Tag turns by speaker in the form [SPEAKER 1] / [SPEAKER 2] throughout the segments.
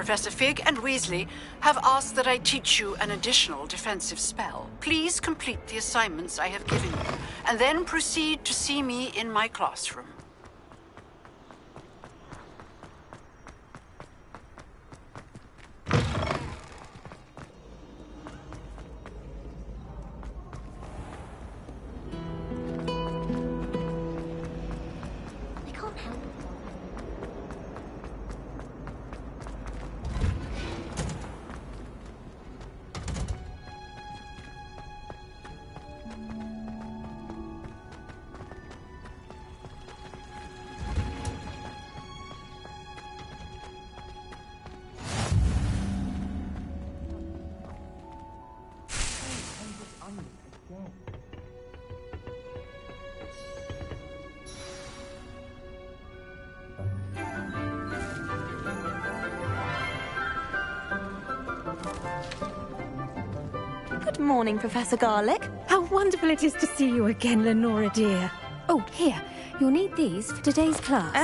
[SPEAKER 1] Professor Fig and Weasley have asked that I teach you an additional defensive spell. Please complete the assignments I have given you, and then proceed to see me in my classroom.
[SPEAKER 2] Good morning, Professor Garlick.
[SPEAKER 3] How wonderful it is to see you again, Lenora dear. Oh, here. You'll need these for today's class.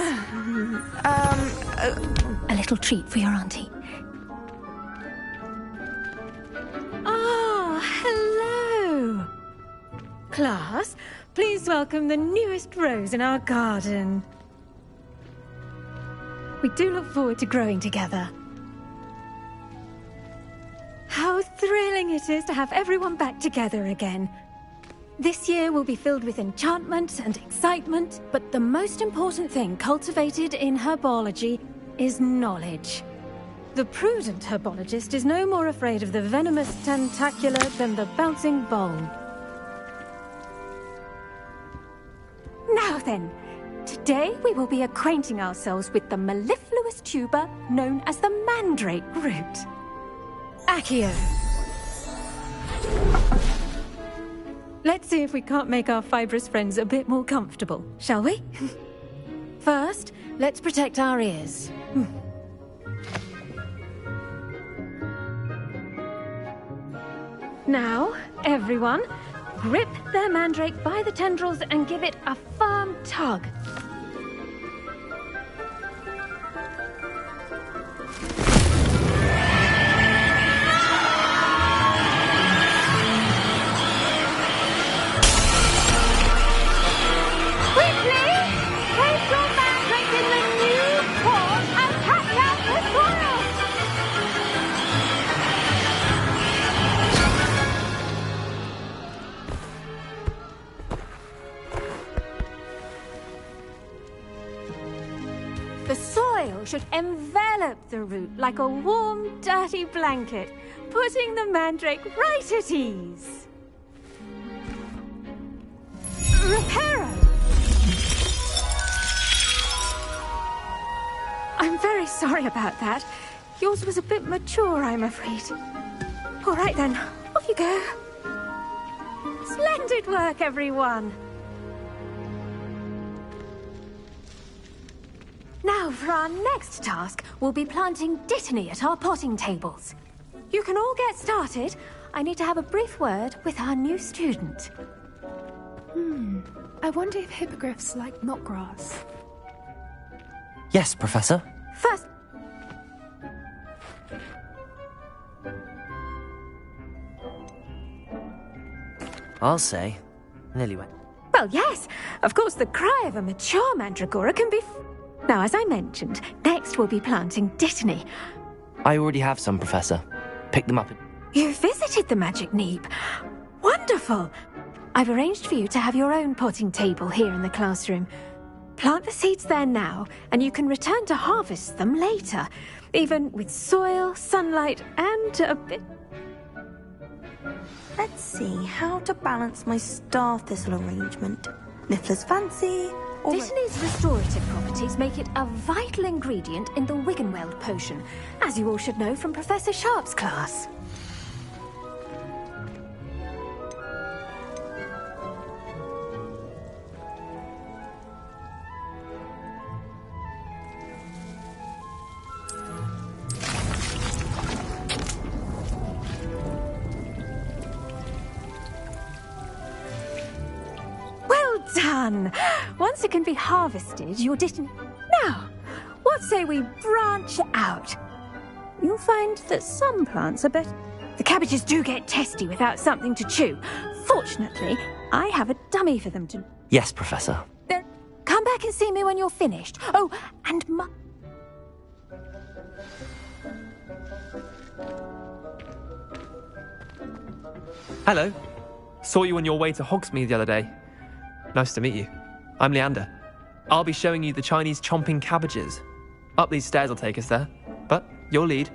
[SPEAKER 3] A little treat for your auntie. Ah, hello. Class, please welcome the newest rose in our garden. We do look forward to growing together. How thrilling it is to have everyone back together again. This year will be filled with enchantment and excitement, but the most important thing cultivated in herbology is knowledge. The prudent herbologist is no more afraid of the venomous tentacular than the bouncing vole. Now then, today we will be acquainting ourselves with the mellifluous tuber known as the mandrake root. Accio. Let's see if we can't make our fibrous friends a bit more comfortable, shall we? First, let's protect our ears. Now, everyone, grip their mandrake by the tendrils and give it a firm tug. The soil should envelop the root like a warm, dirty blanket, putting the mandrake right at ease. Reparo! I'm very sorry about that. Yours was a bit mature, I'm afraid. All right then, off you go. Splendid work, everyone. Now, for our next task, we'll be planting dittany at our potting tables. You can all get started. I need to have a brief word with our new student.
[SPEAKER 4] I wonder if hippogriffs like knotgrass.
[SPEAKER 5] Yes, Professor.
[SPEAKER 3] First...
[SPEAKER 5] I'll say. Nearly went.
[SPEAKER 3] Well, yes. Of course, the cry of a mature mandragora can be... Now, as I mentioned, next we'll be planting dittany.
[SPEAKER 5] I already have some, Professor. Pick them up.
[SPEAKER 3] You visited the Magic Neep. Wonderful. I've arranged for you to have your own potting table here in the classroom. Plant the seeds there now, and you can return to harvest them later, even with soil, sunlight, and a bit...
[SPEAKER 2] Let's see how to balance my star thistle arrangement. Niffler's fancy...
[SPEAKER 3] Dittany's restorative properties make it a vital ingredient in the Wiggenweld potion, as you all should know from Professor Sharp's class. Done! Once it can be harvested, your dittany... Now, what say we branch out? you'll find that some plants are better. The cabbages do get testy without something to chew. Fortunately, I have a dummy for them to...
[SPEAKER 5] Yes, Professor.
[SPEAKER 3] Then come back and see me when you're finished. Oh, and
[SPEAKER 6] Hello. Saw you on your way to Hogsmeade the other day. Nice to meet you. I'm Leander. I'll be showing you the Chinese chomping cabbages. Up these stairs will take us there, but your lead.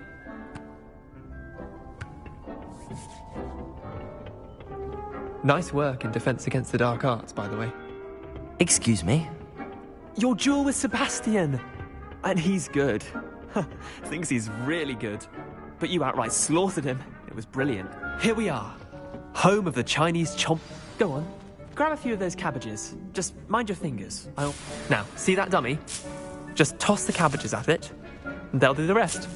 [SPEAKER 6] Nice work in Defense Against the Dark Arts, by the way.
[SPEAKER 5] Excuse me?
[SPEAKER 6] Your duel with Sebastian! And he's good. Thinks he's really good. But you outright slaughtered him. It was brilliant. Here we are. Home of the Chinese chomp... Go on. Grab a few of those cabbages. Just mind your fingers. Now, see that dummy? Just toss the cabbages at it, and they'll do the rest.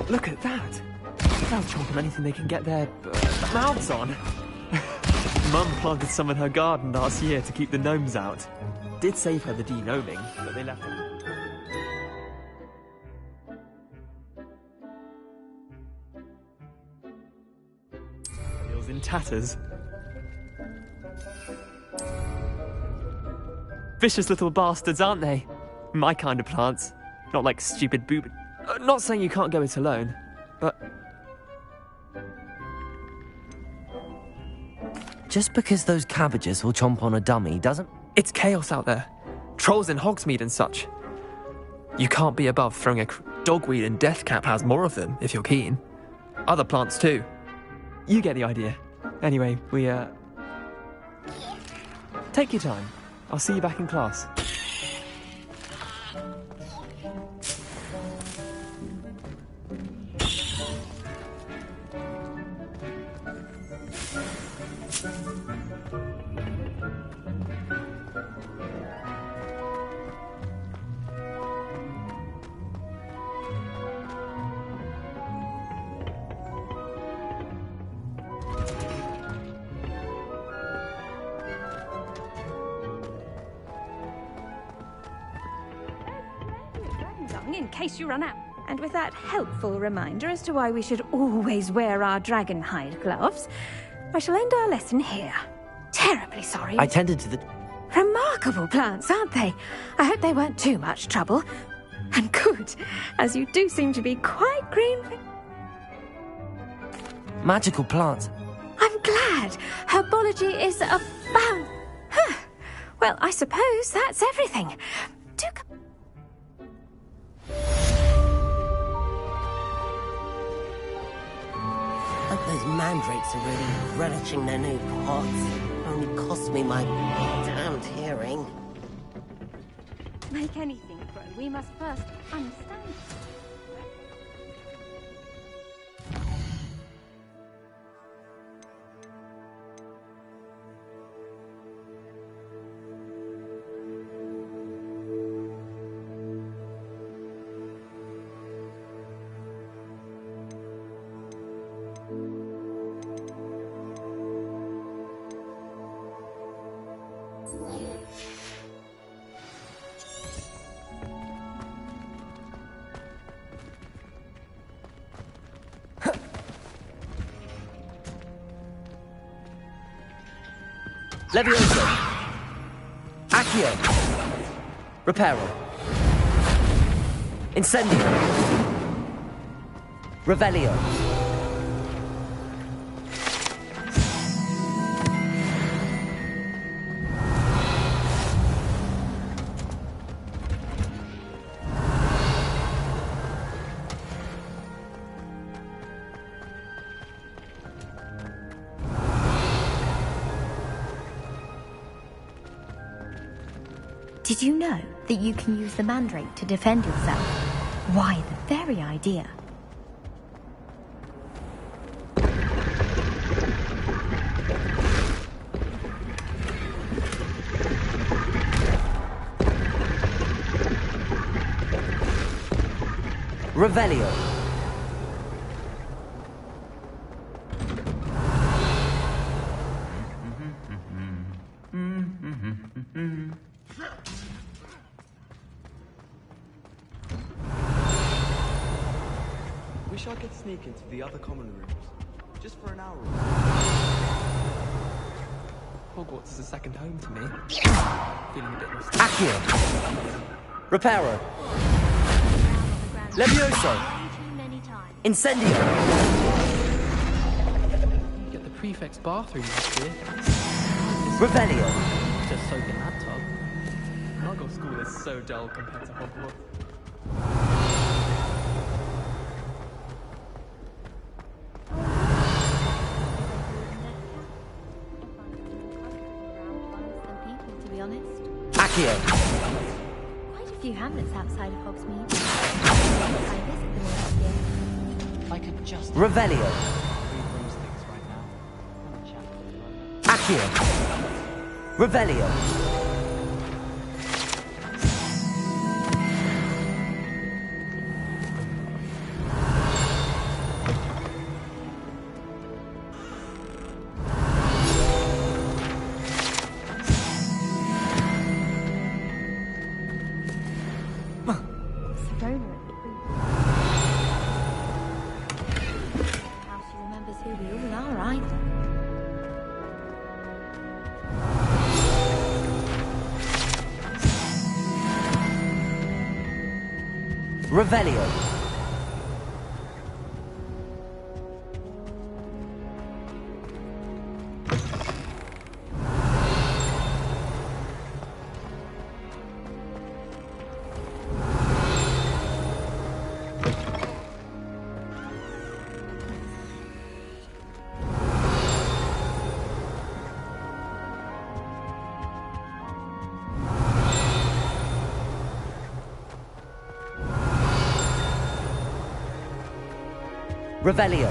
[SPEAKER 6] Look at that! They'll chomp on anything they can get their mouths on. Mum planted some in her garden last year to keep the gnomes out. Did save her the de-gnoming, but they left her. Feels in tatters. Vicious little bastards, aren't they? My kind of plants. Not like stupid boob... Not saying you can't go it alone, but...
[SPEAKER 5] Just because those cabbages will chomp on a dummy doesn't...
[SPEAKER 6] It's chaos out there. Trolls in Hogsmeade and such. You can't be above throwing a dogweed, and Deathcap has more of them, if you're keen. Other plants too. You get the idea. Anyway, we, Take your time. I'll see you back in class.
[SPEAKER 3] In case you run out. And with that helpful reminder as to why we should always wear our dragon hide gloves, I shall end our lesson here. Terribly sorry.
[SPEAKER 5] I tended to the...
[SPEAKER 3] Remarkable plants, aren't they? I hope they weren't too much trouble. And good, as you do seem to be quite green.
[SPEAKER 5] Magical plants.
[SPEAKER 3] I'm glad. Herbology is abound. Huh. Well, I suppose that's everything. Do come...
[SPEAKER 7] Hope those mandrakes are really relishing their new pots. Only cost me my damned hearing.
[SPEAKER 3] Make anything grow, we must first understand.
[SPEAKER 5] Levioso. Accio. Reparo. Incendio. Revelio.
[SPEAKER 2] Did you know
[SPEAKER 8] that you can use the mandrake to defend yourself. Why, the very idea.
[SPEAKER 5] Revelio.
[SPEAKER 6] Wish I could sneak into the other common rooms, just for an hour or so. Hogwarts is a second home to me. Feeling a bit nostalgic.
[SPEAKER 5] Accio. Reparo. Levioso. Incendio.
[SPEAKER 6] You get the prefect's bathroom next year.
[SPEAKER 5] Revelio.
[SPEAKER 6] Just soak in that tub. Muggle school is so dull compared to Hogwarts.
[SPEAKER 5] Accio.
[SPEAKER 8] Quite a few hamlets outside of Hogsmeade. I visit them all year.
[SPEAKER 9] I could just
[SPEAKER 5] Revelio.
[SPEAKER 9] read those things right now.
[SPEAKER 5] Accio. Revelio.
[SPEAKER 8] How she remembers who we all are, right?
[SPEAKER 5] Revelio. Revelio.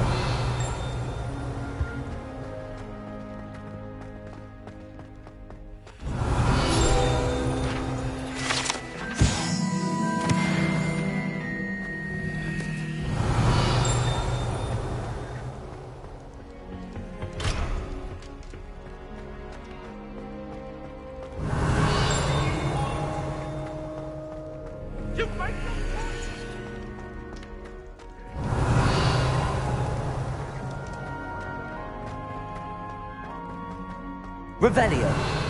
[SPEAKER 5] Revelio.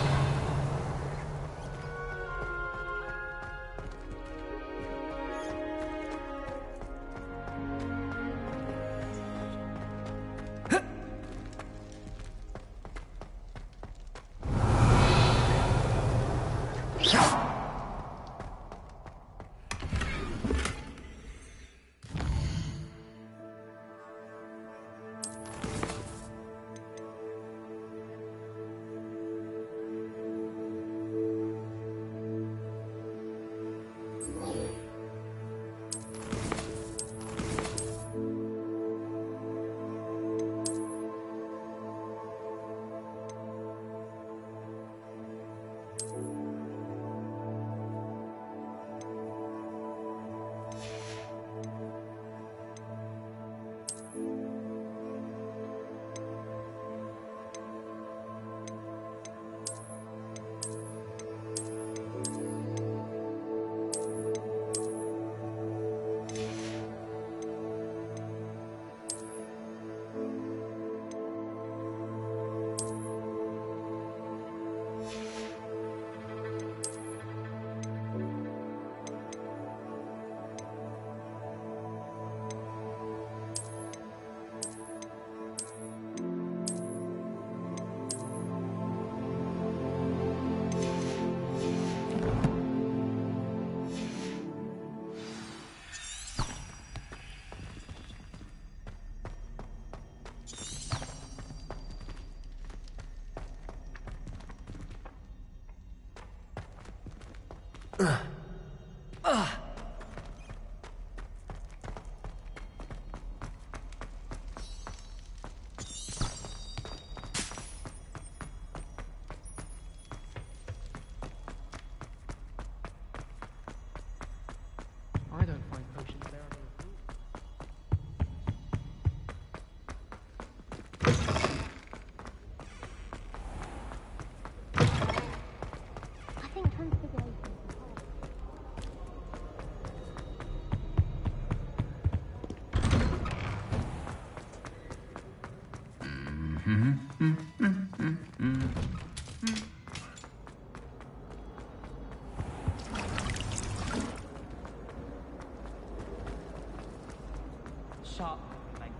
[SPEAKER 9] Sharp. Like,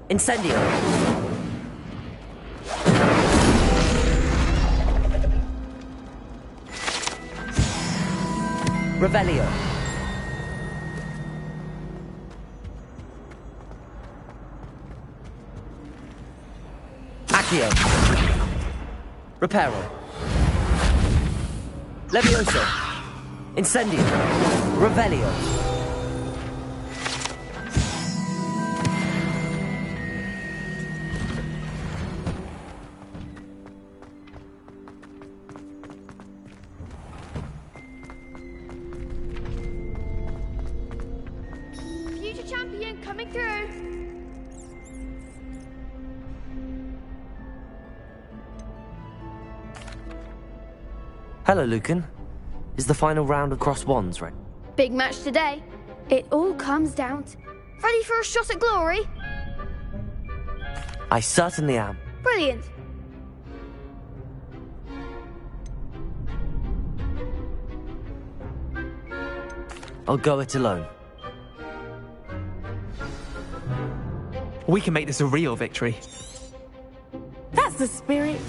[SPEAKER 5] Incendio! Revelio! Accio! Reparo! Levioso! Incendio! Revelio!
[SPEAKER 8] Future champion coming through.
[SPEAKER 5] Hello, Lucan. Is the final round across wands ready?
[SPEAKER 8] Big match today. It all comes down to... Ready for a shot at glory?
[SPEAKER 5] I certainly am.
[SPEAKER 8] Brilliant.
[SPEAKER 5] I'll go it alone.
[SPEAKER 6] We can make this a real victory.
[SPEAKER 2] That's the spirit.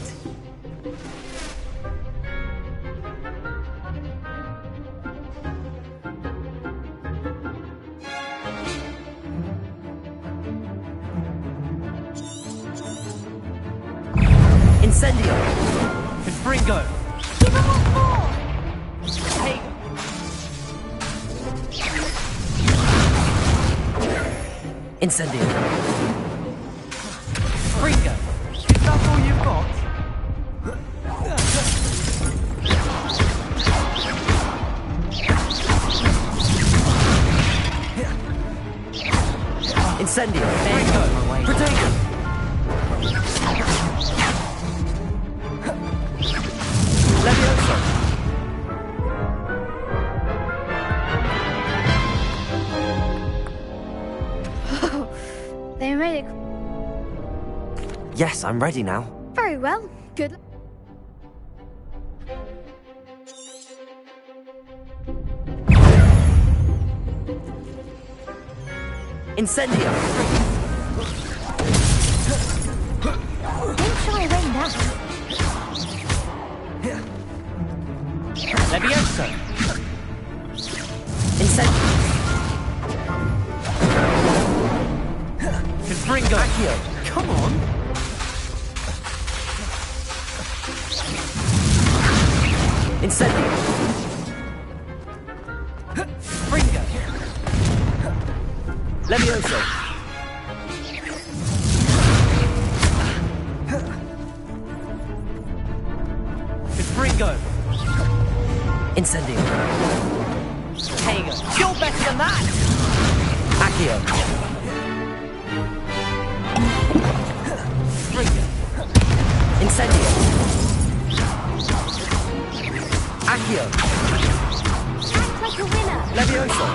[SPEAKER 5] Incendio!
[SPEAKER 6] Confringo!
[SPEAKER 8] Give him what more?
[SPEAKER 6] Hey!
[SPEAKER 5] Incendio!
[SPEAKER 6] Confringo! Is that all you've got?
[SPEAKER 5] Incendio!
[SPEAKER 6] Confringo!
[SPEAKER 5] Protego! Levioso!
[SPEAKER 8] They made it
[SPEAKER 5] Yes, I'm ready now.
[SPEAKER 8] very well. Good.
[SPEAKER 5] Incendio!
[SPEAKER 8] Don't shy away now.
[SPEAKER 6] Levioso!
[SPEAKER 5] Incendio!
[SPEAKER 6] Confringo!
[SPEAKER 5] Accio!
[SPEAKER 6] Come on!
[SPEAKER 5] Incendio!
[SPEAKER 6] Confringo!
[SPEAKER 5] Levioso!
[SPEAKER 6] Confringo!
[SPEAKER 5] Incendio!
[SPEAKER 6] Here you go. You're better than that!
[SPEAKER 5] Accio!
[SPEAKER 6] Confringo!
[SPEAKER 5] Incendio! Accio!
[SPEAKER 8] Act like a winner.
[SPEAKER 5] Levioso!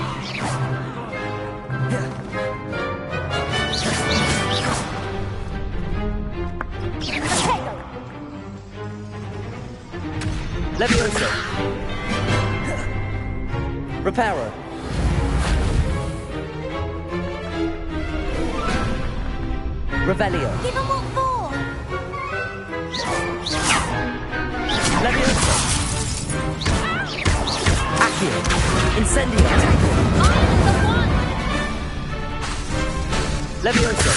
[SPEAKER 5] Levioso! Reparo! Revelio!
[SPEAKER 8] Give him what for?
[SPEAKER 5] Levioso! Accio! Incendio!
[SPEAKER 8] I am the one.
[SPEAKER 5] Levioso!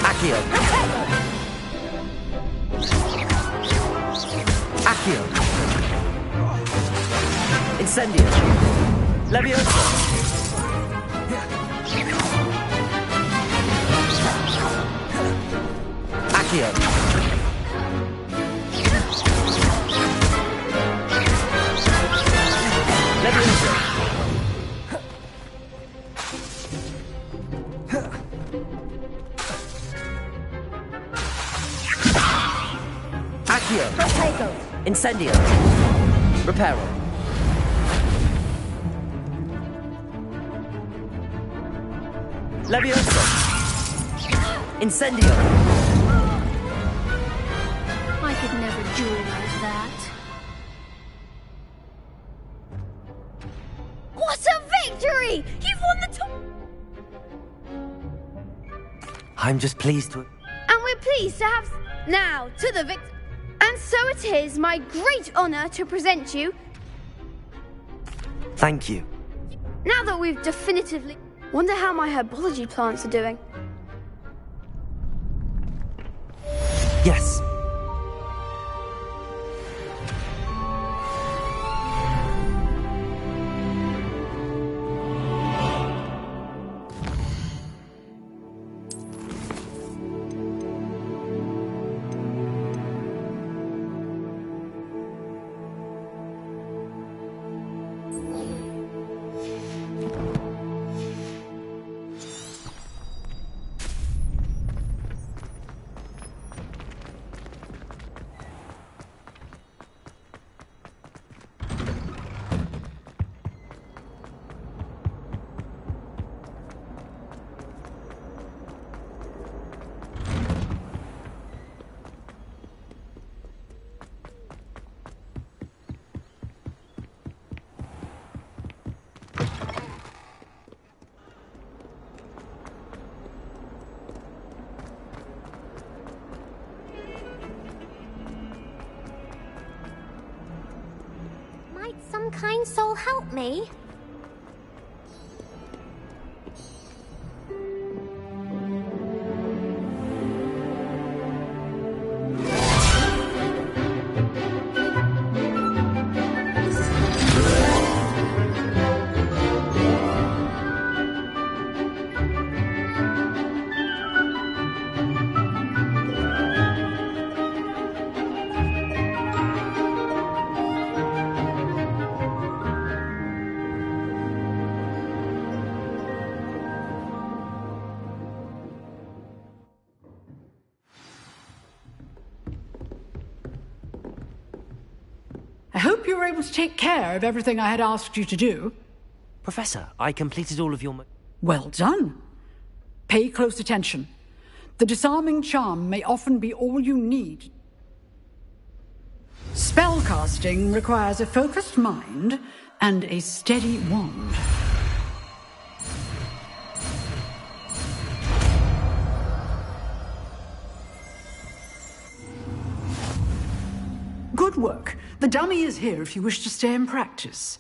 [SPEAKER 5] Accio! Accio! Incendio. Leviosa. Accio. Leviosa. Accio.
[SPEAKER 8] Protego.
[SPEAKER 5] Incendio. Reparo. Leviosa. Incendio.
[SPEAKER 8] I could never duel like that. What a victory! You've won the
[SPEAKER 5] I'm just pleased to...
[SPEAKER 10] And we're pleased to have... Now, to the victor... And so it is my great honor to present you...
[SPEAKER 5] Thank you.
[SPEAKER 10] Now that we've definitively... Wonder how my herbology plants are doing.
[SPEAKER 5] Yes.
[SPEAKER 8] Might some kind soul help me?
[SPEAKER 1] I hope you were able to take care of everything I had asked you to do.
[SPEAKER 5] Professor, I completed all of your...
[SPEAKER 1] Well done. Pay close attention. The disarming charm may often be all you need. Spellcasting requires a focused mind and a steady wand. Good work. The dummy is here if you wish to stay and practice.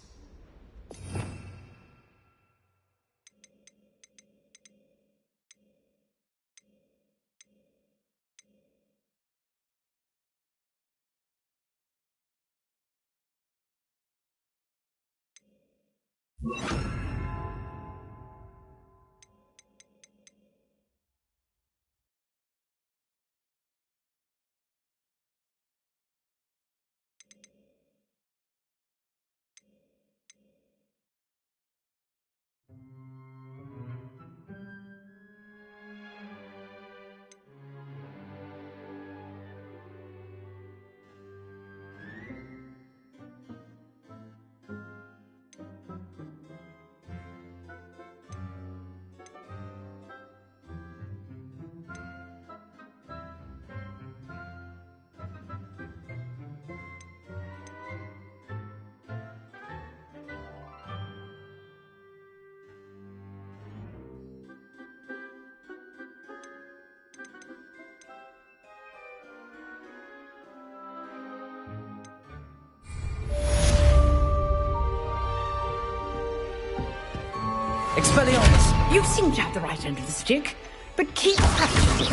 [SPEAKER 5] Expelliarmus!
[SPEAKER 1] You seem to have the right end of the stick, but keep practicing.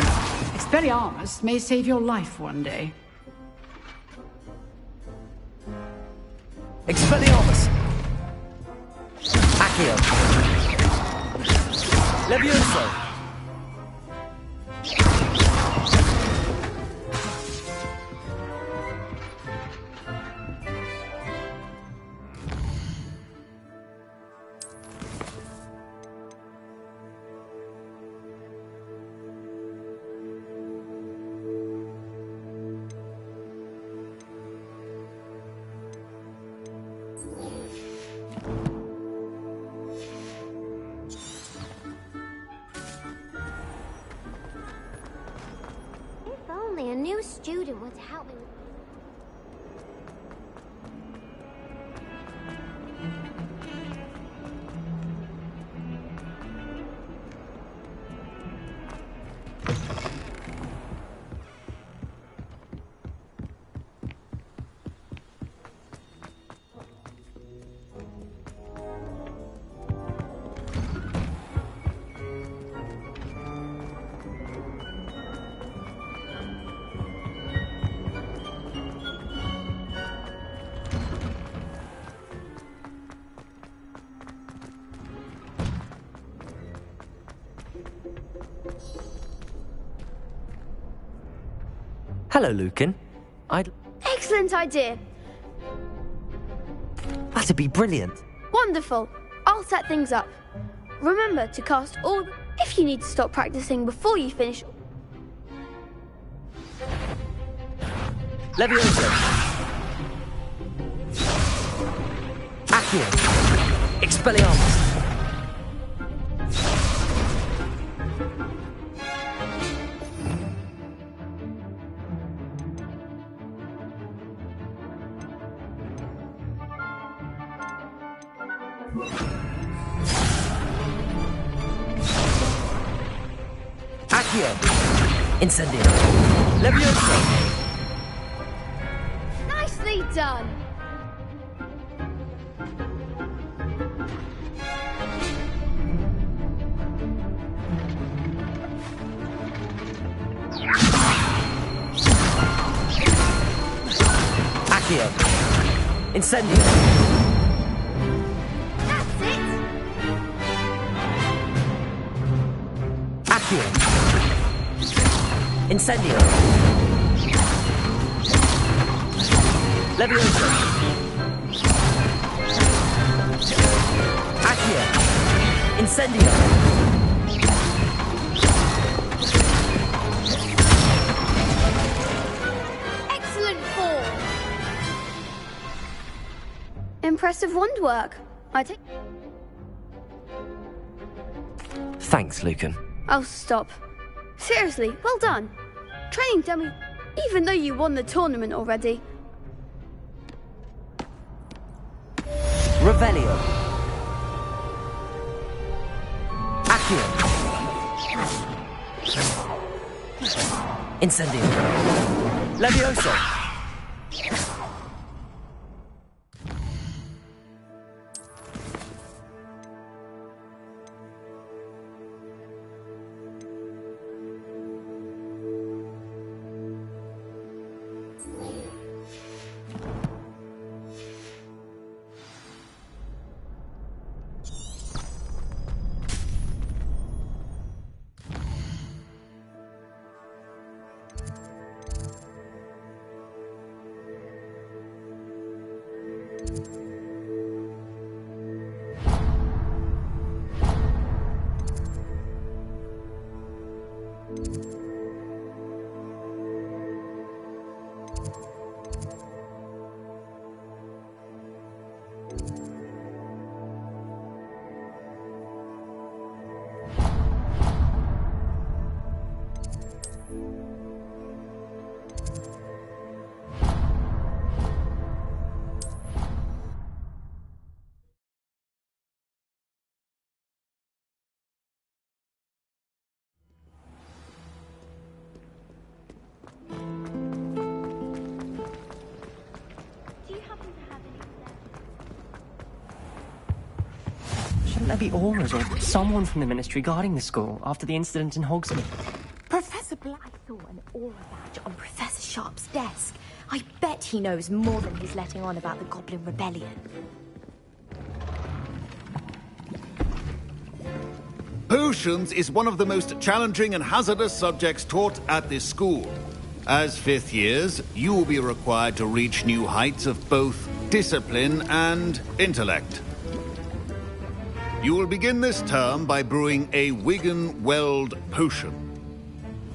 [SPEAKER 1] Expelliarmus may save your life one day.
[SPEAKER 5] Expelliarmus! Accio. Levioso.
[SPEAKER 8] If only a new student were to help me with...
[SPEAKER 5] Hello, Lucan.
[SPEAKER 10] Excellent idea.
[SPEAKER 5] That'd be brilliant.
[SPEAKER 10] Wonderful. I'll set things up. Remember to cast all... If you need to stop practicing before you finish...
[SPEAKER 5] Levioso. Accio. Expelliarmus. Accio. Incendio. Levioso.
[SPEAKER 10] Nicely done.
[SPEAKER 5] Accio. Incendio.
[SPEAKER 10] That's it.
[SPEAKER 5] Accio. Incendio. Levioso. Accio. Incendio.
[SPEAKER 10] Excellent form. Impressive wand work. I take...
[SPEAKER 5] Thanks, Lucan.
[SPEAKER 10] Oh, stop. Seriously, well done. Training dummy, even though you won the tournament already.
[SPEAKER 5] Revelio. Accio. Incendio. Levioso.
[SPEAKER 9] Shouldn't there be auras or someone from the Ministry guarding the school after the incident in Hogsmeade?
[SPEAKER 11] Professor Black saw an aura badge on Professor Sharp's desk. I bet he knows more than he's letting on about the Goblin Rebellion.
[SPEAKER 12] Potions is one of the most challenging and hazardous subjects taught at this school. As fifth years, you will be required to reach new heights of both discipline and intellect. You will begin this term by brewing a Wiggenweld potion.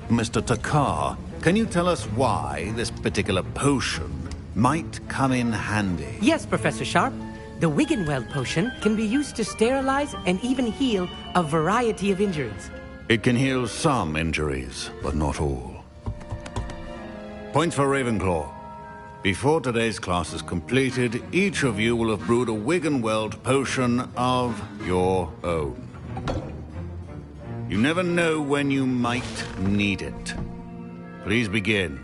[SPEAKER 12] Mr. Takar, can you tell us why this particular potion might come in handy?
[SPEAKER 13] Yes, Professor Sharp. The Wiggenweld potion can be used to sterilize and even heal a variety of injuries.
[SPEAKER 12] It can heal some injuries, but not all. Points for Ravenclaw. Before today's class is completed, each of you will have brewed a Wiggenweld potion of your own. You never know when you might need it. Please begin.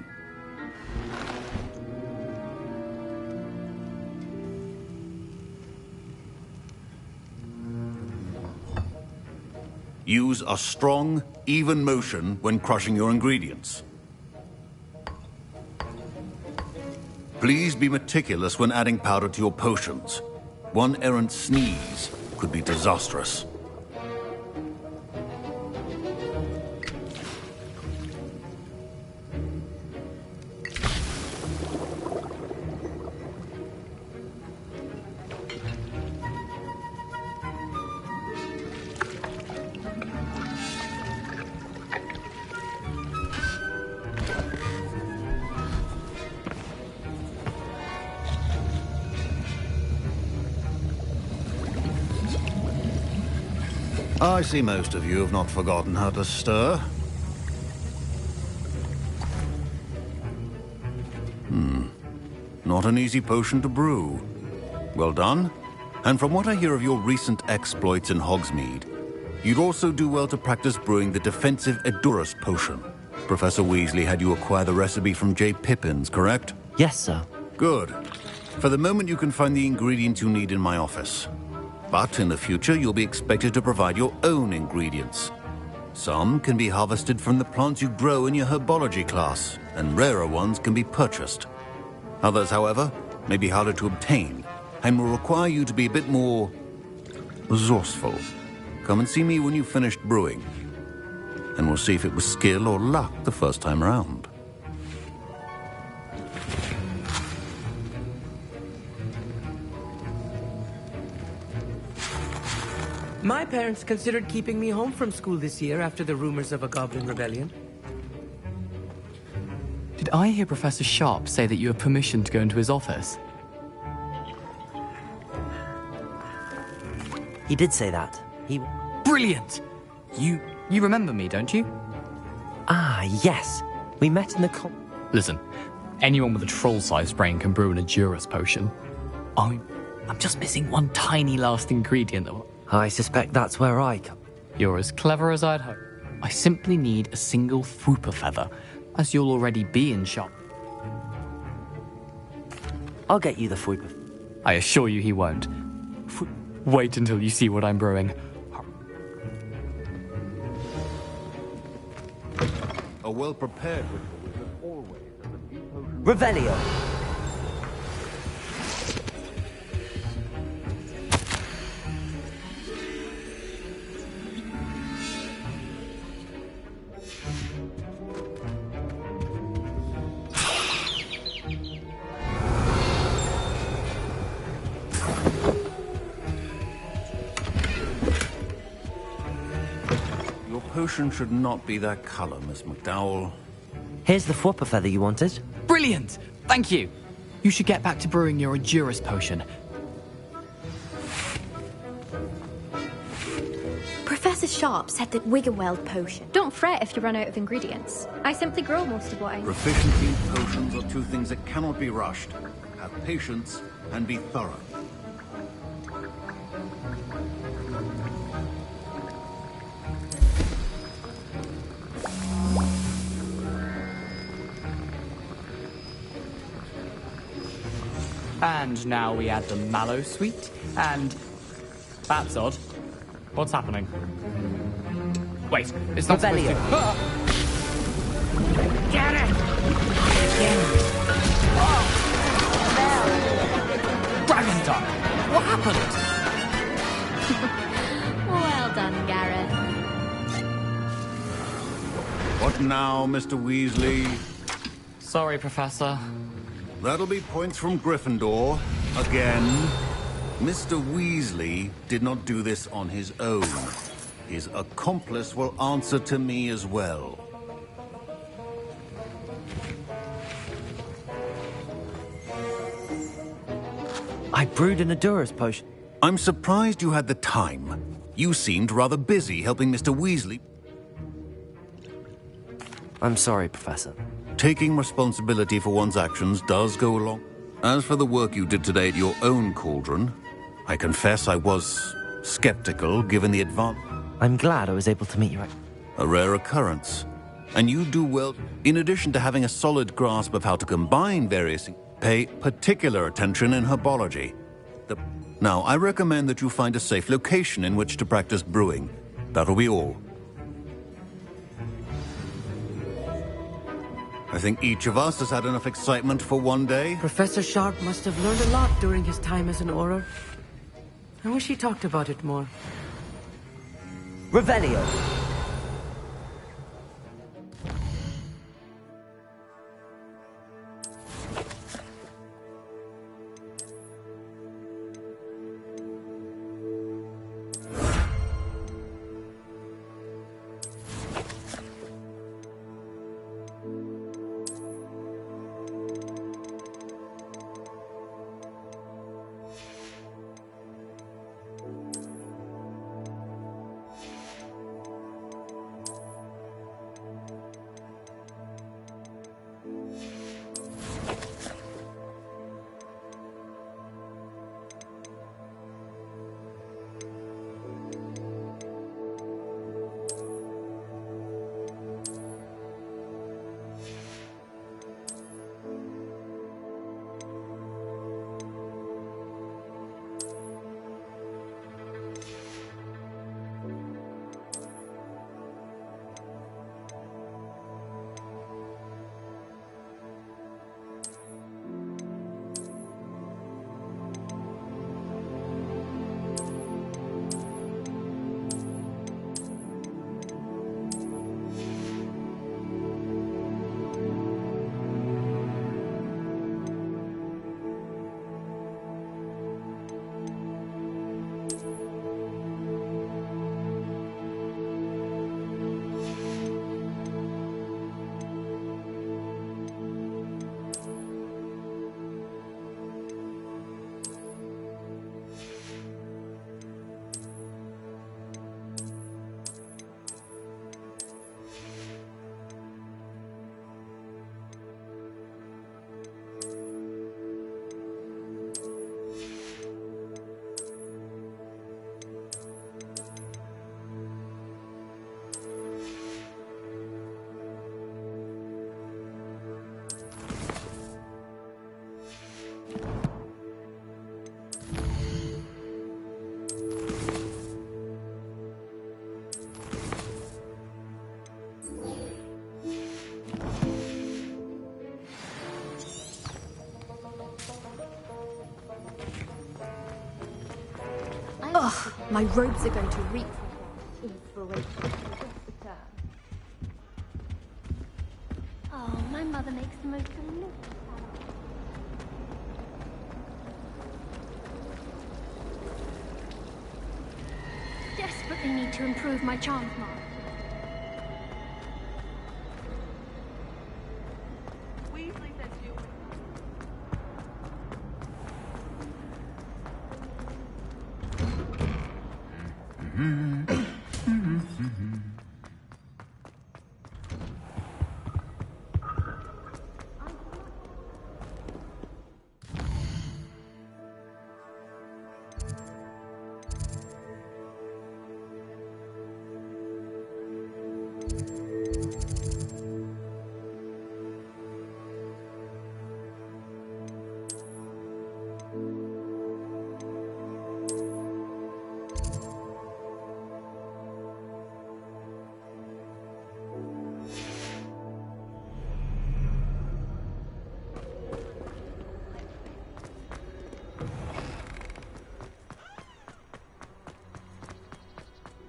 [SPEAKER 12] Use a strong, even motion when crushing your ingredients. Please be meticulous when adding powder to your potions. One errant sneeze could be disastrous. I see most of you have not forgotten how to stir. Not an easy potion to brew. Well done. And from what I hear of your recent exploits in Hogsmeade, you'd also do well to practice brewing the defensive Edurus potion. Professor Weasley had you acquire the recipe from J. Pippins, correct?
[SPEAKER 5] Yes, sir.
[SPEAKER 12] Good. For the moment, you can find the ingredients you need in my office. But in the future, you'll be expected to provide your own ingredients. Some can be harvested from the plants you grow in your herbology class, and rarer ones can be purchased. Others, however, may be harder to obtain, and will require you to be a bit more resourceful. Come and see me when you've finished brewing, and we'll see if it was skill or luck the first time around.
[SPEAKER 13] My parents considered keeping me home from school this year after the rumors of a goblin rebellion.
[SPEAKER 14] Did I hear Professor Sharp say that you have permission to go into his office?
[SPEAKER 5] He did say that.
[SPEAKER 14] Brilliant! You remember me, don't you?
[SPEAKER 5] Ah, yes. We met in the
[SPEAKER 14] Listen, anyone with a troll-sized brain can brew an Edurus potion. I'm just missing one tiny last ingredient that...
[SPEAKER 5] I suspect that's where I come.
[SPEAKER 14] You're as clever as I'd hope. I simply need a single Fwooper feather, as you'll already be in shop.
[SPEAKER 5] I'll get you the Fwooper.
[SPEAKER 14] I assure you he won't. Wait until you see what I'm brewing.
[SPEAKER 12] A well-prepared ritual is always a deep potion.
[SPEAKER 5] Revelio.
[SPEAKER 12] Potion should not be that color, Miss McDowell.
[SPEAKER 5] Here's the Fwooper feather you wanted.
[SPEAKER 14] Brilliant! Thank you! You should get back to brewing your Edurus potion.
[SPEAKER 11] Professor Sharp said that Wiggenweld potion.
[SPEAKER 8] Don't fret if you run out of ingredients. I simply grow most of what I...
[SPEAKER 12] Proficiency in potions are two things that cannot be rushed. Have patience and be thorough.
[SPEAKER 14] And now we add the mallow sweet, and... That's odd. What's happening? Wait, it's not supposed to... Ah!
[SPEAKER 13] Get it!
[SPEAKER 14] Dragon time! What happened?
[SPEAKER 8] Well done, Gareth.
[SPEAKER 12] What now, Mr. Weasley?
[SPEAKER 14] Sorry, Professor.
[SPEAKER 12] That'll be points from Gryffindor. Again. Mr. Weasley did not do this on his own. His accomplice will answer to me as well.
[SPEAKER 5] I brewed an Adura's potion.
[SPEAKER 12] I'm surprised you had the time. You seemed rather busy helping Mr. Weasley.
[SPEAKER 5] I'm sorry, Professor.
[SPEAKER 12] Taking responsibility for one's actions does go along. As for the work you did today at your own cauldron, I confess I was skeptical given the advance.
[SPEAKER 5] I'm glad I was able to meet you.
[SPEAKER 12] A rare occurrence. And you do well. In addition to having a solid grasp of how to combine various... Pay particular attention in herbology. Now, I recommend that you find a safe location in which to practice brewing. That'll be all. I think each of us has had enough excitement for one day.
[SPEAKER 13] Professor Sharp must have learned a lot during his time as an Auror. I wish he talked about it more.
[SPEAKER 5] Revelio.
[SPEAKER 4] Ugh, my robes are going to reek inspiration.
[SPEAKER 8] Oh, my mother makes the most delicious salad. Desperately need to improve my charms, Mom.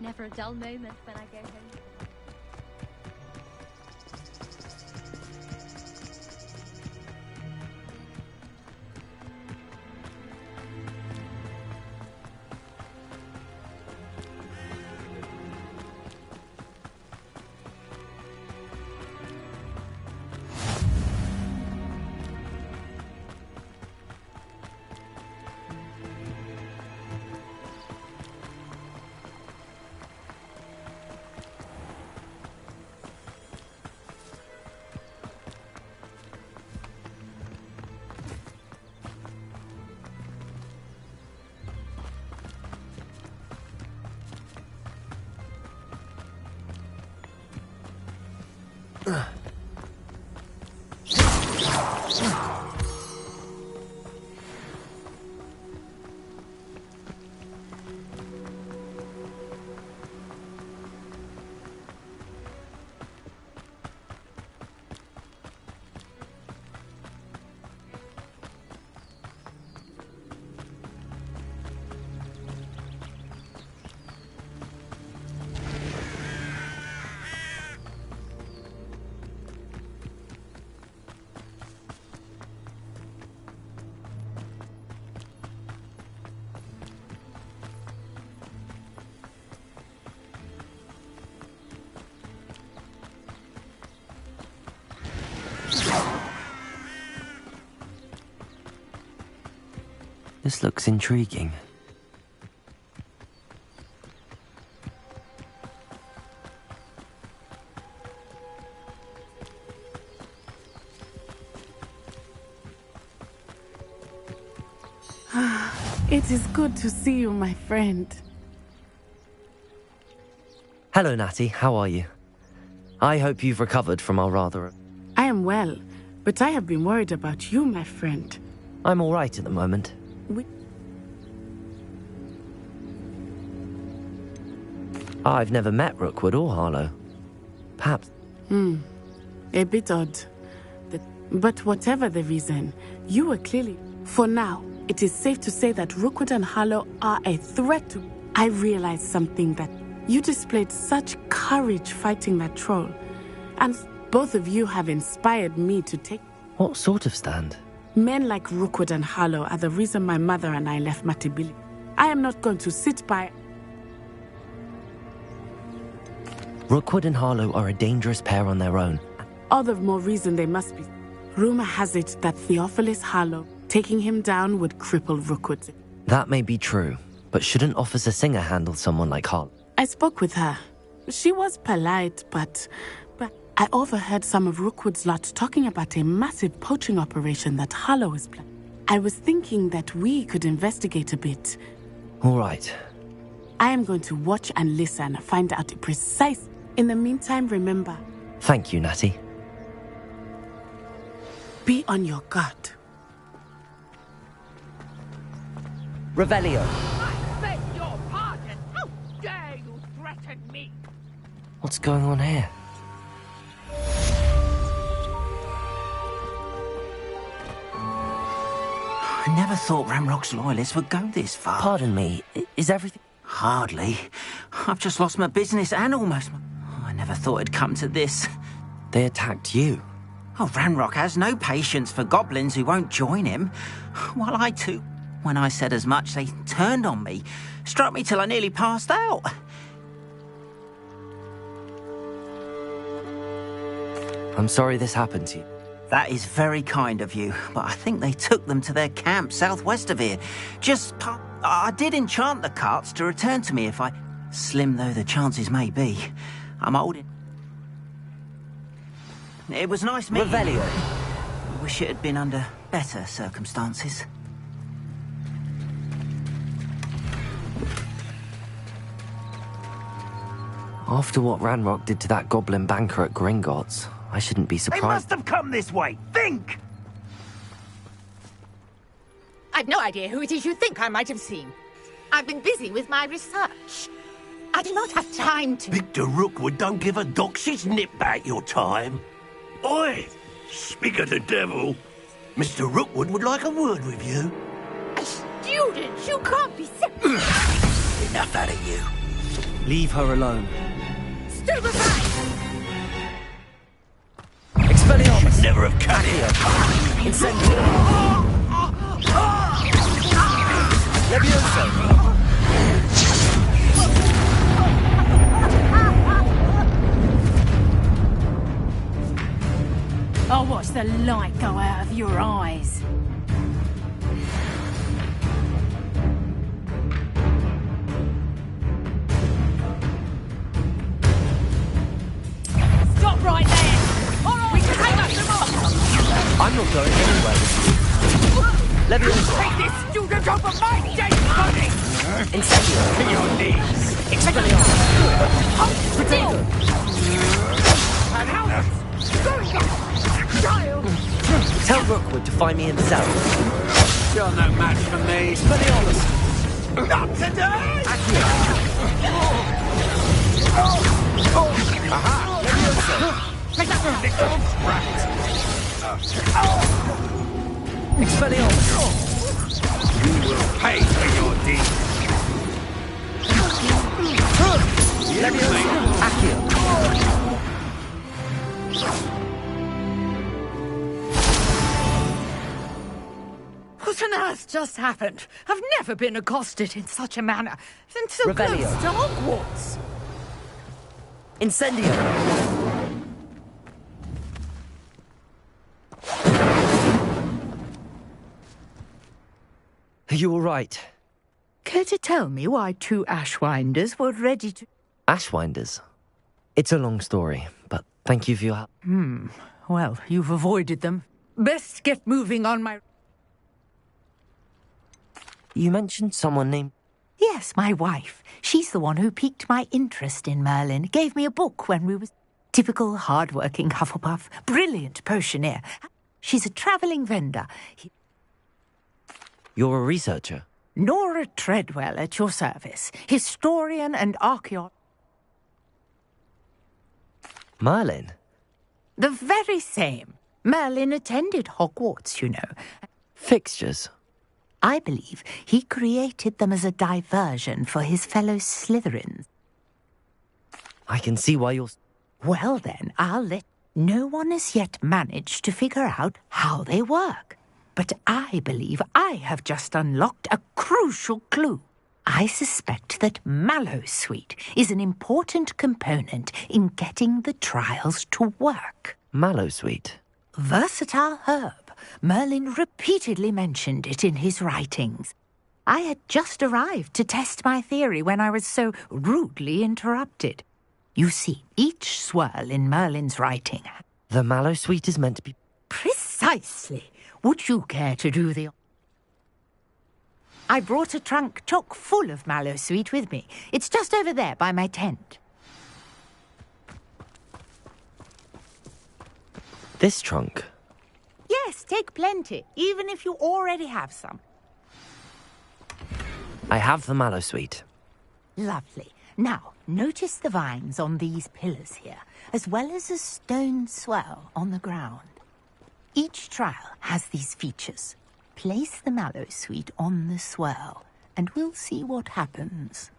[SPEAKER 8] Never a dull moment when I go home.
[SPEAKER 5] This looks intriguing.
[SPEAKER 15] It is good to see you, my friend.
[SPEAKER 5] Hello, Natty. How are you? I hope you've recovered from our rather...
[SPEAKER 15] I am well, but I have been worried about you, my friend.
[SPEAKER 5] I'm all right at the moment. I've never met Rookwood or Harlow. Perhaps...
[SPEAKER 15] A bit odd. But whatever the reason, you were clearly... For now, it is safe to say that Rookwood and Harlow are a threat to... I realized something, that you displayed such courage fighting that troll. And both of you have inspired me to take...
[SPEAKER 5] What sort of stand?
[SPEAKER 15] Men like Rookwood and Harlow are the reason my mother and I left Matibili. I am not going to sit by...
[SPEAKER 5] Rookwood and Harlow are a dangerous pair on their own.
[SPEAKER 15] All the more reason they must be. Rumor has it that Theophilus Harlow, taking him down, would cripple Rookwood.
[SPEAKER 5] That may be true, but shouldn't Officer Singer handle someone like Harlow?
[SPEAKER 15] I spoke with her. She was polite, but I overheard some of Rookwood's lot talking about a massive poaching operation that Harlow is planning. I was thinking that we could investigate a bit.
[SPEAKER 5] All right.
[SPEAKER 15] I am going to watch and listen, find out the precise... In the meantime, remember...
[SPEAKER 5] Thank you, Natty.
[SPEAKER 15] Be on your guard.
[SPEAKER 5] Revelio.
[SPEAKER 16] I beg your pardon! How dare you threaten me?
[SPEAKER 5] What's going on here?
[SPEAKER 17] I never thought Ramrock's loyalists would go this far.
[SPEAKER 5] Pardon me, is everything...
[SPEAKER 17] Hardly. I've just lost my business and almost my... I never thought it'd come to this.
[SPEAKER 5] They attacked you.
[SPEAKER 17] Oh, Ranrock has no patience for goblins who won't join him. While I too... When I said as much, they turned on me. Struck me till I nearly passed out.
[SPEAKER 5] I'm sorry this happened to you.
[SPEAKER 17] That is very kind of you, but I think they took them to their camp southwest of here. I did enchant the carts to return to me if I... Slim though the chances may be. I'm old. It was nice meeting you.
[SPEAKER 5] Revelio.
[SPEAKER 17] I wish it had been under better circumstances.
[SPEAKER 5] After what Ranrock did to that goblin banker at Gringotts, I shouldn't be surprised.
[SPEAKER 16] They must have come this way. Think!
[SPEAKER 18] I've no idea who it is you think I might have seen. I've been busy with my research. I do not have time to...
[SPEAKER 19] Victor Rookwood don't give a doxy's nip back your time. Oi! Speak of the devil. Mr. Rookwood would like a word with you.
[SPEAKER 18] A student? You can't be simple.
[SPEAKER 19] Enough out of you.
[SPEAKER 5] Leave her alone.
[SPEAKER 18] Stupefy!
[SPEAKER 5] Expelliarmus!
[SPEAKER 19] Never have cut it.
[SPEAKER 5] Incendio! Levioso!
[SPEAKER 3] I'll watch the light go out of your eyes. Stop right there! All right, we can hang up them off!
[SPEAKER 5] I'm not going anywhere with you. Levioso!
[SPEAKER 16] Take this student over my dead body!
[SPEAKER 5] Incendio!
[SPEAKER 19] To your knees.
[SPEAKER 5] Expelliarmus!
[SPEAKER 16] Hold still! And how...
[SPEAKER 5] Tell Rookwood to find me in the cell.
[SPEAKER 19] You're no match for me.
[SPEAKER 5] Expelliarmus!
[SPEAKER 19] Not today! Aha!
[SPEAKER 5] Expelliarmus!
[SPEAKER 19] You will pay for your deeds.
[SPEAKER 5] Leviosa! Accio!
[SPEAKER 18] What on earth just happened? I've never been accosted in such a manner. And so
[SPEAKER 5] Revelio.
[SPEAKER 18] close to Hogwarts.
[SPEAKER 5] Incendio! Are you all right?
[SPEAKER 18] Care to tell me why 2 Ashwinders were ready to...
[SPEAKER 5] Ashwinders? It's a long story, but thank you for your help.
[SPEAKER 18] Well, you've avoided them. Best get moving on my...
[SPEAKER 5] You mentioned someone named...
[SPEAKER 18] Yes, my wife. She's the one who piqued my interest in Merlin. Gave me a book when we was... Typical hard-working Hufflepuff. Brilliant potioneer. She's a travelling vendor.
[SPEAKER 5] You're a researcher?
[SPEAKER 18] Nora Treadwell at your service. Historian and archaeologist.
[SPEAKER 5] Merlin?
[SPEAKER 18] The very same. Merlin attended Hogwarts, you know.
[SPEAKER 5] Fixtures?
[SPEAKER 18] I believe he created them as a diversion for his fellow Slytherins.
[SPEAKER 5] I can see why you're...
[SPEAKER 18] Well then, I'll let... No one has yet managed to figure out how they work. But I believe I have just unlocked a crucial clue. I suspect that Mallowsweet is an important component in getting the trials to work.
[SPEAKER 5] Mallowsweet?
[SPEAKER 18] Versatile herb. Merlin repeatedly mentioned it in his writings. I had just arrived to test my theory when I was so rudely interrupted. You see, each swirl in Merlin's writing...
[SPEAKER 5] The Mallowsweet is meant to be...
[SPEAKER 18] Precisely. Would you care to do the... I brought a trunk chock full of Mallowsweet with me. It's just over there by my tent.
[SPEAKER 5] This trunk?
[SPEAKER 18] Yes, take plenty, even if you already have some.
[SPEAKER 5] I have the Mallowsweet.
[SPEAKER 18] Lovely. Now, notice the vines on these pillars here, as well as a stone swell on the ground. Each trial has these features. Place the Mallowsweet on the swirl, and we'll see what happens.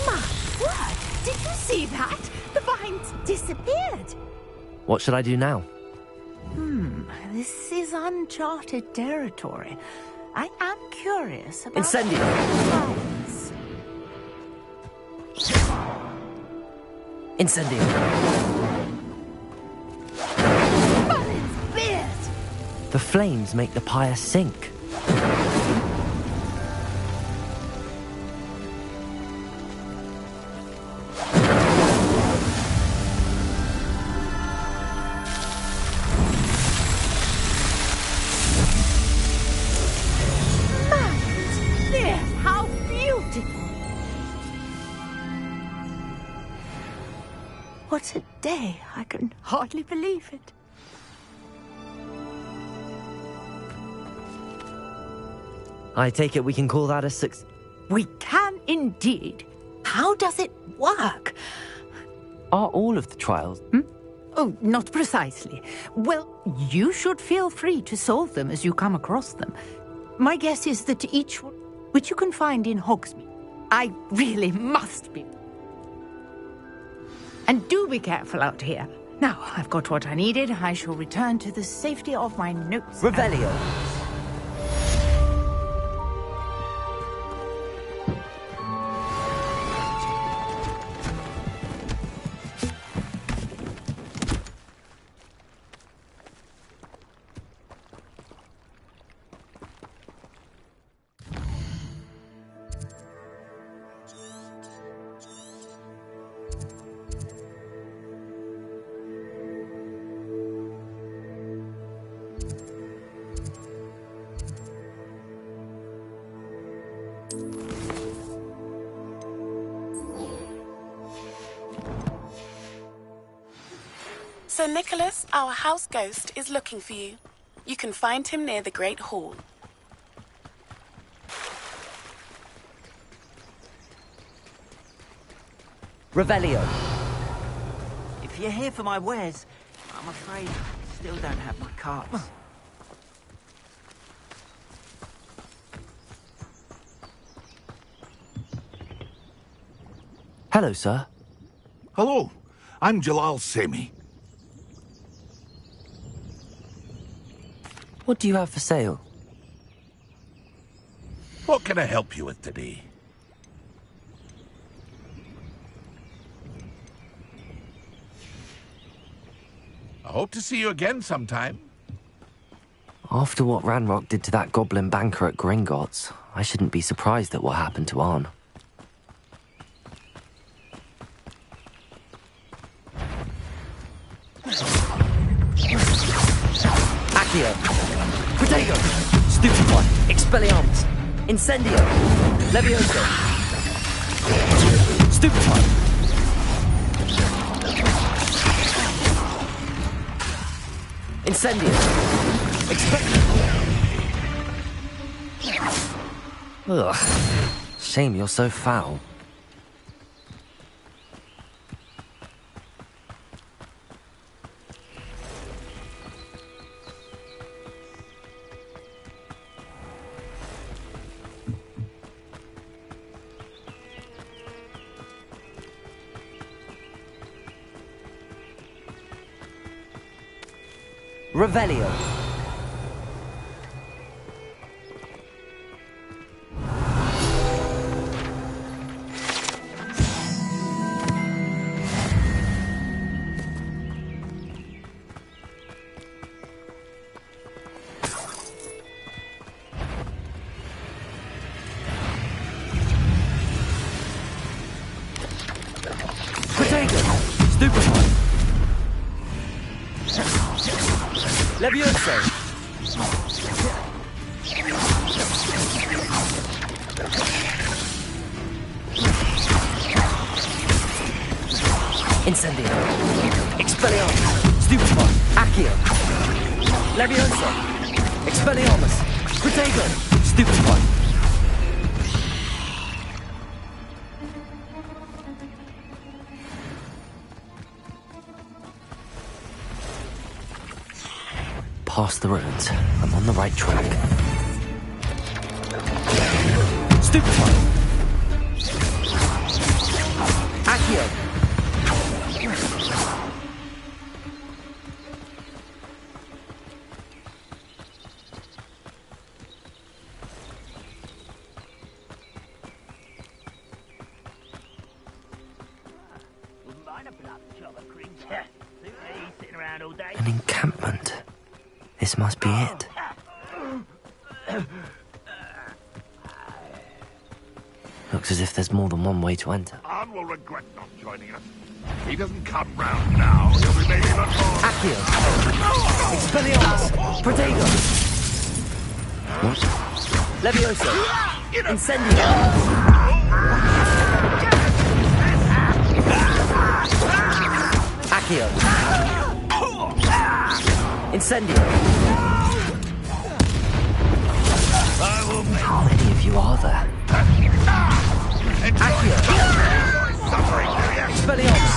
[SPEAKER 18] My word! Did you see that? The vines disappeared.
[SPEAKER 5] What should I do now?
[SPEAKER 18] This is uncharted territory. I am curious about...
[SPEAKER 5] Incendio!
[SPEAKER 18] Vines.
[SPEAKER 5] Incendio!
[SPEAKER 18] Merlin's beard!
[SPEAKER 5] The flames make the pyre sink.
[SPEAKER 18] Merlin's beard! How beautiful! What a day! I can hardly believe it.
[SPEAKER 5] I take it we can call that a success.
[SPEAKER 18] We can indeed. How does it work?
[SPEAKER 5] Are all of the trials?
[SPEAKER 18] Oh, not precisely. Well, you should feel free to solve them as you come across them. My guess is that each one, which you can find in Hogsmeade, I really must be. And do be careful out here. Now, I've got what I needed. I shall return to the safety of my notes.
[SPEAKER 5] Revelio.
[SPEAKER 15] Sir Nicholas, our house ghost, is looking for you. You can find him near the Great Hall.
[SPEAKER 17] Revelio. If you're here for my wares, I'm afraid I still don't have my carts.
[SPEAKER 5] Hello, sir.
[SPEAKER 20] Hello, I'm Jalal Semi.
[SPEAKER 5] What do you have for sale?
[SPEAKER 20] What can I help you with today? I hope to see you again sometime.
[SPEAKER 5] After what Ranrock did to that goblin banker at Gringotts, I shouldn't be surprised at what happened to Arn. Accio! Protego! Stupefy! Expelliarmus! Incendio! Levioso! Stupefy! Incendio! Ugh. Shame you're so foul. Revelio. Protego. Stupefy. Levioso! Incendio! Expelliarmus! Stupefy! Accio! Levioso! Expelliarmus! Protego! Stupefy! Past the ruins. I'm on the right track. Stupefy! Accio! An encampment. This must be it. Looks as if there's more than one way to enter.
[SPEAKER 20] Arn will regret not joining us. If he doesn't come round now, he'll be maybe not more.
[SPEAKER 5] Accio! Expelliarmus! Protego! What? Levioso! Incendio! Accio! Incendio! How many of you are there? Accio! Expelliarmus!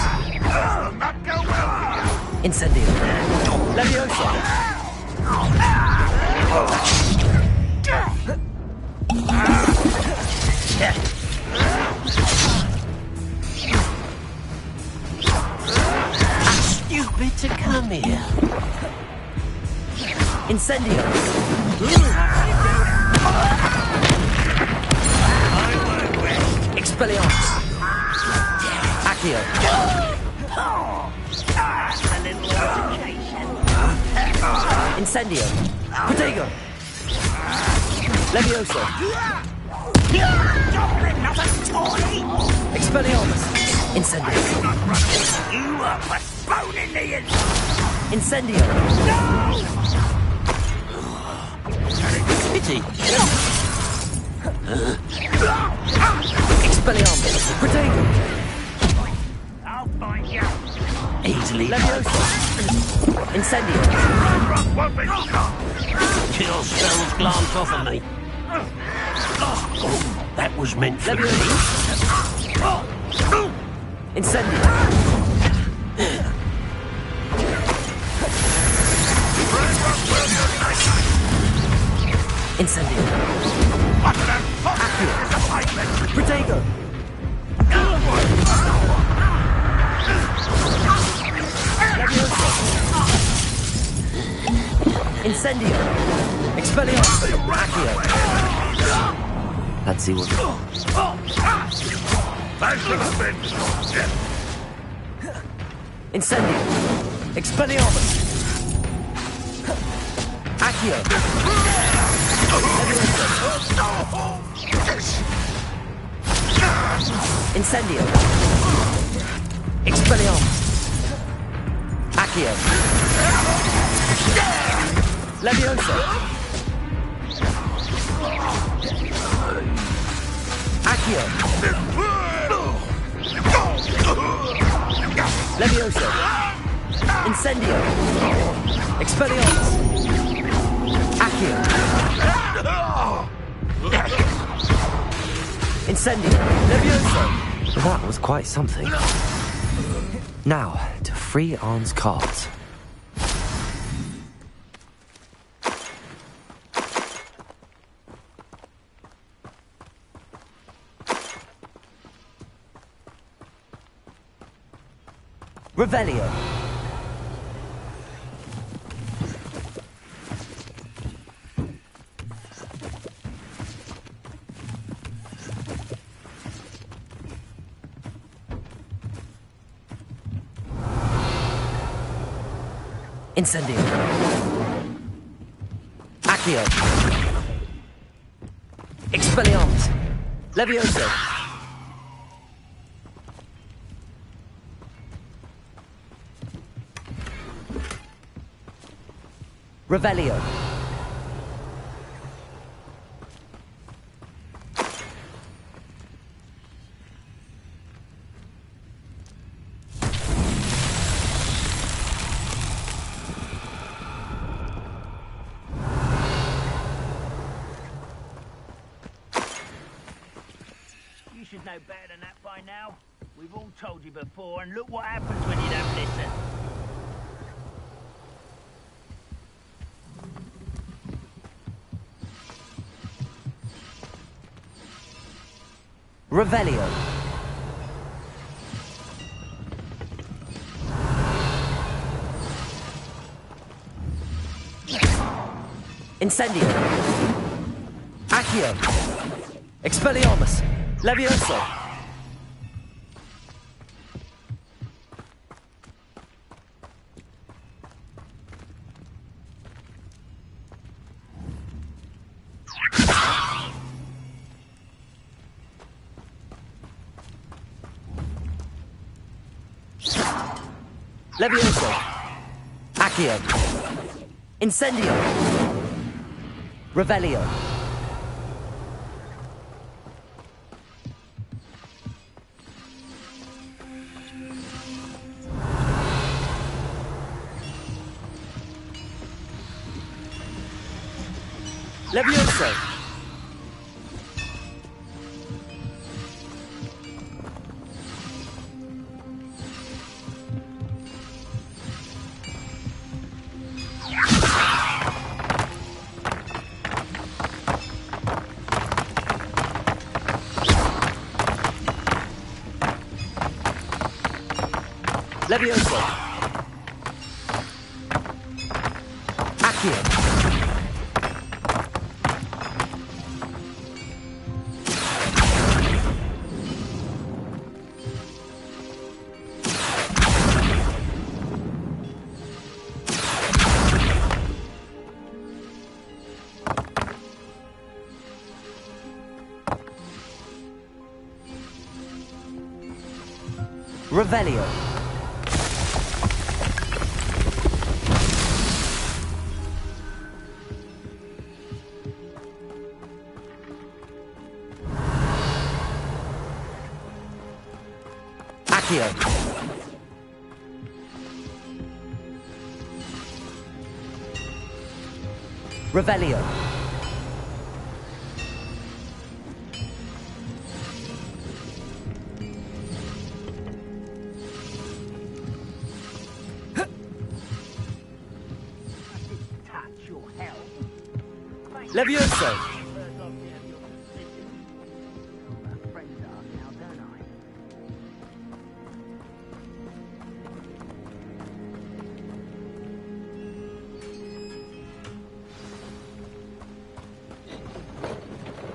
[SPEAKER 5] Incendio! Levioso!
[SPEAKER 19] Stupid to come here.
[SPEAKER 5] Incendio! Expelliarmus! Accio! Incendio! Protego! Levioso! Expelliarmus! Incendio!
[SPEAKER 19] You are postponing the
[SPEAKER 5] Incendio!
[SPEAKER 19] pity.
[SPEAKER 5] Expelliarmus! Protego!
[SPEAKER 19] I'll find you.
[SPEAKER 5] Easy.
[SPEAKER 19] easily.
[SPEAKER 17] Incendio.
[SPEAKER 19] Chill spells glance off of me. Oh, that was meant for me.
[SPEAKER 17] Incendio. Incendio. Accio. Protego. Incendio. Expelliarmus. Accio.
[SPEAKER 5] Let's see what...
[SPEAKER 17] Incendio. Expelliarmus. Accio. Incendio. Expelliarmus. Accio. Levioso. Accio. Levioso. Incendio. Expelliarmus. Accio. Incendio. Levioso.
[SPEAKER 5] That was quite something. Now, to free Arn's cards.
[SPEAKER 17] Revelio. Incendio. Accio. Expelliarmus. Levioso. Revelio.
[SPEAKER 21] You should know better than that by now. We've all told you before, and look what happens when you don't listen.
[SPEAKER 17] Revelio. Incendio. Accio. Expelliarmus. Levioso. Levioso. Accio. Incendio. Revelio. Levioso. Levioso. Accio. Revelio. Accio.
[SPEAKER 5] Revelio. Levioso.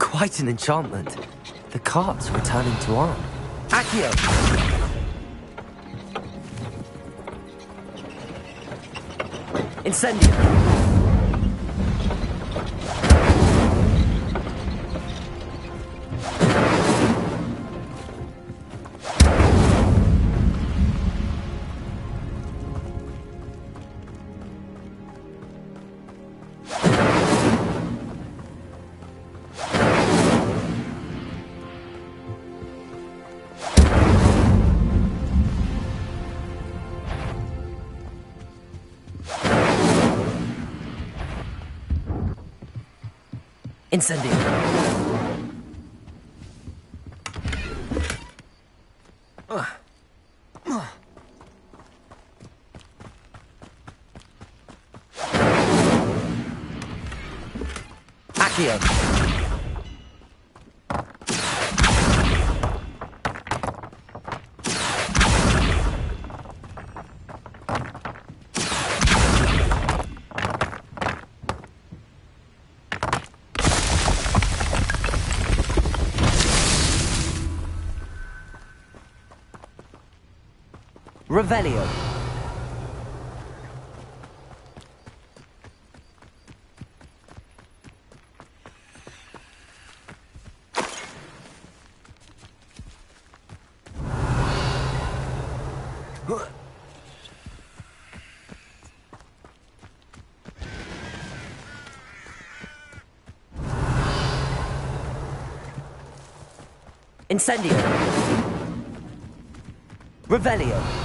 [SPEAKER 5] Quite an enchantment. The cart's returning to arm. Accio! Incendio! Incendio. Accio. Revelio. Incendio. Revelio.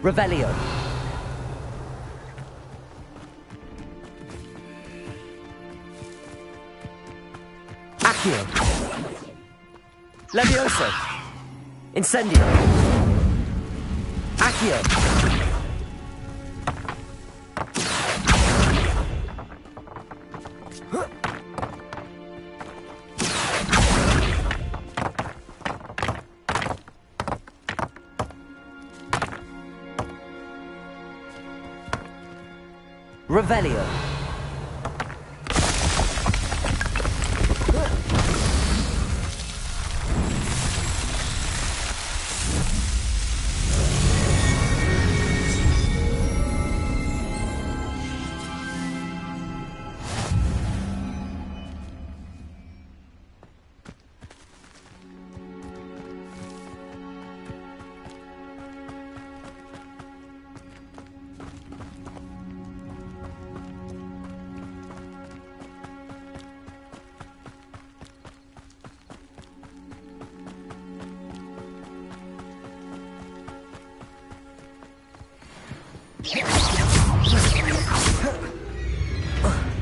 [SPEAKER 5] Revelio. Accio. Levioso. Incendio. Accio. Revelio.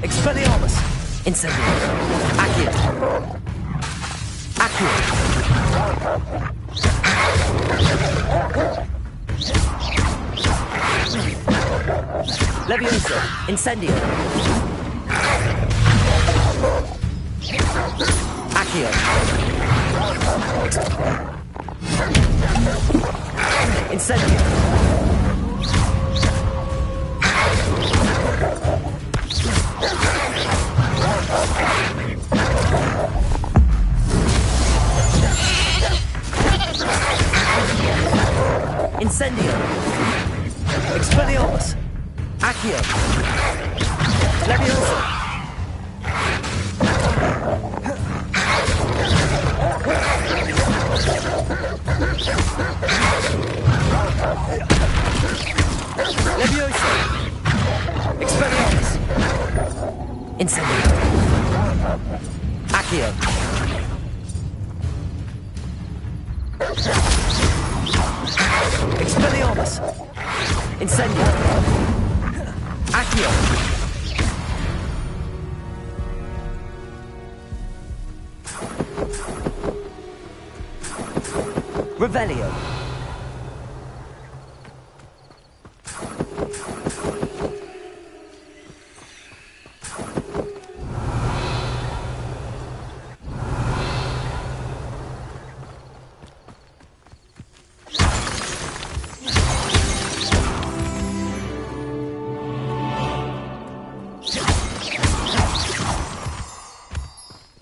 [SPEAKER 5] Expelliarmus! Incendio! Accio! Accio! Levioso! Incendio! Accio! Incendio! Incendio! Expelliarmus! Accio! Levioso! Levioso! Expelliarmus! Incendio! Accio! Expelliarmus! Incendio! Accio! Revelio!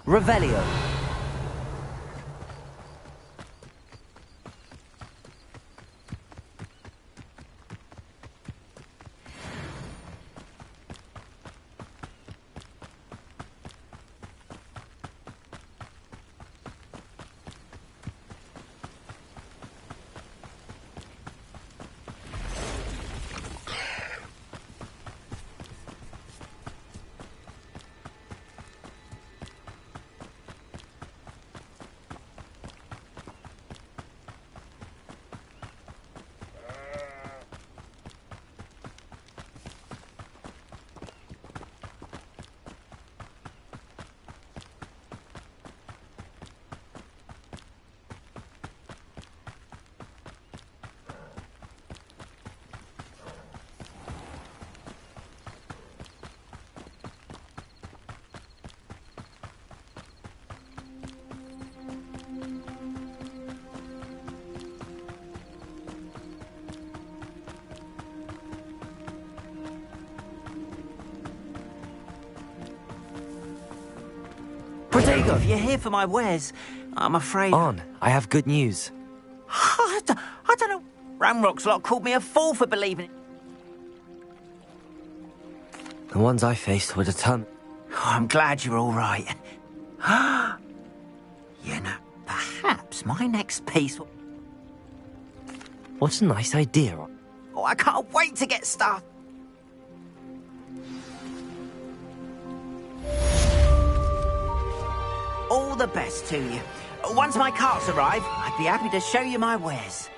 [SPEAKER 5] Revelio!
[SPEAKER 17] Protego, if you're here for my wares, I'm afraid...
[SPEAKER 5] On, I have good news.
[SPEAKER 17] I don't know. Ramrock's lot called me a fool for believing it.
[SPEAKER 5] The ones I faced were determined.
[SPEAKER 17] Oh, I'm glad you're all right. You know, perhaps my next piece will...
[SPEAKER 5] What a nice idea.
[SPEAKER 17] Oh, I can't wait to get started. All the best to you. Once my carts arrive, I'd be happy to show you my wares.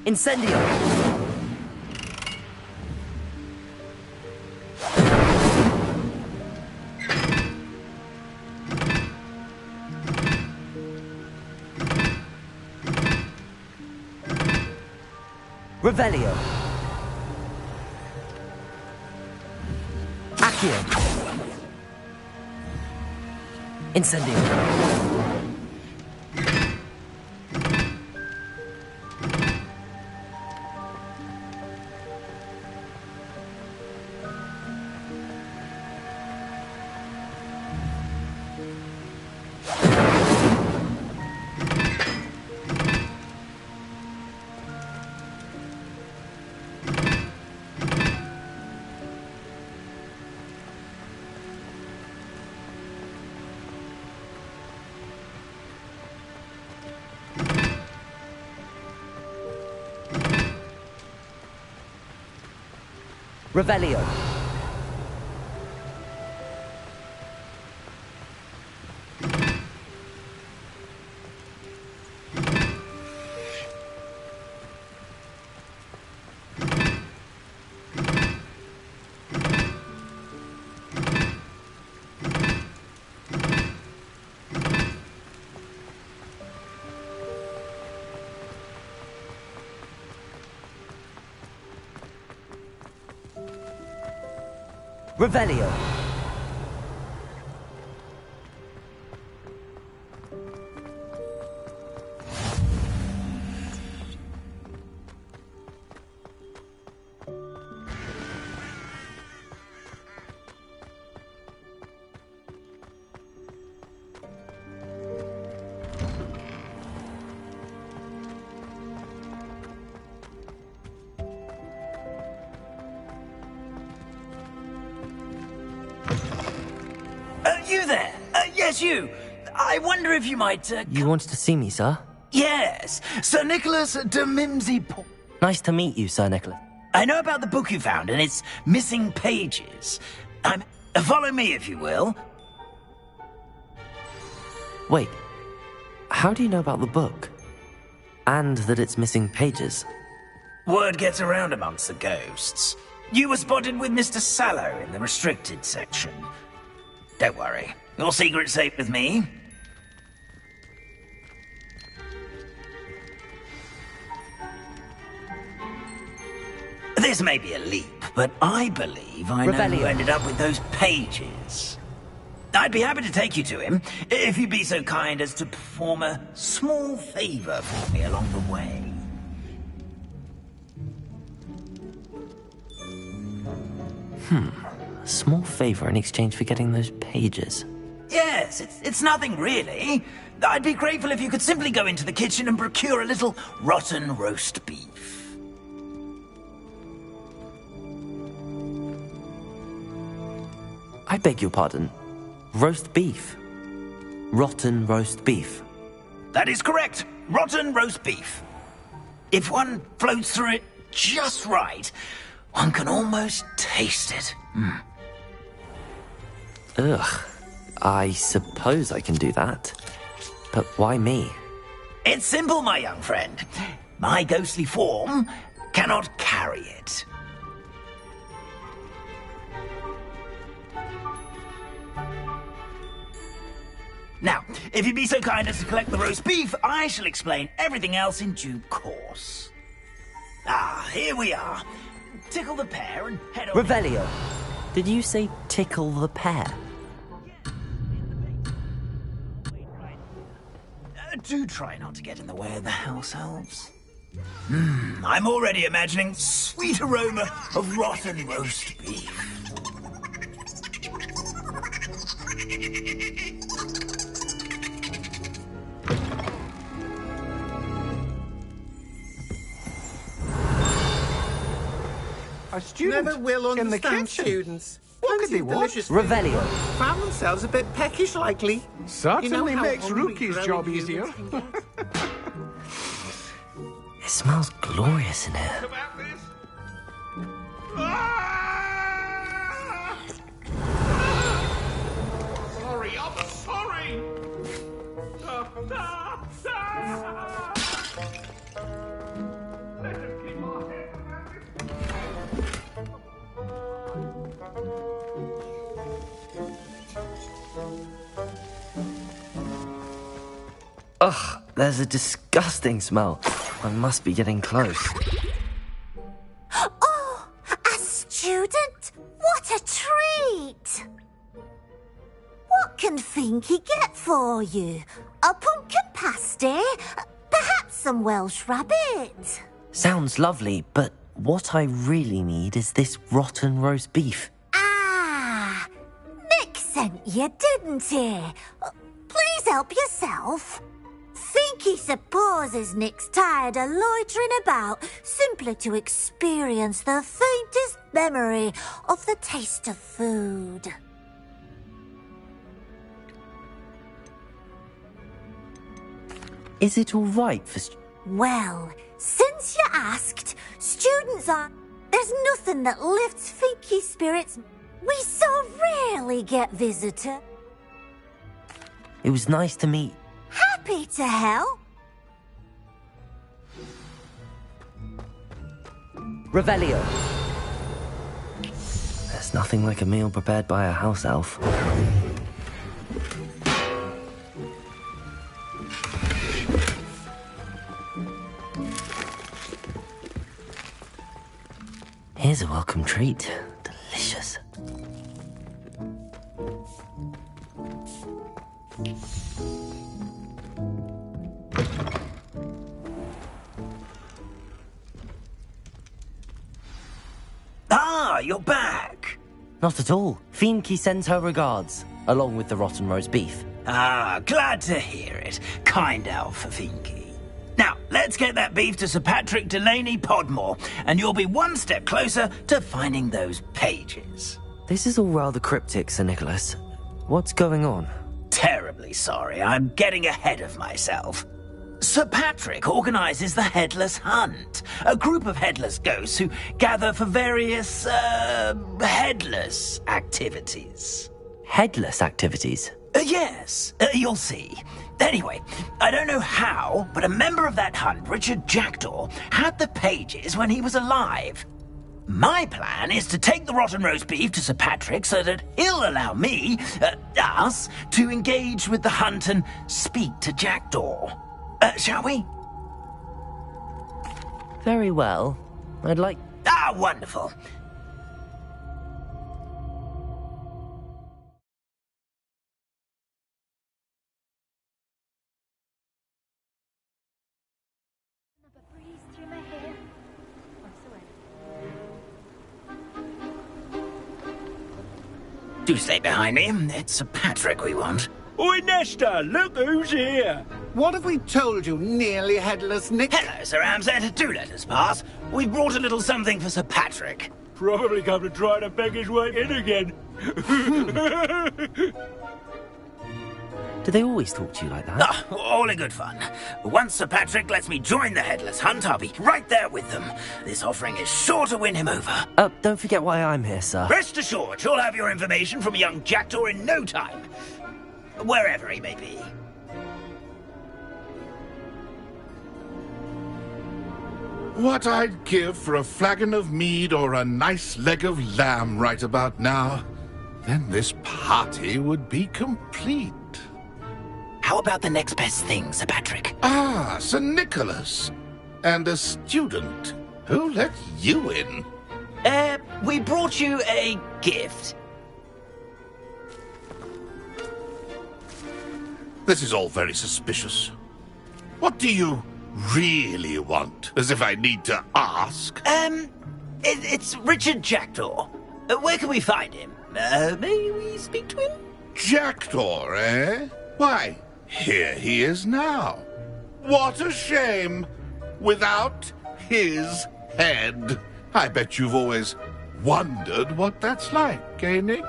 [SPEAKER 5] Incendio! Revelio. Accio. Incendio. Revelio. Revelio.
[SPEAKER 17] You there? Yes, you. I wonder if you might,
[SPEAKER 5] You wanted to see me, sir?
[SPEAKER 17] Yes, Sir Nicholas de Mimsy.
[SPEAKER 5] Nice to meet you, Sir Nicholas.
[SPEAKER 17] I know about the book you found and its missing pages. Follow me, if you will.
[SPEAKER 5] Wait, how do you know about the book? And that it's missing pages?
[SPEAKER 17] Word gets around amongst the ghosts. You were spotted with Mr. Sallow in the restricted section. Don't worry, your secret's safe with me. This may be a leap, but I believe I know who ended up with those pages. I'd be happy to take you to him, if you'd be so kind as to perform a small favor for me along the way.
[SPEAKER 5] A small favor in exchange for getting those pages.
[SPEAKER 17] Yes, it's nothing really. I'd be grateful if you could simply go into the kitchen and procure a little rotten roast beef.
[SPEAKER 5] I beg your pardon. Roast beef. Rotten roast beef.
[SPEAKER 17] That is correct. Rotten roast beef. If one floats through it just right, one can almost taste it.
[SPEAKER 5] Ugh. I suppose I can do that. But why me?
[SPEAKER 17] It's simple, my young friend. My ghostly form cannot carry it. Now, if you'd be so kind as to collect the roast beef, I shall explain everything else in due course. Here we are. Tickle the pear and head on.
[SPEAKER 5] Revelio. Did you say tickle the pear?
[SPEAKER 17] Do try not to get in the way of the house elves. I'm already imagining sweet aroma of rotten roast beef.
[SPEAKER 7] A student
[SPEAKER 22] Never will
[SPEAKER 7] in the
[SPEAKER 22] understand
[SPEAKER 7] kitchen.
[SPEAKER 22] students.
[SPEAKER 7] What could they want?
[SPEAKER 5] Revelio.
[SPEAKER 22] Found themselves a bit peckish, likely.
[SPEAKER 7] Certainly
[SPEAKER 22] how
[SPEAKER 7] makes
[SPEAKER 22] hungry
[SPEAKER 7] Rookie's
[SPEAKER 22] growing
[SPEAKER 7] job
[SPEAKER 22] humans
[SPEAKER 7] easier.
[SPEAKER 22] can get.
[SPEAKER 5] It smells glorious in here.
[SPEAKER 20] Sorry, I'm sorry. Let
[SPEAKER 5] There's a disgusting smell. I must be getting close.
[SPEAKER 2] Oh, a student? What a treat! What can Finky get for you? A pumpkin pasty? Perhaps some Welsh rabbit?
[SPEAKER 5] Sounds lovely, but what I really need is this rotten roast beef.
[SPEAKER 2] Ah, Nick sent you, didn't he? Please help yourself. Finky supposes Nick's tired of loitering about simply to experience the faintest memory of the taste of food.
[SPEAKER 5] Is it all right for...
[SPEAKER 2] Well, since you asked, students are... There's nothing that lifts Finky's spirits. We so rarely get visitors.
[SPEAKER 5] It was nice to meet...
[SPEAKER 2] Happy to help.
[SPEAKER 5] Revelio. There's nothing like a meal prepared by a house elf. Here's a welcome treat. Delicious.
[SPEAKER 17] Ah, you're back.
[SPEAKER 5] Not at all. Finky sends her regards, along with the rotten roast beef.
[SPEAKER 17] Ah, glad to hear it. Kind elf for Finky. Now, let's get that beef to Sir Patrick Delaney Podmore, and you'll be one step closer to finding those pages.
[SPEAKER 5] This is all rather cryptic, Sir Nicholas. What's going on?
[SPEAKER 17] Terribly sorry, I'm getting ahead of myself. Sir Patrick organises the Headless Hunt, a group of headless ghosts who gather for various, headless activities.
[SPEAKER 5] Headless activities?
[SPEAKER 17] Yes, you'll see. Anyway, I don't know how, but a member of that hunt, Richard Jackdaw, had the pages when he was alive. My plan is to take the rotten roast beef to Sir Patrick so that he'll allow me, us, to engage with the hunt and speak to Jackdaw. Shall we?
[SPEAKER 5] Very well. I'd like...
[SPEAKER 17] Ah, wonderful. Do stay behind me. It's Sir Patrick we want.
[SPEAKER 20] Oi, Nesta, look who's here.
[SPEAKER 22] What have we told you, nearly headless Nick?
[SPEAKER 17] Hello, Sir Ramsay. Do let us pass. We've brought a little something for Sir Patrick.
[SPEAKER 20] Probably come to try to beg his way in again.
[SPEAKER 5] Do they always talk to you like that?
[SPEAKER 17] Ah, all in good fun. Once Sir Patrick lets me join the Headless Hunt, I'll be right there with them. This offering is sure to win him over.
[SPEAKER 5] Don't forget why I'm here, sir.
[SPEAKER 17] Rest assured, you'll have your information from young Jackdaw in no time. Wherever he may be.
[SPEAKER 20] What I'd give for a flagon of mead or a nice leg of lamb right about now. Then this party would be complete.
[SPEAKER 17] How about the next best thing, Sir Patrick?
[SPEAKER 20] Ah, Sir Nicholas. And a student. Who let you in?
[SPEAKER 17] We brought you a gift.
[SPEAKER 20] This is all very suspicious. What do you really want? As if I need to ask.
[SPEAKER 17] It's Richard Jackdaw. Where can we find him? May we speak to him?
[SPEAKER 20] Jackdaw, eh? Why, here he is now. What a shame. Without his head. I bet you've always wondered what that's like, eh, Nick?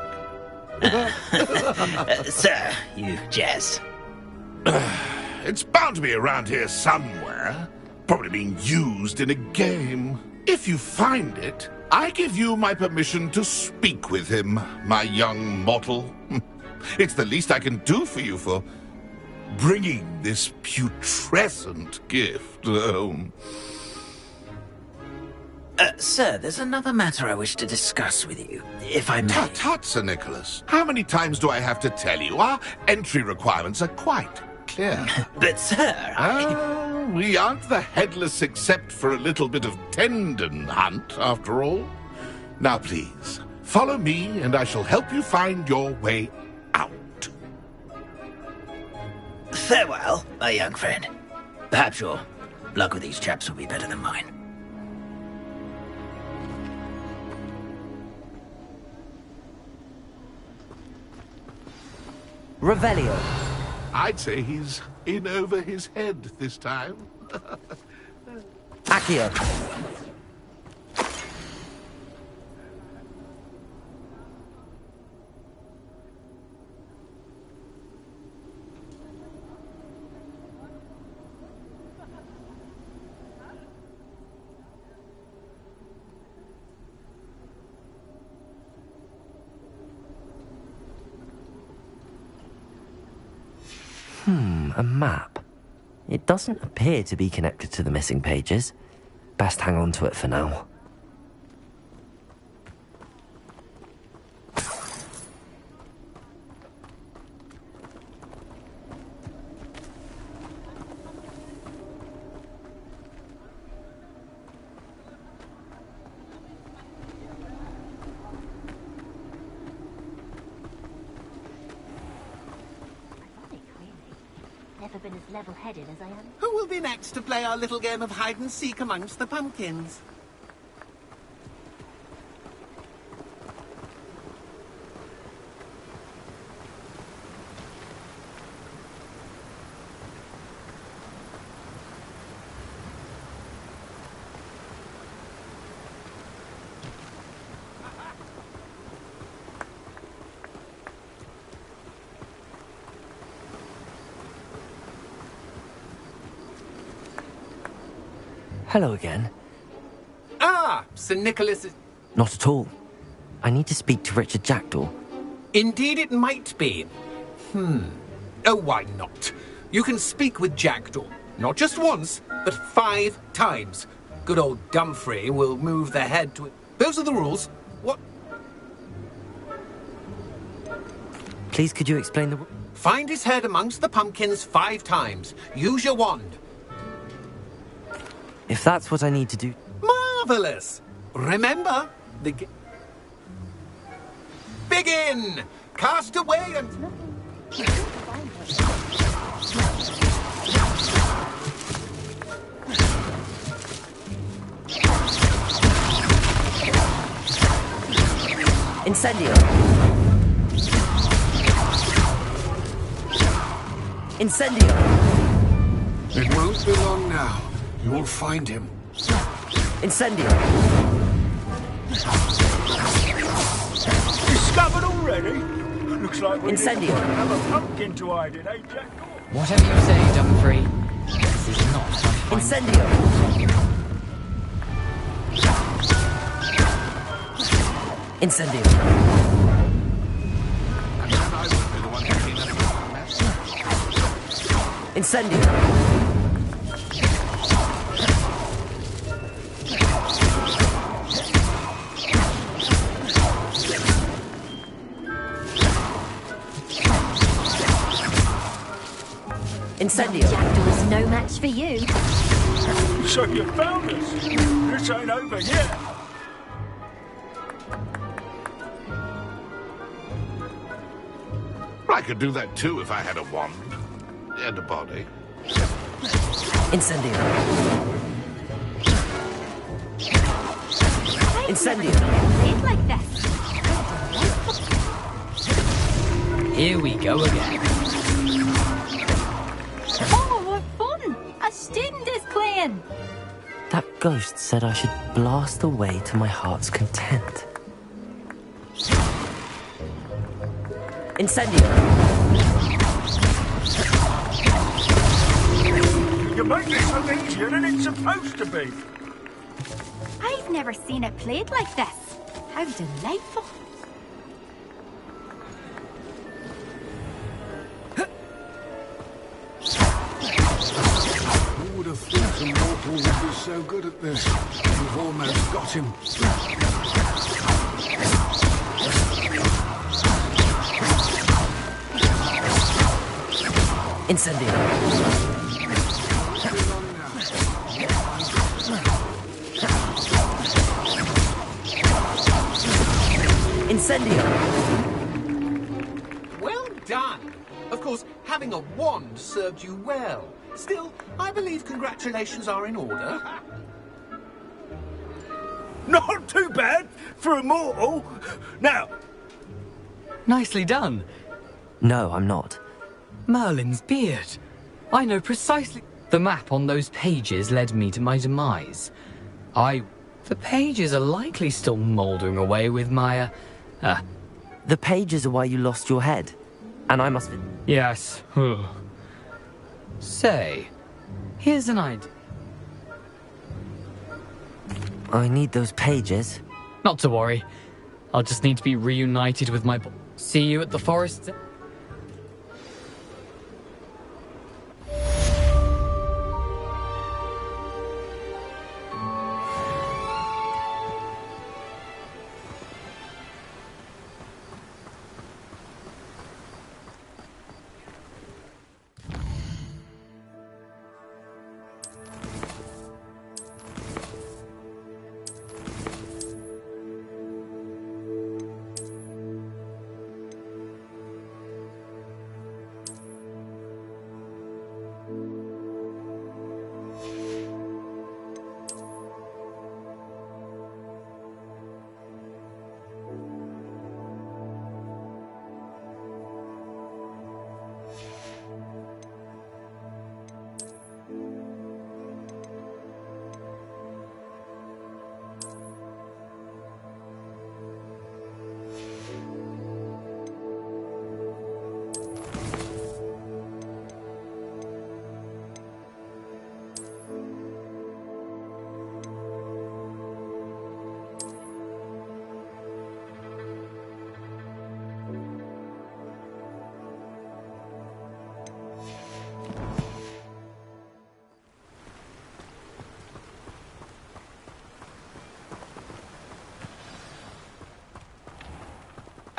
[SPEAKER 17] Sir, you jest.
[SPEAKER 20] It's bound to be around here somewhere. Probably being used in a game. If you find it, I give you my permission to speak with him, my young mortal. It's the least I can do for you for bringing this putrescent gift home.
[SPEAKER 17] Sir, there's another matter I wish to discuss with you, if I may.
[SPEAKER 20] Tut, Sir Nicholas. How many times do I have to tell you? Our entry requirements are quite clear.
[SPEAKER 19] But, sir,
[SPEAKER 20] we aren't the headless except for a little bit of tendon hunt, after all. Now, please, follow me, and I shall help you find your way out.
[SPEAKER 17] Farewell, my young friend. Perhaps your luck with these chaps will be better than mine.
[SPEAKER 13] Revelio.
[SPEAKER 20] I'd say he's in over his head this time.
[SPEAKER 13] Accio.
[SPEAKER 5] A map. It doesn't appear to be connected to the missing pages. Best hang on to it for now.
[SPEAKER 2] Never been as level-headed as I am.
[SPEAKER 22] Who will be next to play our little game of hide-and-seek amongst the pumpkins?
[SPEAKER 5] Hello again.
[SPEAKER 1] Ah, Sir Nicholas is...
[SPEAKER 5] Not at all. I need to speak to Richard Jackdaw.
[SPEAKER 1] Indeed it might be. Oh, why not? You can speak with Jackdaw. Not just once, but 5 times. Good old Dumfrey will move the head to it. Those are the rules. What?
[SPEAKER 5] Please, could you explain the...
[SPEAKER 1] Find his head amongst the pumpkins 5 times. Use your wand.
[SPEAKER 5] If that's what I need to do...
[SPEAKER 1] Marvellous! Remember, begin! Cast away and...
[SPEAKER 13] Incendio. Incendio.
[SPEAKER 6] It won't be long now. You will find him.
[SPEAKER 13] Incendio.
[SPEAKER 21] Discovered already? Looks like we
[SPEAKER 13] Incendio.
[SPEAKER 21] need to find another pumpkin to hide in, eh, Jack?
[SPEAKER 14] Whatever you say, Dumfrey. This is not my final...
[SPEAKER 13] Incendio. Incendio. Incendio. Incendio.
[SPEAKER 8] Jackdaw's no match for you.
[SPEAKER 21] So you found us. This ain't over yet.
[SPEAKER 20] I could do that too if I had a wand. And a body.
[SPEAKER 13] Incendio. Incendio.
[SPEAKER 8] It's like this.
[SPEAKER 14] Here we go again.
[SPEAKER 3] Oh, what fun! A student is playing!
[SPEAKER 5] That ghost said I should blast the way to my heart's content.
[SPEAKER 13] Incendio.
[SPEAKER 21] You make this so easier than it's supposed to be.
[SPEAKER 3] I've never seen it played like this. How delightful.
[SPEAKER 6] Who would have thought a mortal would be so good at this? We've almost got him.
[SPEAKER 5] Incendio. Incendio.
[SPEAKER 1] Well done. Of course, having a wand served you well. Still, I believe congratulations are in order.
[SPEAKER 19] Not too bad for a mortal. Now,
[SPEAKER 14] Nicely done.
[SPEAKER 5] No, I'm not.
[SPEAKER 14] Merlin's beard. I know precisely... The map on those pages led me to my demise. The pages are likely still mouldering away with my,
[SPEAKER 5] The pages are why you lost your head. And I must...
[SPEAKER 14] Yes. Say, here's an idea.
[SPEAKER 5] I need those pages.
[SPEAKER 14] Not to worry. I'll just need to be reunited with my... See you at the forest...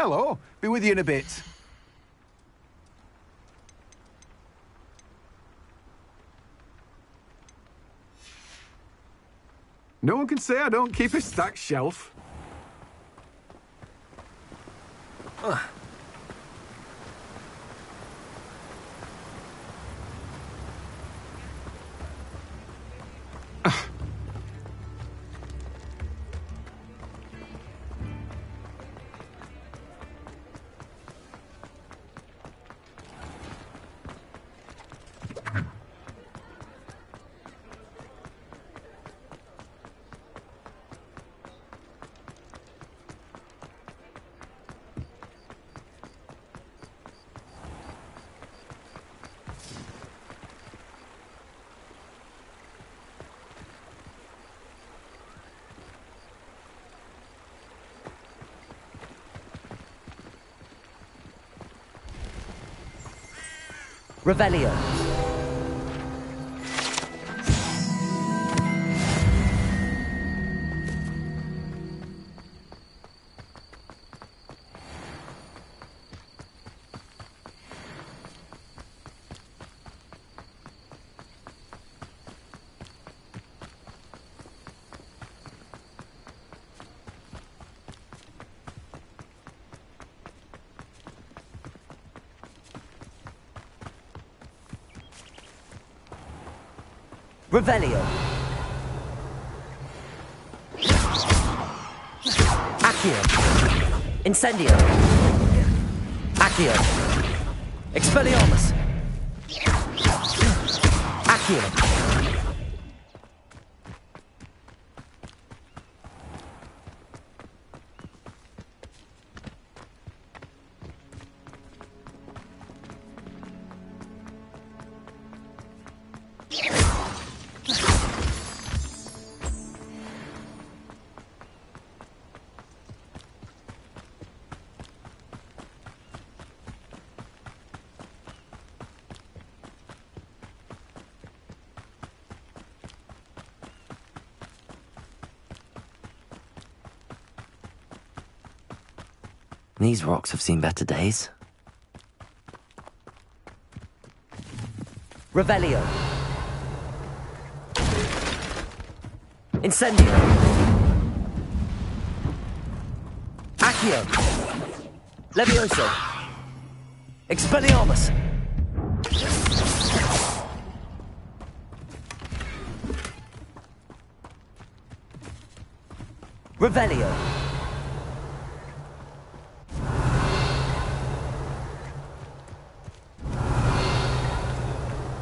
[SPEAKER 7] Hello. Be with you in a bit. No one can say I don't keep a stacked shelf.
[SPEAKER 5] Revelio. Revelio. Accio. Incendio. Accio. Expelliarmus. Accio. These rocks have seen better days. Revelio. Incendio. Accio. Levioso. Expelliarmus. Revelio.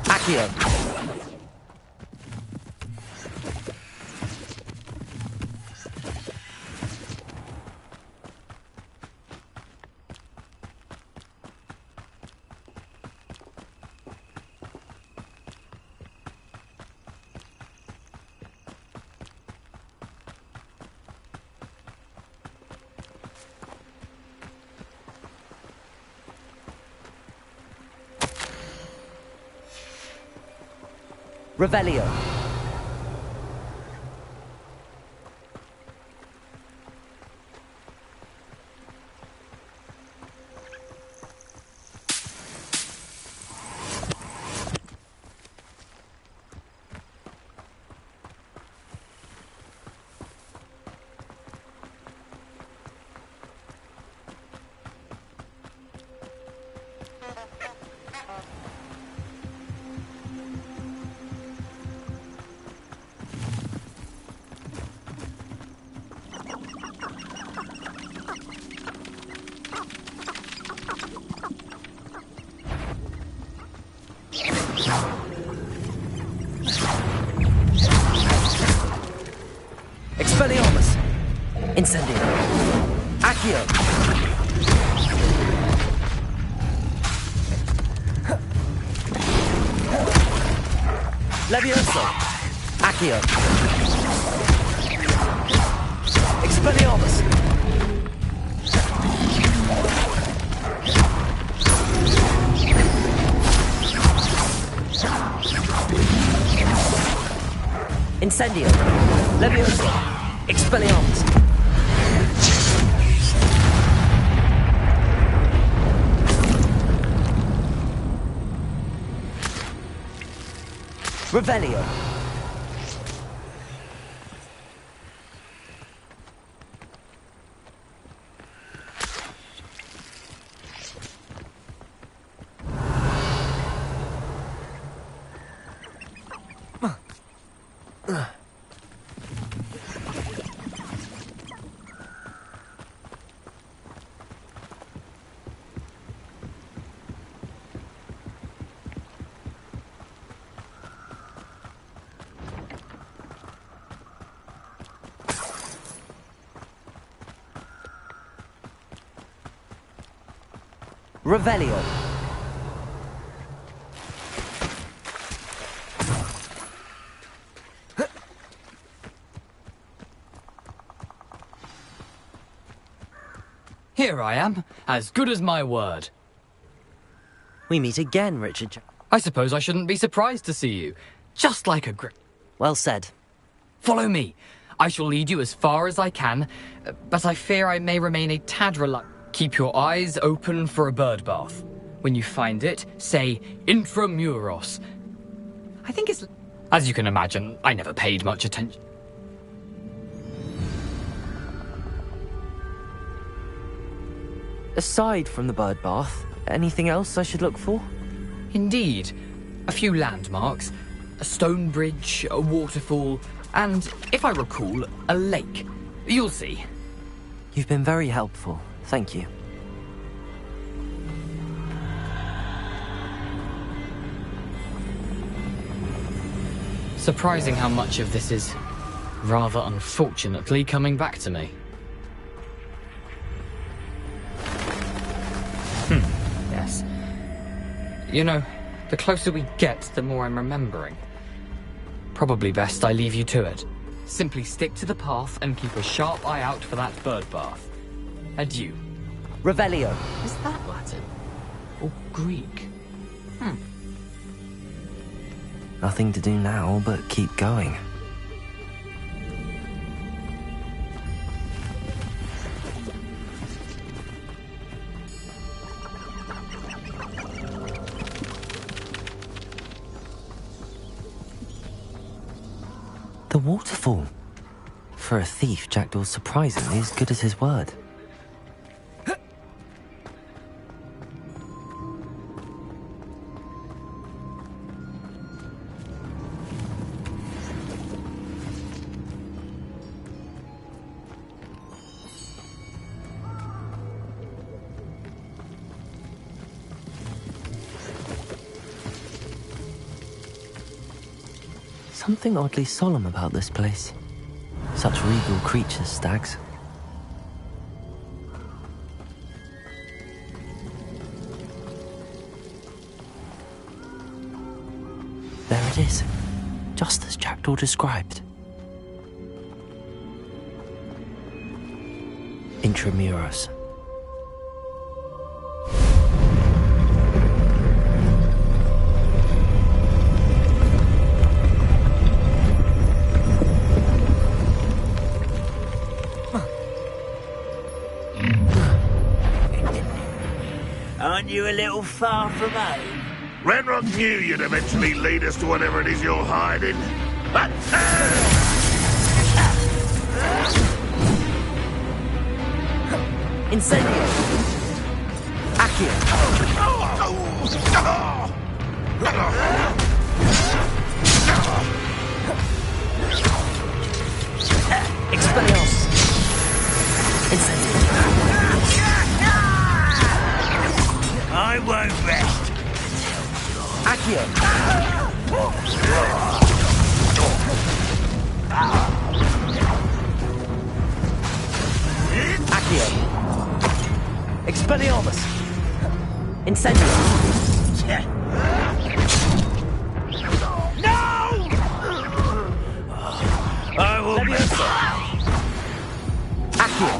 [SPEAKER 5] Accio. Revelio. Expelliarmus. Incendio. Accio. Levioso. Accio. Expelliarmus. Incendio. Levioso. Expelliarmus. Revelio. Revelio.
[SPEAKER 14] Here I am, as good as my word.
[SPEAKER 5] We meet again, Richard.
[SPEAKER 14] I suppose I shouldn't be surprised to see you. Just like a grip.
[SPEAKER 5] Well said.
[SPEAKER 14] Follow me. I shall lead you as far as I can, but I fear I may remain a tad reluctant. Keep your eyes open for a bird bath. When you find it, say Intramuros. I think it's... As you can imagine, I never paid much attention.
[SPEAKER 5] Aside from the bird bath, anything else I should look for?
[SPEAKER 14] Indeed. A few landmarks, a stone bridge, a waterfall, and, if I recall, a lake. You'll see.
[SPEAKER 5] You've been very helpful. Thank you.
[SPEAKER 14] Surprising how much of this is, rather unfortunately, coming back to me. Yes. You know, the closer we get, the more I'm remembering. Probably best I leave you to it. Simply stick to the path and keep a sharp eye out for that bird bath. Adieu.
[SPEAKER 5] Revelio.
[SPEAKER 14] Is that Latin? Or Greek?
[SPEAKER 5] Nothing to do now but keep going. the waterfall. For a thief, Jackdaw's surprisingly as good as his word. Something oddly solemn about this place. Such regal creatures, stags. There it is, just as Jackdaw described. Intramuros.
[SPEAKER 19] Aren't you a little far from home?
[SPEAKER 20] Renrock knew you'd eventually lead us to whatever it is you're hiding. But
[SPEAKER 5] Incendio! Accio! Expelliarmus! Incendio!
[SPEAKER 19] I won't rest.
[SPEAKER 5] Accio! Accio! Expelliarmus! Incendio!
[SPEAKER 19] No! I will
[SPEAKER 5] Accio!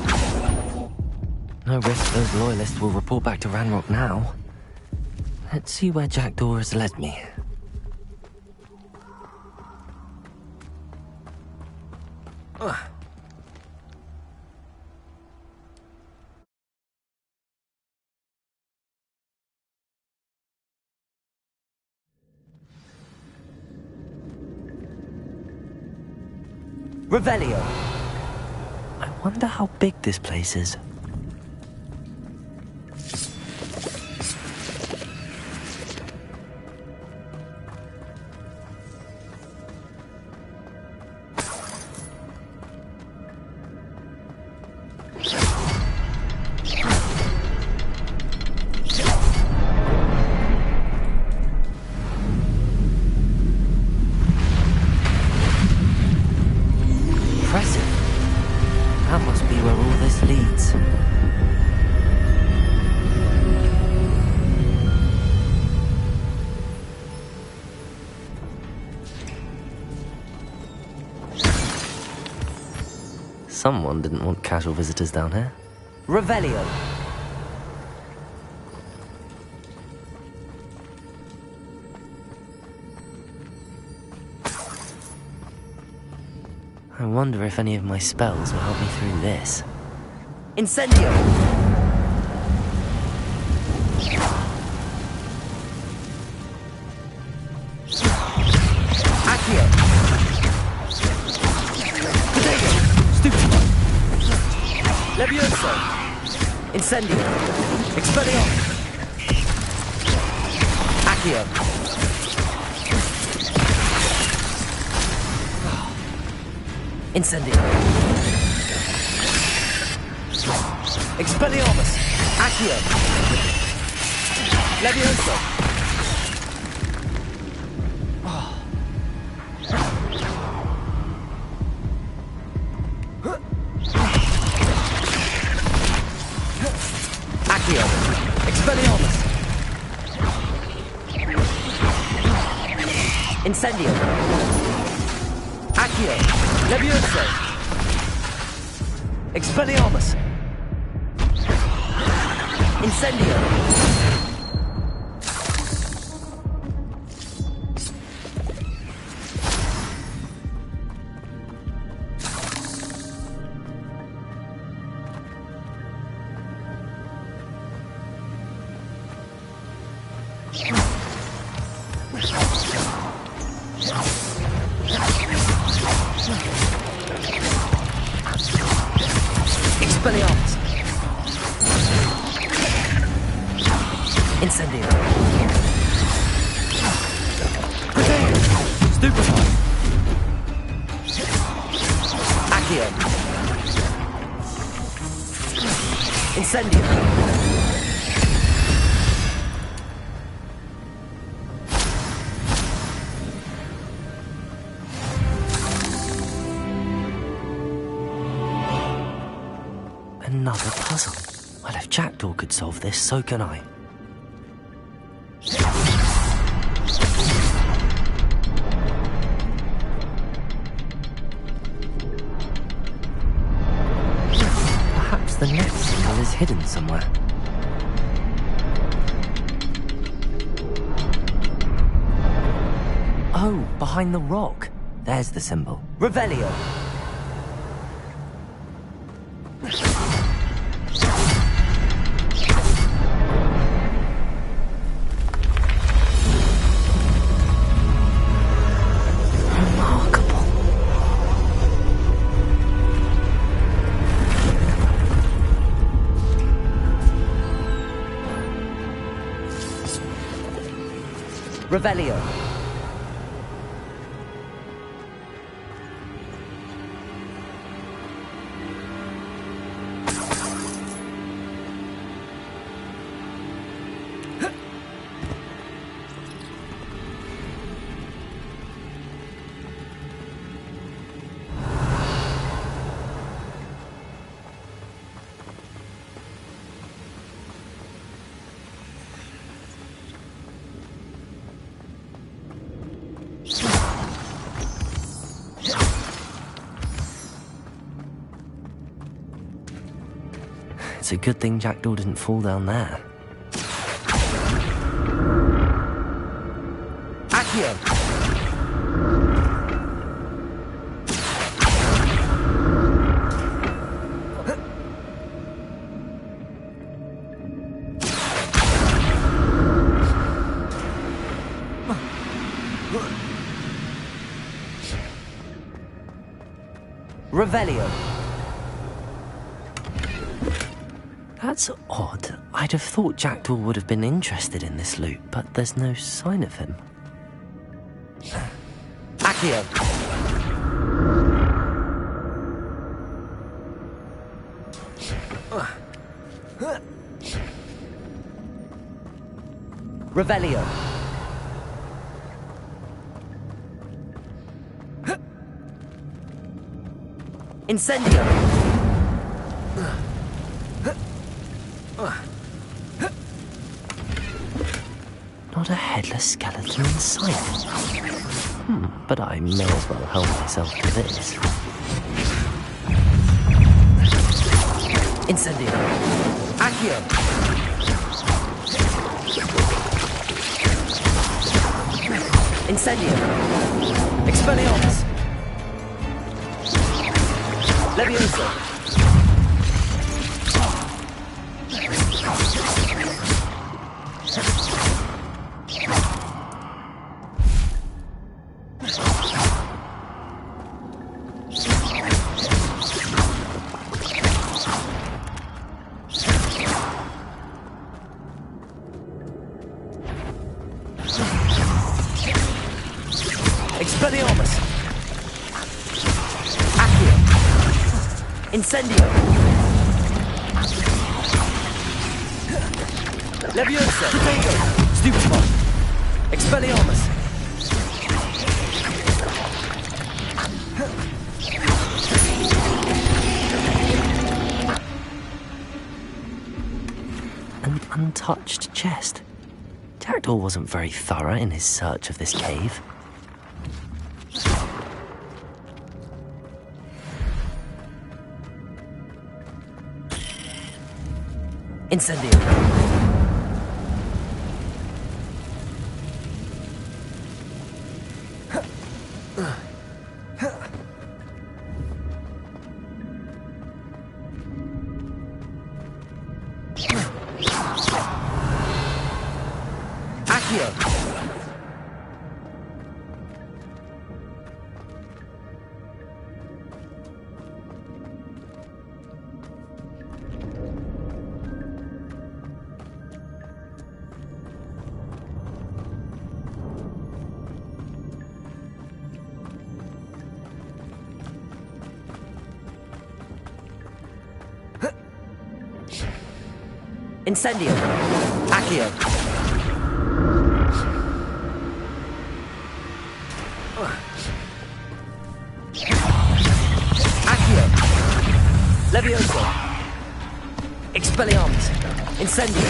[SPEAKER 5] No risk those loyalists will report back to Ranrock now. Let's see where Jackdaw has led me. Revelio. I wonder how big this place is. That must be where all this leads. Someone didn't want casual visitors down here. Revelio. I wonder if any of my spells will help me through this. Incendio! Accio! Potato! Stupid! Levioso! Incendio! Expelliarmus! Accio! Incendio! Expelliarmus! Accio! Levioso! Accio! Expelliarmus! Incendio! Accio! Levioso! Expelliarmus! Incendio! Expelliarmus! Incendio! Stupefy! Accio! Incendio! Another puzzle. Well, if Jackdaw could solve this, so can I. Perhaps the next symbol is hidden somewhere. Oh, behind the rock. There's the symbol. Revelio. Revelio. It's a good thing Jackdaw didn't fall down there. Accio! Revelio. That's odd. I'd have thought Jackdaw would have been interested in this loot, but there's no sign of him. Accio! Revelio. Incendio. Not a headless skeleton in sight. But I may as well help myself to this. Incendio. Accio. Incendio. Expelliarmus. Leviosa. Expelliarmus. Accio. Incendio. Leviosa. Potato. Stupefy. Expelliarmus. An untouched chest. Jackdaw wasn't very thorough in his search of this cave. Incendio. Accio.
[SPEAKER 13] Incendio. Accio. Accio. Levioso. Expelliarmus. Incendio.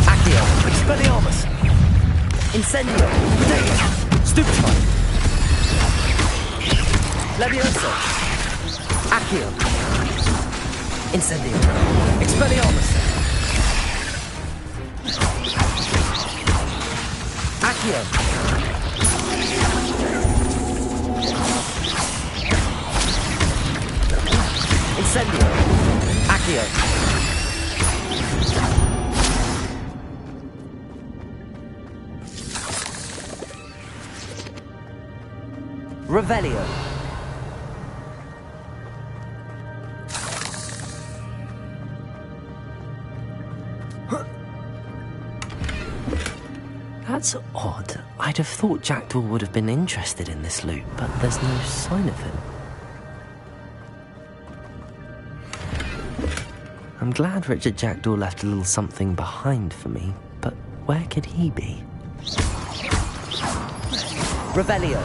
[SPEAKER 13] Accio. Expelliarmus. Incendio. Potato. Stupefy. Levioso. Accio. Incendio. Expelliarmus. Accio. Incendio. Accio. Revelio.
[SPEAKER 5] That's odd. I'd have thought Jackdaw would have been interested in this loot, but there's no sign of him. I'm glad Richard Jackdaw left a little something behind for me, but where could he be?
[SPEAKER 13] Revelio.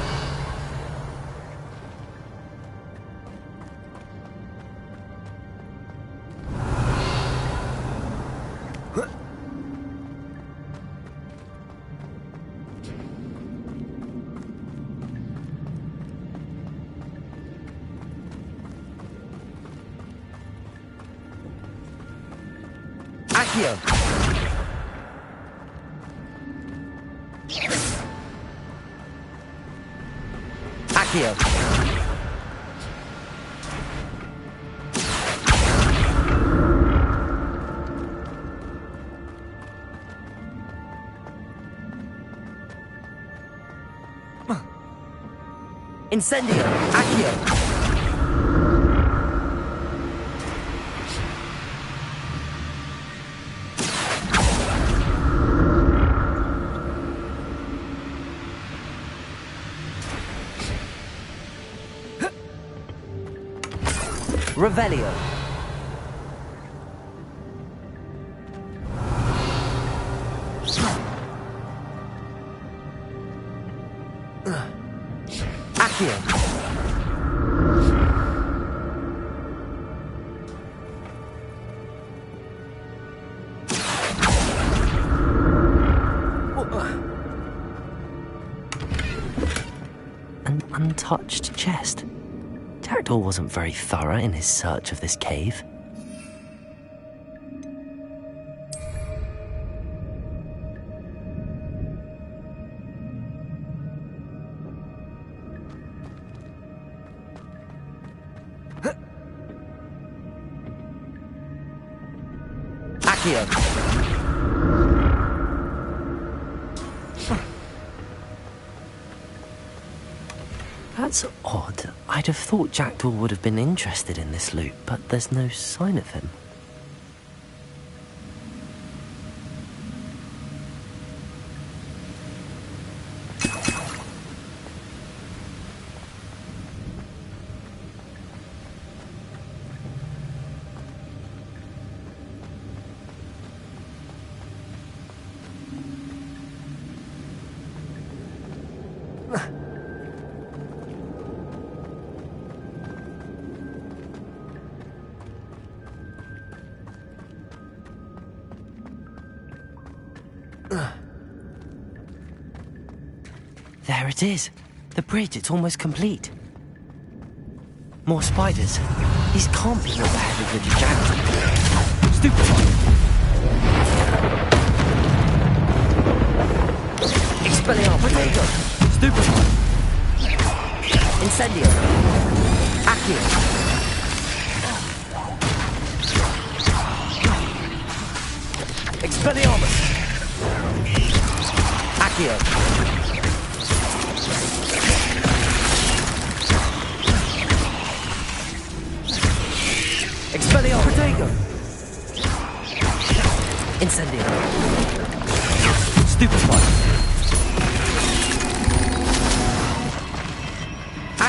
[SPEAKER 13] Accio. Accio. Incendio. Accio. Revelio. Accio.
[SPEAKER 5] An untouched chest. Jackdaw wasn't very thorough in his search of this cave.
[SPEAKER 13] Accio.
[SPEAKER 5] That's odd. I'd have thought Jackdaw would have been interested in this loot, but there's no sign of him. There it is. The bridge, it's almost complete. More spiders. These can't be what the head of Richard Jackdaw. Stupefy.
[SPEAKER 13] Expelliarmus. Potato.
[SPEAKER 5] Stupefy.
[SPEAKER 13] Incendio. Accio. Expelliarmus. Accio. Expelliarmus. Protego. Incendio. Stupefy.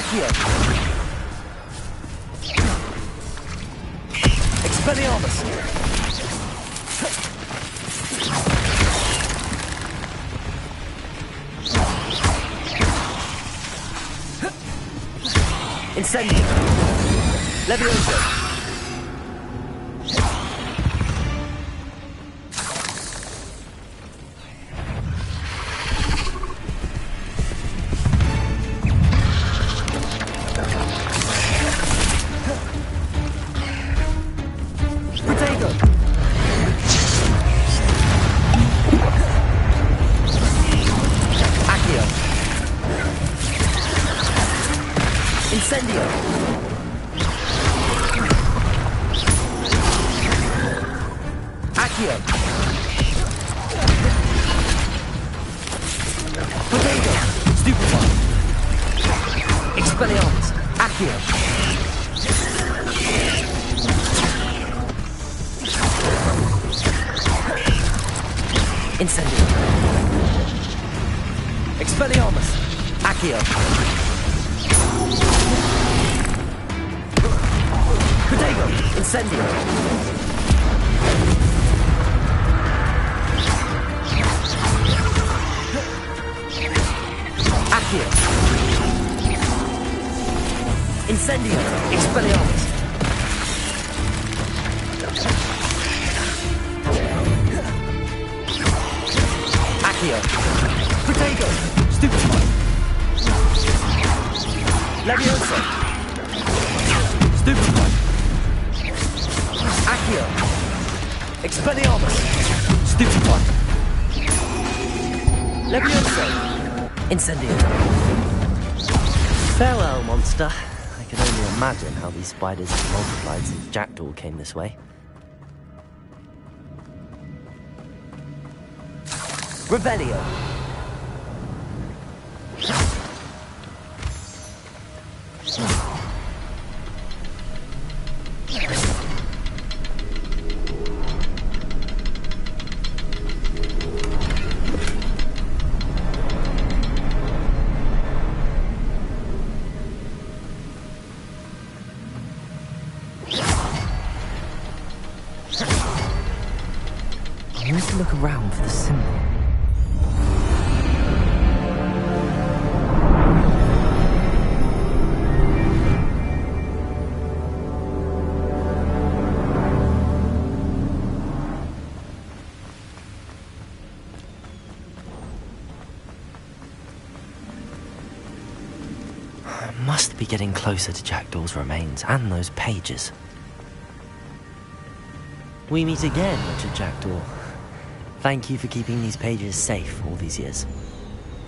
[SPEAKER 5] Accio! Expelliarmus! Incendio! Levioso! Incendio! Accio! Potato! Stupefy! Expelliarmus! Accio! Incendio! Expelliarmus! Accio! Potato! Incendio! Accio! Incendio! Expelliarmus! Accio! Potato! Stupefy! Levioso! Stupefy! Accio! Expelliarmus! Stupefy! Levioso! Incendio! Farewell, monster. I can only imagine how these spiders have multiplied since Jackdaw came this way. Revelio! I need to look around for the symbol. I must be getting closer to Jackdaw's remains and those pages. We meet again, Richard Jackdaw. Thank you for keeping these pages safe all these years.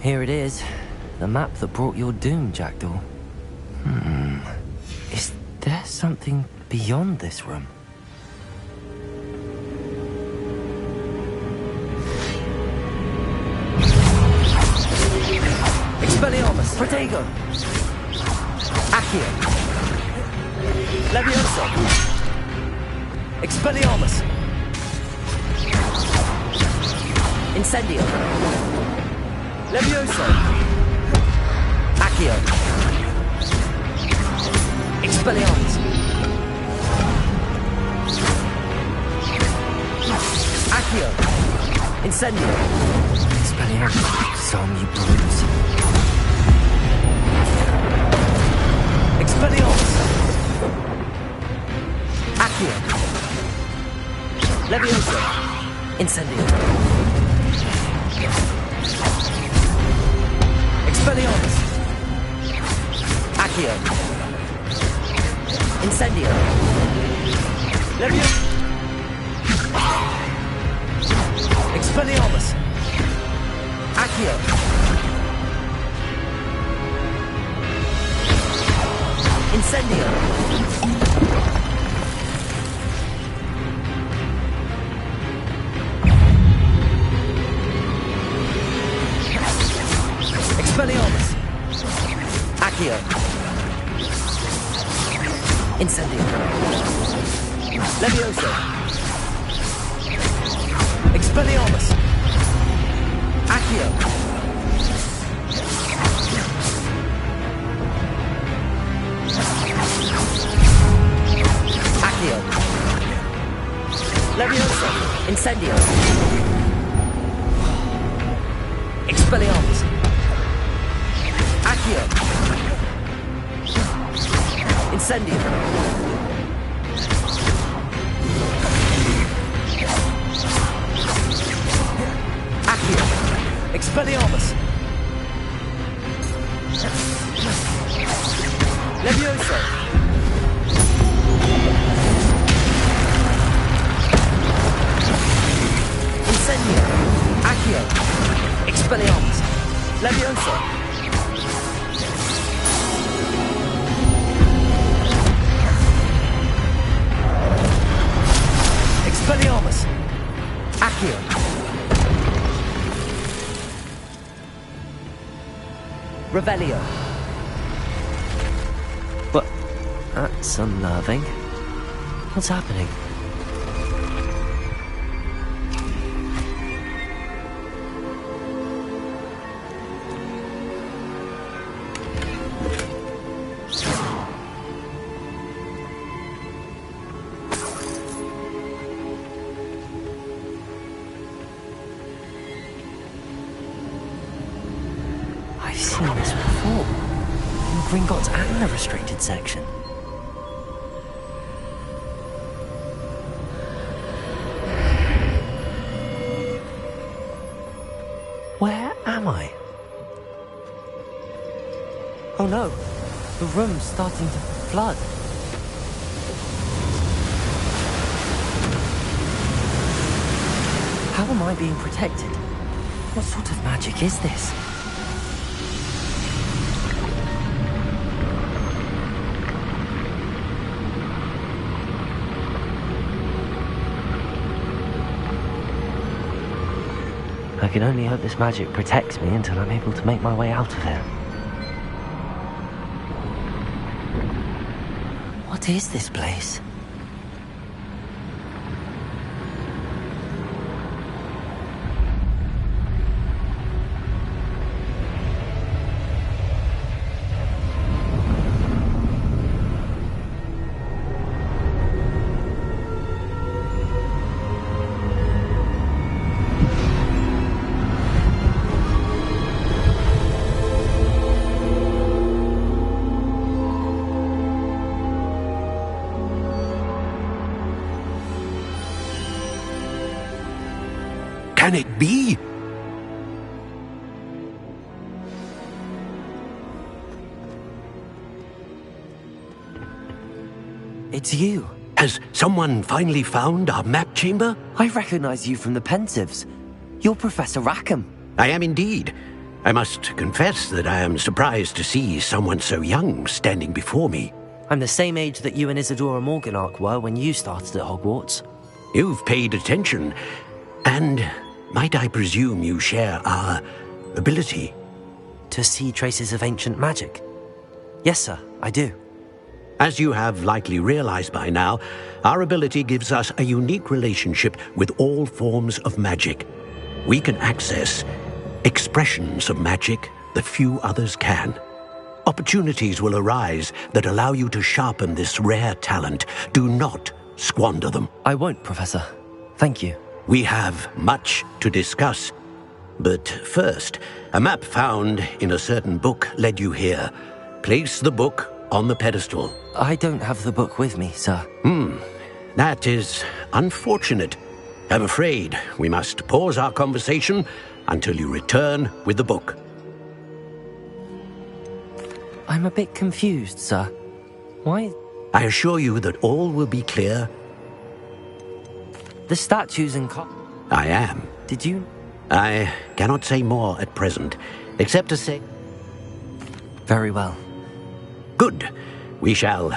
[SPEAKER 5] Here it is, the map that brought your doom, Jackdaw. Is there something beyond this room? Expelliarmus! Protego! Accio! Levioso! Expelliarmus! Incendio! Levioso! Accio! Expelliarmus! Accio! Incendio! Expelliarmus! Zombie bruise! Expelliarmus! Accio! Levioso! Incendio! Expelliarmus! Accio! Incendio! Levioso! Expelliarmus! Accio! Incendio! Expelliarmus! Accio! Incendio! Levioso! Expelliarmus! Accio! Incendio! Expelliarmus! Accio! Incendio! Accio! Expelliarmus! Levioso! Incendio! Accio! Expelliarmus! Levioso! Expelliarmus! Accio! Revelio! What? That's unnerving. What's happening? I've seen this before. In Gringotts and the restricted section. Where am I? Oh no, the room's starting to flood. How am I being protected? What sort of magic is this? I can only hope this magic protects me until I'm able to make my way out of here. What is this place?
[SPEAKER 19] Can it be?
[SPEAKER 5] It's you.
[SPEAKER 19] Has someone finally found our map chamber?
[SPEAKER 5] I recognize you from the Pensives. You're Professor Rackham.
[SPEAKER 19] I am indeed. I must confess that I am surprised to see someone so young standing before me.
[SPEAKER 5] I'm the same age that you and Isadora Morganach were when you started at Hogwarts.
[SPEAKER 19] You've paid attention, and might I presume you share our ability?
[SPEAKER 5] To see traces of ancient magic? Yes, sir, I do.
[SPEAKER 19] As you have likely realized by now, our ability gives us a unique relationship with all forms of magic. We can access expressions of magic that few others can. Opportunities will arise that allow you to sharpen this rare talent. Do not squander them.
[SPEAKER 5] I won't, Professor. Thank you.
[SPEAKER 19] We have much to discuss. But first, a map found in a certain book led you here. Place the book on the pedestal.
[SPEAKER 5] I don't have the book with me, sir.
[SPEAKER 19] That is unfortunate. I'm afraid we must pause our conversation until you return with the book.
[SPEAKER 5] I'm a bit confused, sir. Why?
[SPEAKER 19] I assure you that all will be clear.
[SPEAKER 5] The statues and
[SPEAKER 19] I am.
[SPEAKER 5] Did you?
[SPEAKER 19] I cannot say more at present, except to say...
[SPEAKER 5] Very well.
[SPEAKER 19] Good. We shall...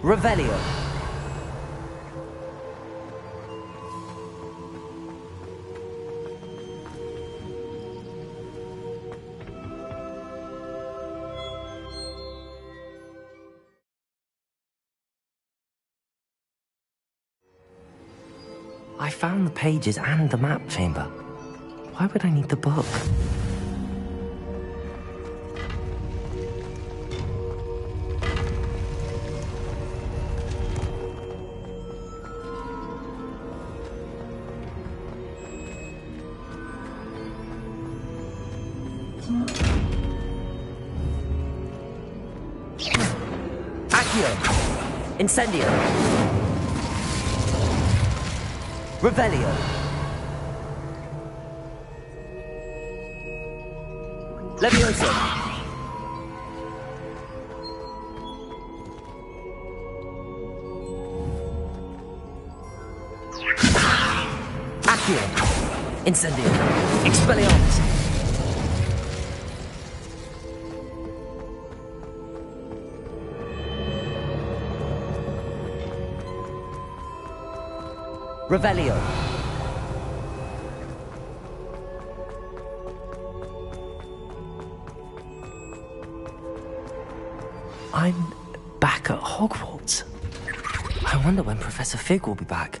[SPEAKER 5] Revelio. I found the pages and the map chamber. Why would I need the book? Accio! Incendio! Revelio! Levioso! Accio! Incendio! Expelliarmus! Revelio. I'm back at Hogwarts. I wonder when Professor Fig will be back.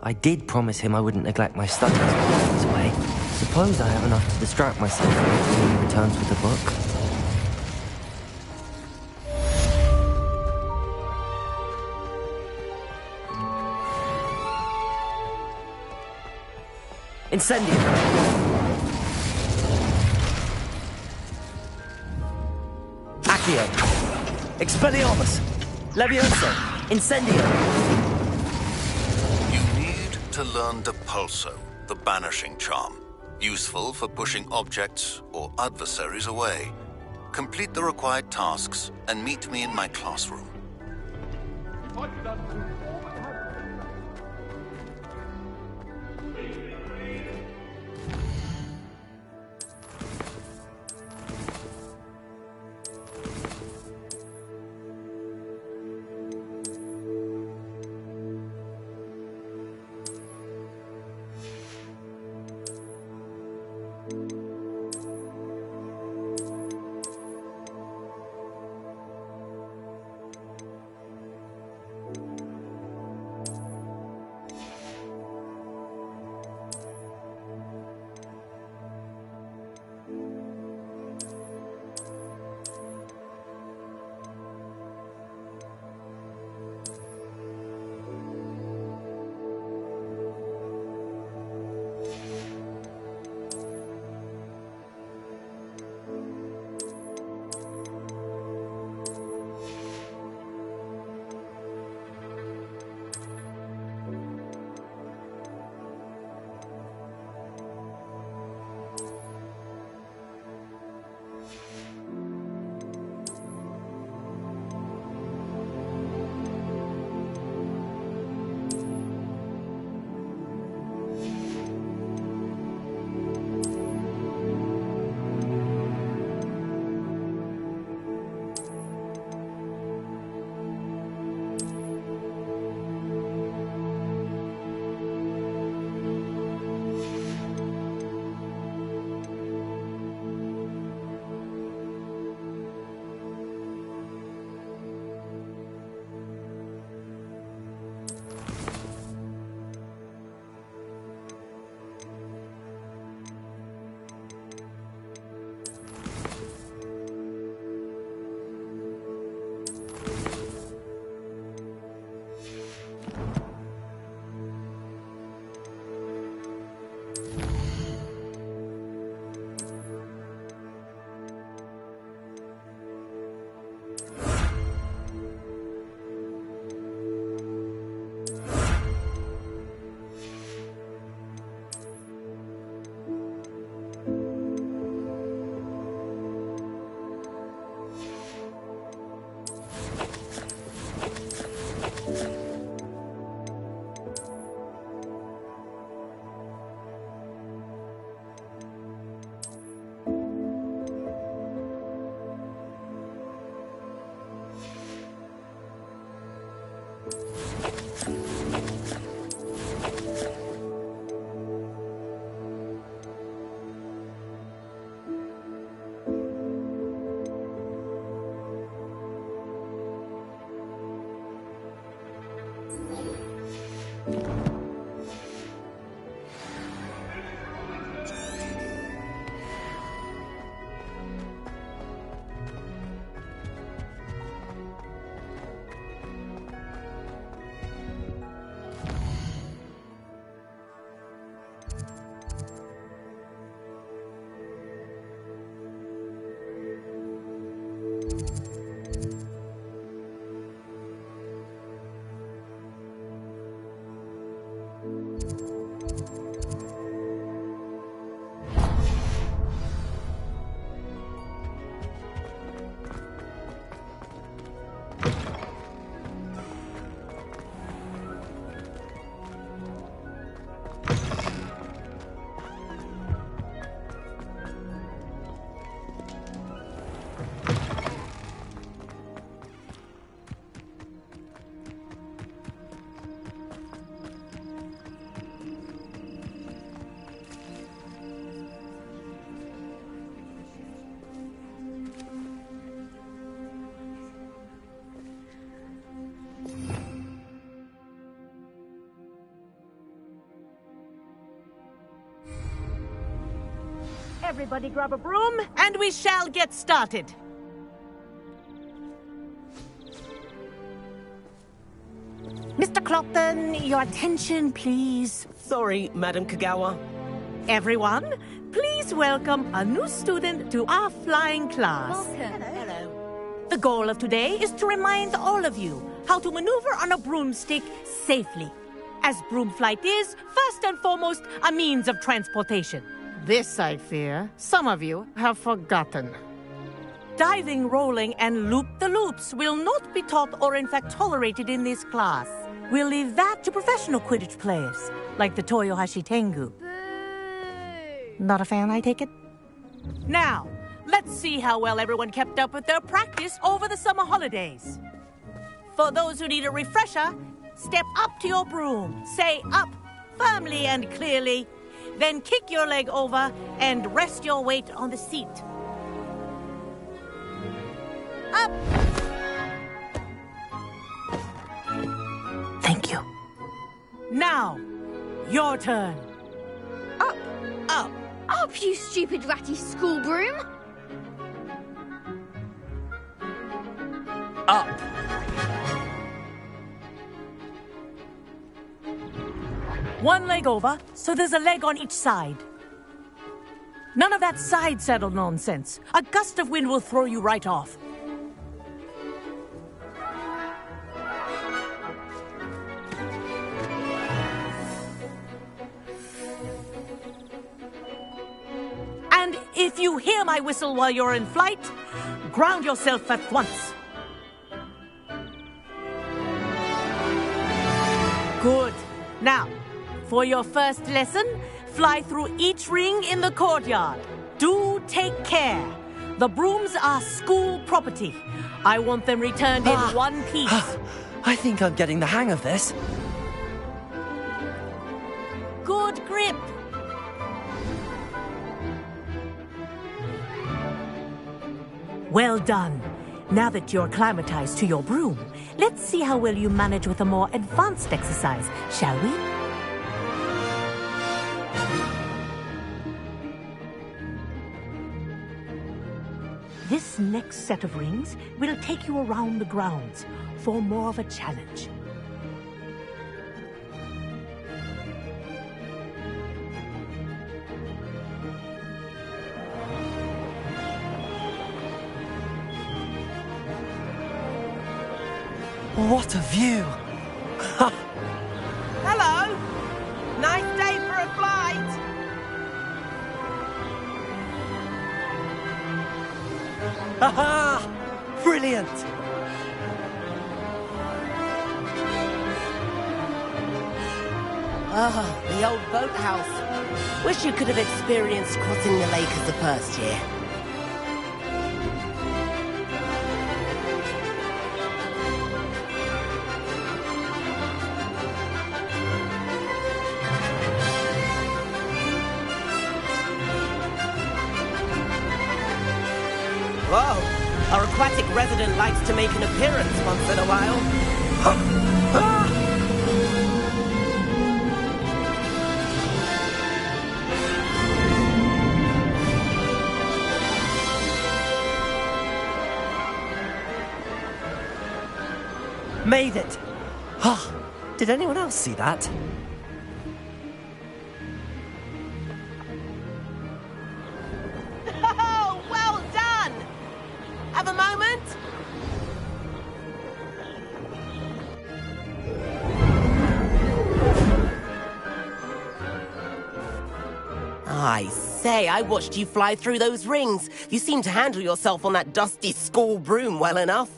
[SPEAKER 5] I did promise him I wouldn't neglect my studies while he was away. Suppose I have enough to distract myself until he returns with the book. Incendio! Accio! Expelliarmus! Levioso! Incendio!
[SPEAKER 12] You need to learn Depulso, the banishing charm. Useful for pushing objects or adversaries away. Complete the required tasks and meet me in my classroom.
[SPEAKER 9] Everybody grab a broom, and we shall get started. Mr. Clopton, your attention, please.
[SPEAKER 10] Sorry, Madam Kagawa.
[SPEAKER 9] Everyone, please welcome a new student to our flying class.
[SPEAKER 8] Welcome. Hello.
[SPEAKER 9] The goal of today is to remind all of you how to maneuver on a broomstick safely, as broom flight is, first and foremost, a means of transportation. This, I fear, some of you have forgotten. Diving, rolling, and loop-the-loops will not be taught or in fact tolerated in this class. We'll leave that to professional Quidditch players, like the Toyohashi Tengu. Not a fan, I take it? Now, let's see how well everyone kept up with their practice over the summer holidays. For those who need a refresher, step up to your broom, say up firmly and clearly, then kick your leg over and rest your weight on the seat. Up! Thank you. Now, your turn.
[SPEAKER 8] Up!
[SPEAKER 9] Up!
[SPEAKER 8] Up, you stupid ratty school broom!
[SPEAKER 10] Up!
[SPEAKER 9] One leg over, so there's a leg on each side. None of that side saddle nonsense. A gust of wind will throw you right off. And if you hear my whistle while you're in flight, ground yourself at once. Good. Now, for your first lesson, fly through each ring in the courtyard. Do take care. The brooms are school property. I want them returned in one piece.
[SPEAKER 5] I think I'm getting the hang of this.
[SPEAKER 9] Good grip. Well done. Now that you're acclimatized to your broom, let's see how well you manage with a more advanced exercise, shall we? This next set of rings will take you around the grounds for more of a challenge.
[SPEAKER 5] What a view!
[SPEAKER 10] Hello! Nice day for a flight!
[SPEAKER 5] Aha! Brilliant!
[SPEAKER 10] Ah, the old boathouse. Wish you could have experienced crossing the lake as a first year. Whoa! Our aquatic resident likes to make an appearance once in a while.
[SPEAKER 5] Made it! Ah, did anyone else see that?
[SPEAKER 10] Oh, well done! Have a moment? I say, I watched you fly through those rings. You seem to handle yourself on that dusty school broom well enough.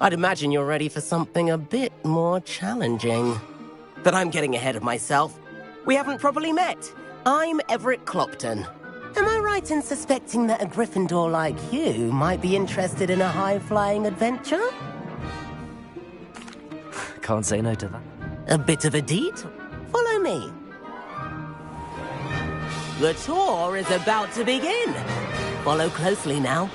[SPEAKER 10] I'd imagine you're ready for something a bit more challenging. But I'm getting ahead of myself. We haven't properly met. I'm Everett Clopton. Am I right in suspecting that a Gryffindor like you might be interested in a high-flying adventure?
[SPEAKER 5] Can't say no to that.
[SPEAKER 10] A bit of a detour. Follow me. The tour is about to begin. Follow closely now.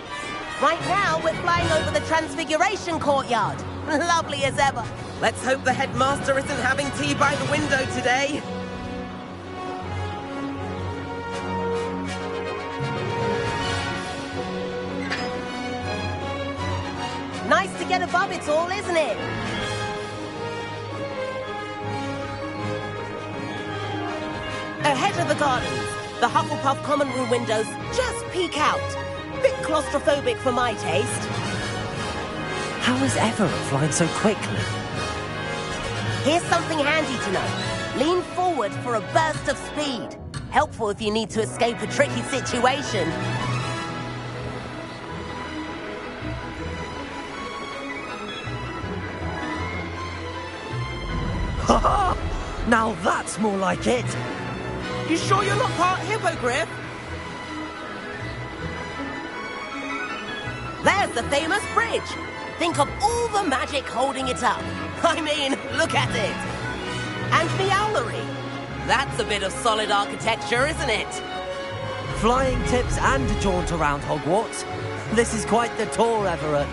[SPEAKER 10] Right now, we're flying over the Transfiguration Courtyard. Lovely as ever. Let's hope the headmaster isn't having tea by the window today. get above it all, isn't it? Ahead of the gardens, the Hufflepuff common room windows just peek out. Bit claustrophobic for my taste.
[SPEAKER 5] How is Everett flying so quickly?
[SPEAKER 10] Here's something handy to know. Lean forward for a burst of speed. Helpful if you need to escape a tricky situation.
[SPEAKER 5] Ha! Now that's more like it.
[SPEAKER 10] You sure you're not part hippogriff? There's the famous bridge. Think of all the magic holding it up. I mean, look at it. And the owlery. That's a bit of solid architecture, isn't it?
[SPEAKER 5] Flying tips and a jaunt around Hogwarts. This is quite the tour, Everett.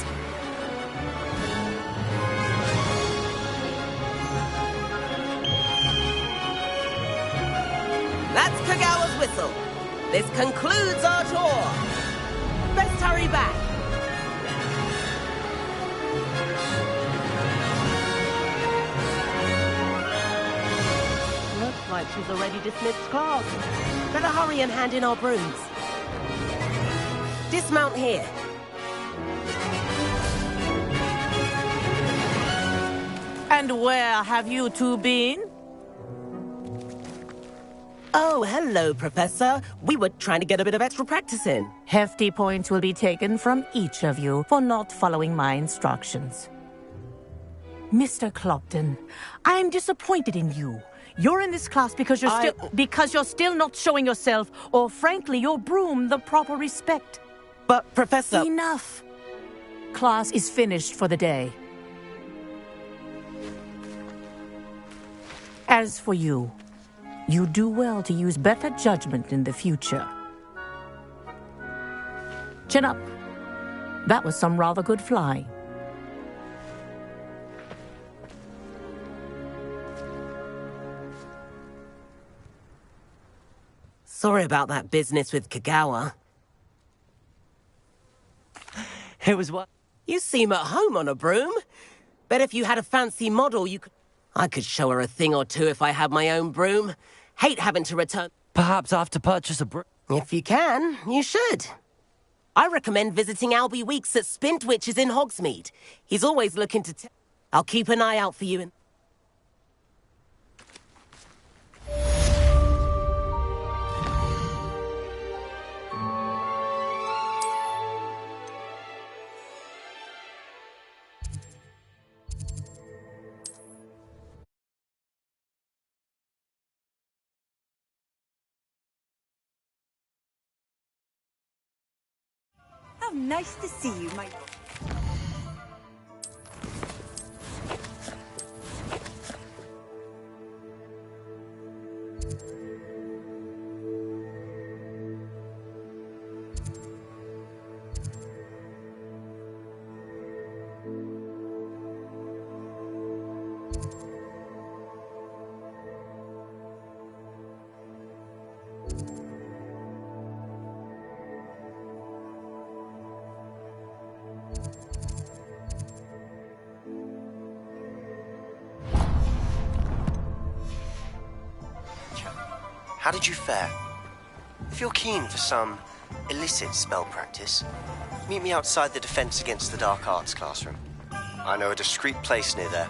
[SPEAKER 10] That's Kagawa's whistle. This concludes our tour. Best hurry back. Looks like she's already dismissed class. Better hurry and hand in our brooms. Dismount here.
[SPEAKER 9] And where have you two been?
[SPEAKER 10] Oh, hello, Professor. We were trying to get a bit of extra practice in.
[SPEAKER 9] Hefty points will be taken from each of you for not following my instructions. Mr. Clopton, I'm disappointed in you. You're in this class because you're still not showing yourself, or frankly, your broom the proper respect.
[SPEAKER 10] But, Professor...
[SPEAKER 9] Enough. Class is finished for the day. As for you, you do well to use better judgment in the future. Chin up. That was some rather good flying.
[SPEAKER 10] Sorry about that business with Kagawa.
[SPEAKER 5] It was what?
[SPEAKER 10] You seem at home on a broom. Bet if you had a fancy model, I could show her a thing or two if I had my own broom. Hate having to return.
[SPEAKER 5] Perhaps I have to purchase a broom.
[SPEAKER 10] If you can, you should. I recommend visiting Albie Weeks at Spintwitches in Hogsmeade. He's always looking to... I'll keep an eye out for you.
[SPEAKER 4] How nice to see you, my...
[SPEAKER 11] How did you fare? If you're keen for some illicit spell practice, meet me outside the Defense Against the Dark Arts classroom. I know a discreet place near there.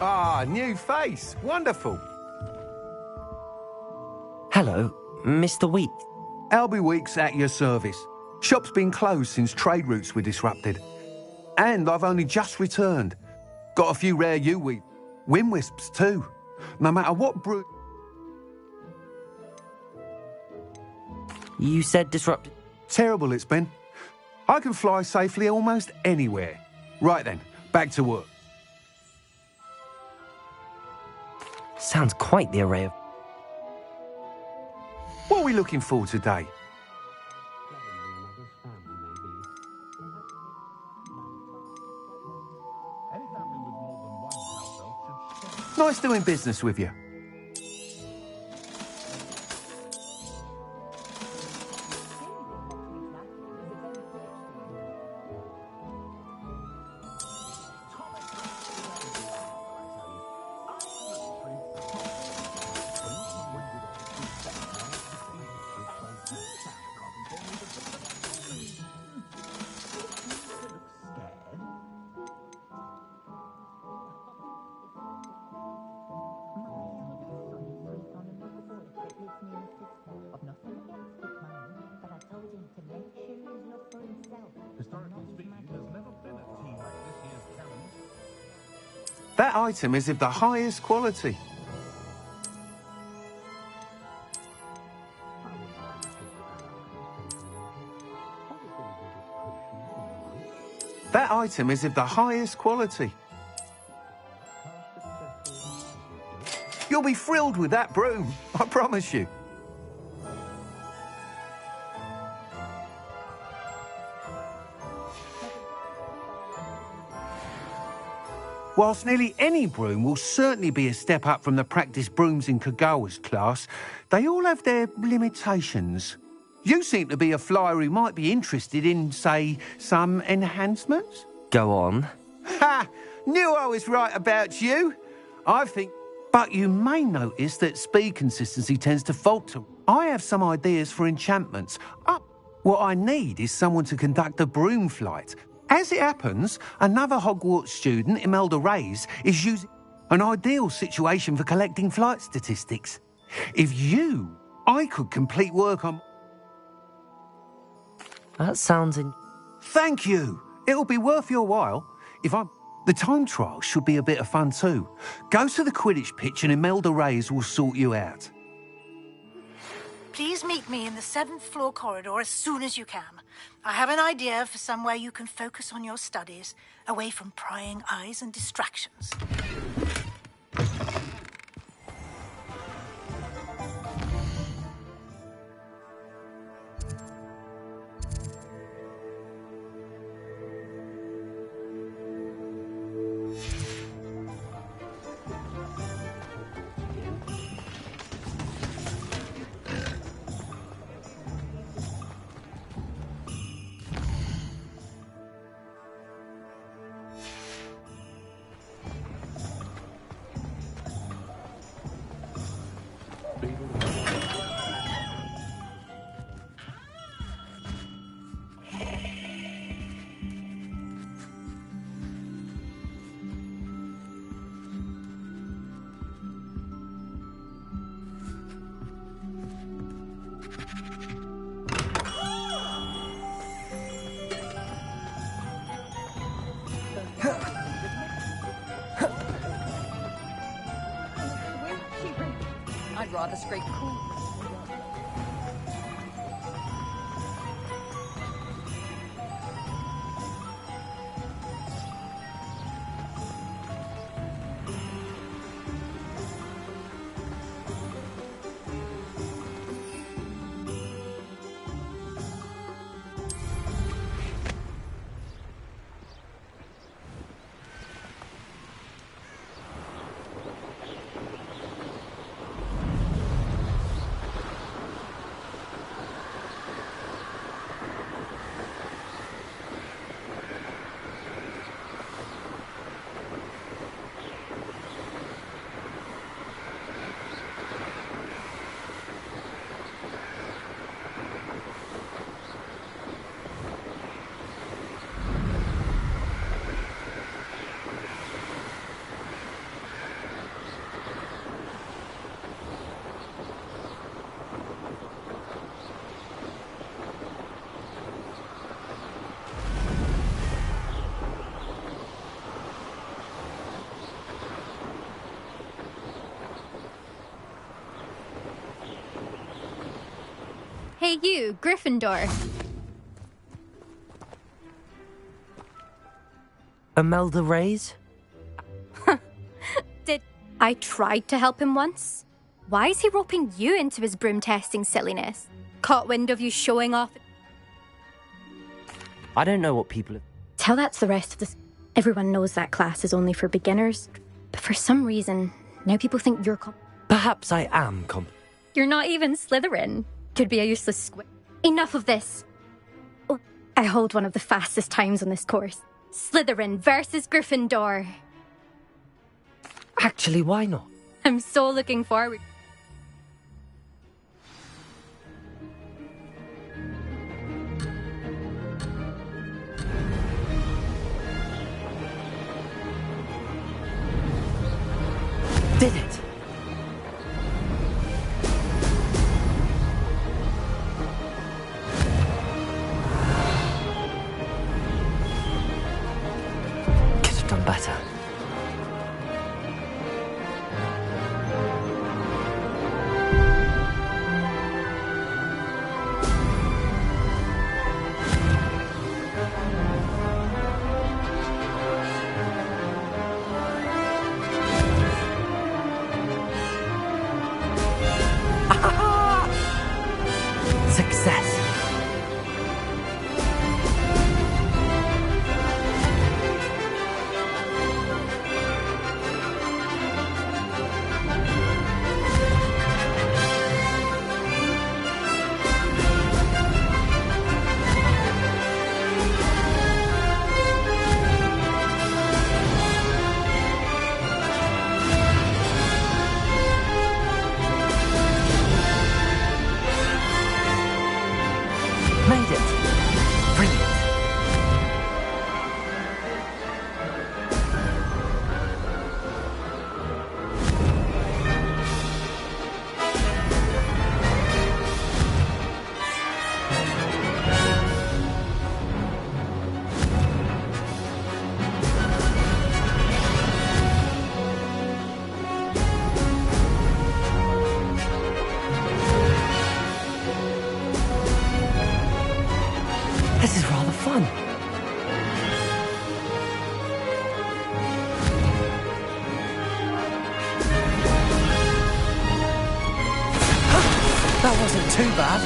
[SPEAKER 7] Ah, new face. Wonderful.
[SPEAKER 5] Hello, Mr. Wheat.
[SPEAKER 7] Albie Weeks at your service. Shop's been closed since trade routes were disrupted. And I've only just returned. Got a few rare U-Wheat. Windwisps, too. No matter what brew...
[SPEAKER 5] You said disrupted?
[SPEAKER 7] Terrible it's been. I can fly safely almost anywhere. Right then, back to work.
[SPEAKER 5] Sounds quite the array of...
[SPEAKER 7] What are we looking for today? Nice doing business with you. That item is of the highest quality. That item is of the highest quality. You'll be thrilled with that broom, I promise you. Whilst nearly any broom will certainly be a step up from the practice brooms in Kagawa's class, they all have their limitations. You seem to be a flyer who might be interested in, say, some enhancements?
[SPEAKER 5] Go on.
[SPEAKER 7] Ha! Knew I was right about you. I think... But you may notice that speed consistency tends to falter. I have some ideas for enchantments. What I need is someone to conduct a broom flight. As it happens, another Hogwarts student, Imelda Reyes, is using an ideal situation for collecting flight statistics. I could complete work on...
[SPEAKER 5] That sounds
[SPEAKER 7] Thank you. It'll be worth your while. The time trial should be a bit of fun too. Go to the Quidditch pitch and Imelda Reyes will sort you out.
[SPEAKER 16] Please meet me in the 7th floor corridor as soon as you can. I have an idea for somewhere you can focus on your studies, away from prying eyes and distractions.
[SPEAKER 18] I'd rather scrape cool.
[SPEAKER 8] Hey you, Gryffindor.
[SPEAKER 5] Imelda Reyes?
[SPEAKER 8] I tried to help him once. Why is he roping you into his broom testing silliness? Caught wind of you showing off.
[SPEAKER 5] I don't know what people have...
[SPEAKER 8] Tell that to the rest of the... Everyone knows that class is only for beginners. But for some reason, now people think you're...
[SPEAKER 5] Perhaps I am
[SPEAKER 8] You're not even Slytherin. Could be a useless squid. Enough of this. Oh, I hold one of the fastest times on this course. Slytherin versus Gryffindor.
[SPEAKER 5] Actually, why not?
[SPEAKER 8] I'm so looking forward.
[SPEAKER 5] Did it? Could have done better. done? That wasn't too bad.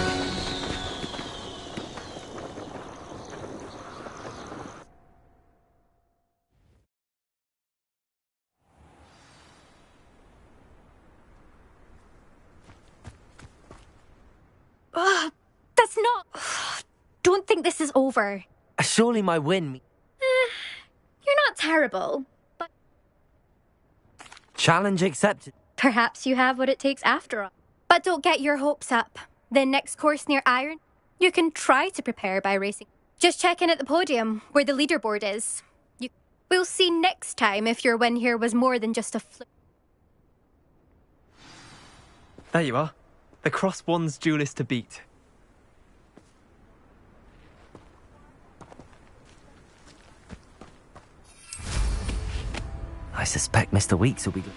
[SPEAKER 8] That's not... Don't think this is over.
[SPEAKER 5] Surely my win...
[SPEAKER 8] You're not terrible, but...
[SPEAKER 5] Challenge accepted.
[SPEAKER 8] Perhaps you have what it takes after all. But don't get your hopes up. The next course near Iron, you can try to prepare by racing. Just check in at the podium, where the leaderboard is. We'll see next time if your win here was more than just a fluke.
[SPEAKER 15] There you are. The Cross Wands duelist to beat.
[SPEAKER 5] I suspect Mr. Weeks will be good.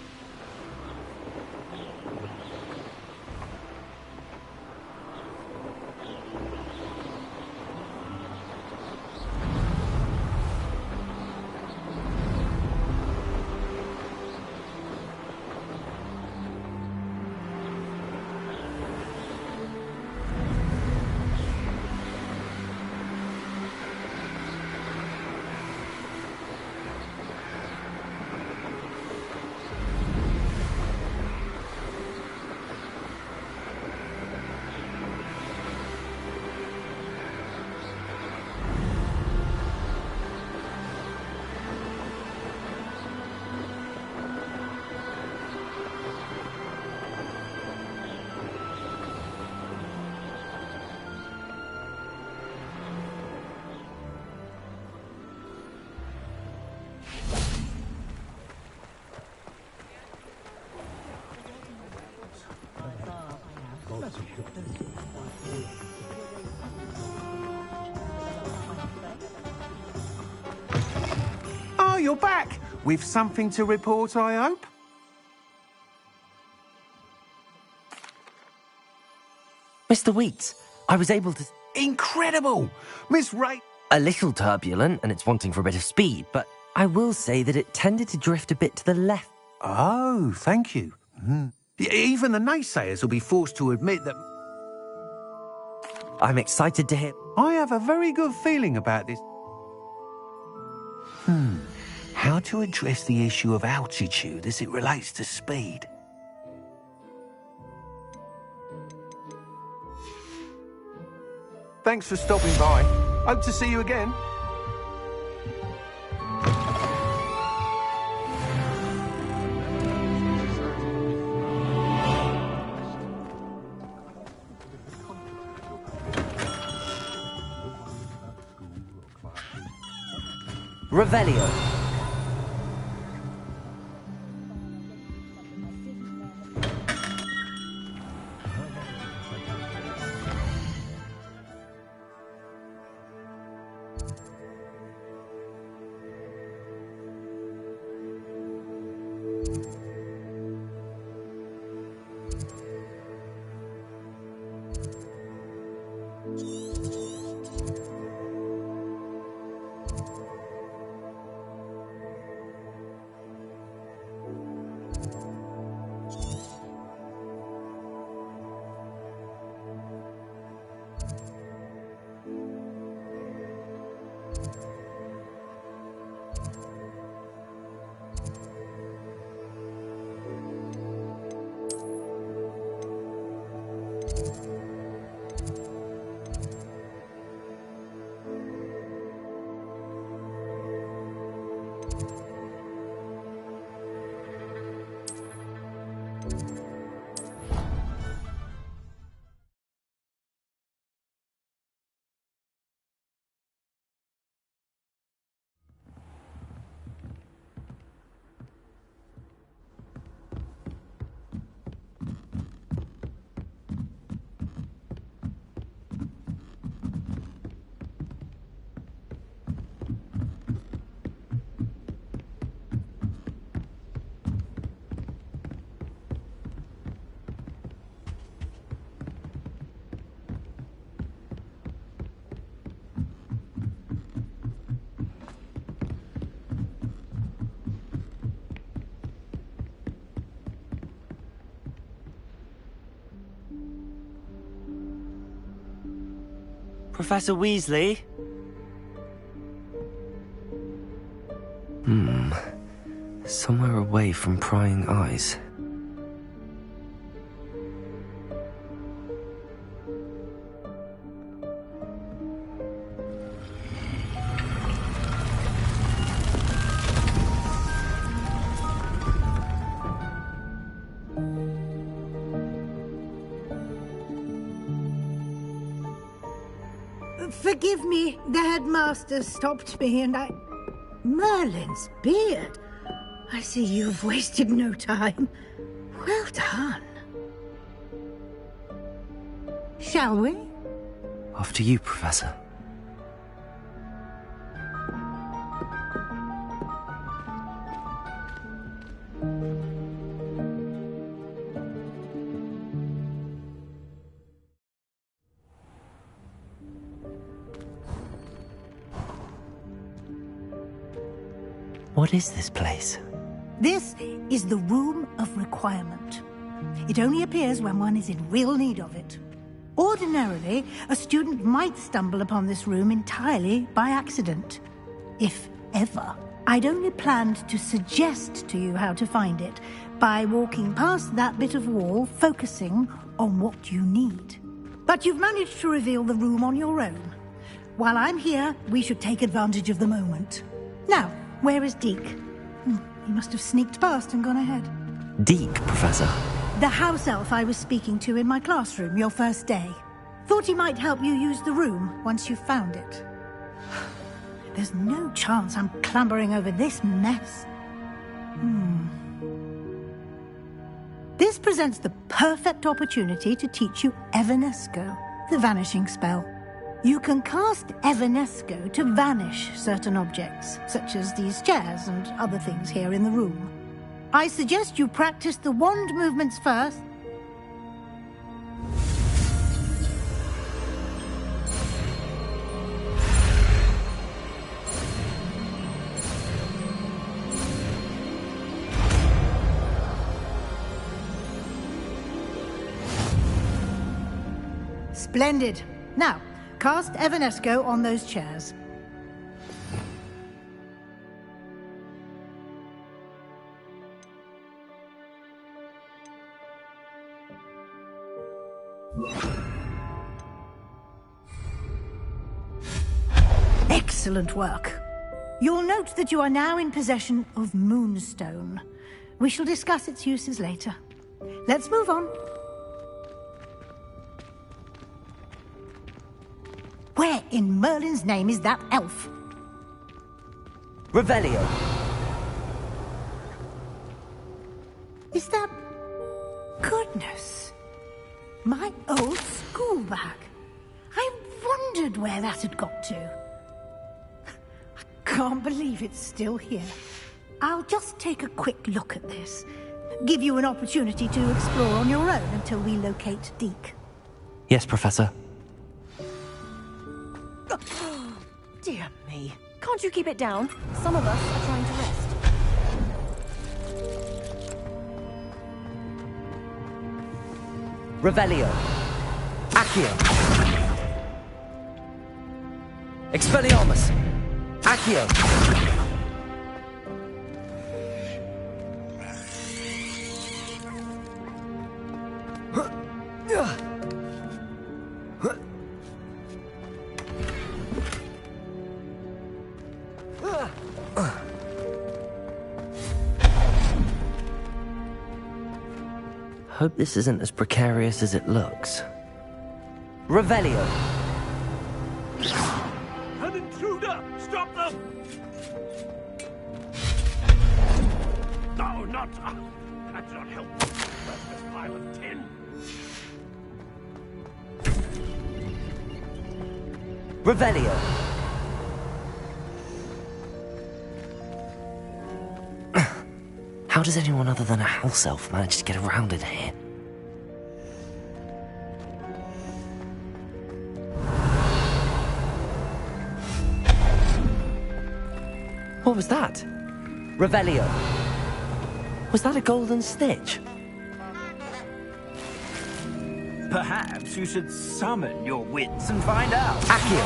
[SPEAKER 7] Oh, you're back! With something to report, I hope?
[SPEAKER 5] Mr. Weeks, I was able to...
[SPEAKER 7] Incredible! Miss Ray...
[SPEAKER 5] A little turbulent, and it's wanting for a bit of speed, but I will say that it tended to drift a bit to the left.
[SPEAKER 7] Oh, thank you. Even the naysayers will be forced to admit that...
[SPEAKER 5] I'm excited to hear...
[SPEAKER 7] I have a very good feeling about this. How to address the issue of altitude as it relates to speed? Thanks for stopping by. Hope to see you again.
[SPEAKER 5] Revelio. Professor Weasley? Somewhere away from prying eyes.
[SPEAKER 16] Forgive me, the headmaster stopped me and Merlin's beard. I see you've wasted no time. Well done. Shall we?
[SPEAKER 5] After you, Professor. What is this place?
[SPEAKER 16] This is the Room of Requirement. It only appears when one is in real need of it. Ordinarily, a student might stumble upon this room entirely by accident. If ever. I'd only planned to suggest to you how to find it by walking past that bit of wall, focusing on what you need. But you've managed to reveal the room on your own. While I'm here, we should take advantage of the moment. Now, where is Deke? He must have sneaked past and gone ahead.
[SPEAKER 5] Deke, Professor.
[SPEAKER 16] The house elf I was speaking to in my classroom your first day. Thought he might help you use the room once you found it. There's no chance I'm clambering over this mess. This presents the perfect opportunity to teach you Evanesco, the vanishing spell. You can cast Evanesco to vanish certain objects, such as these chairs and other things here in the room. I suggest you practice the wand movements first. Splendid. Now, cast Evanesco on those chairs. Excellent work. You'll note that you are now in possession of Moonstone. We shall discuss its uses later. Let's move on. Where in Merlin's name is that elf?
[SPEAKER 5] Revelio.
[SPEAKER 16] Is that... Goodness. My old school bag. I wondered where that had got to. I can't believe it's still here. I'll just take a quick look at this. Give you an opportunity to explore on your own until we locate Deke.
[SPEAKER 5] Yes, Professor.
[SPEAKER 18] Dear me. Can't you keep it down? Some of us are trying to rest.
[SPEAKER 5] Revelio. Accio. Expelliarmus. Accio. Hope this isn't as precarious as it looks. Revelio.
[SPEAKER 21] An intruder! Stop them! No, not... that's not help. That's this pile of tin.
[SPEAKER 5] Revelio. How does anyone other than a house elf manage to get around in here? What was that? Revelio. Was that a golden stitch?
[SPEAKER 21] Perhaps you should summon your wits and find out.
[SPEAKER 5] Accio!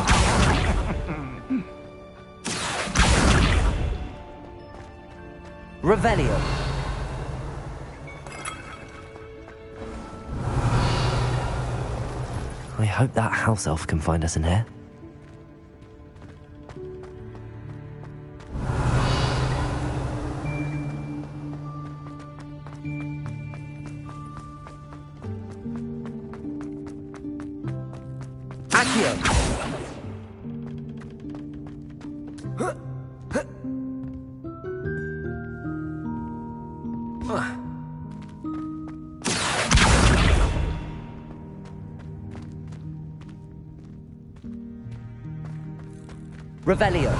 [SPEAKER 5] Revelio. I hope that house elf can find us in here. Revelio.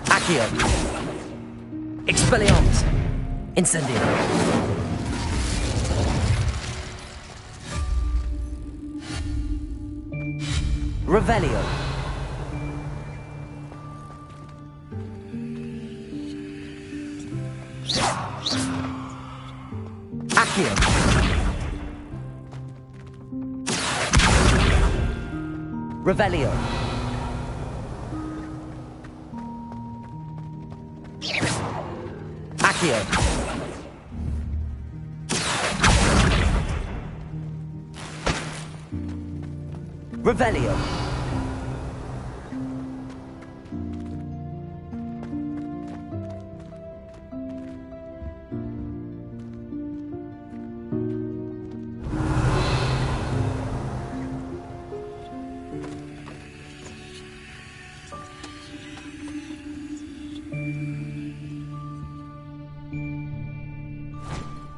[SPEAKER 5] Accio. Expelliarmus. Incendio. Revelio. Accio. Revelio. Accio. Revelio.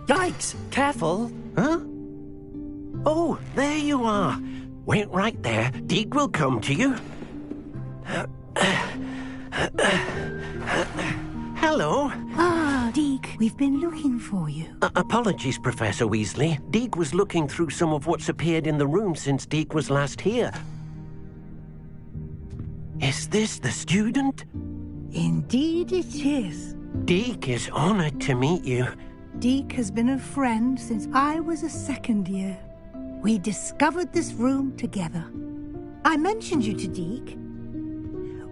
[SPEAKER 19] Yikes! Careful! Huh? Oh, there you are. Wait right there. Deke will come to you. Hello.
[SPEAKER 16] Ah, Deke, we've been looking for you.
[SPEAKER 19] Apologies, Professor Weasley. Deke was looking through some of what's appeared in the room since Deke was last here. Is this the student?
[SPEAKER 16] Indeed it is.
[SPEAKER 19] Deke is honored to meet you.
[SPEAKER 16] Deke has been a friend since I was a second year. We discovered this room together. I mentioned you to Deke.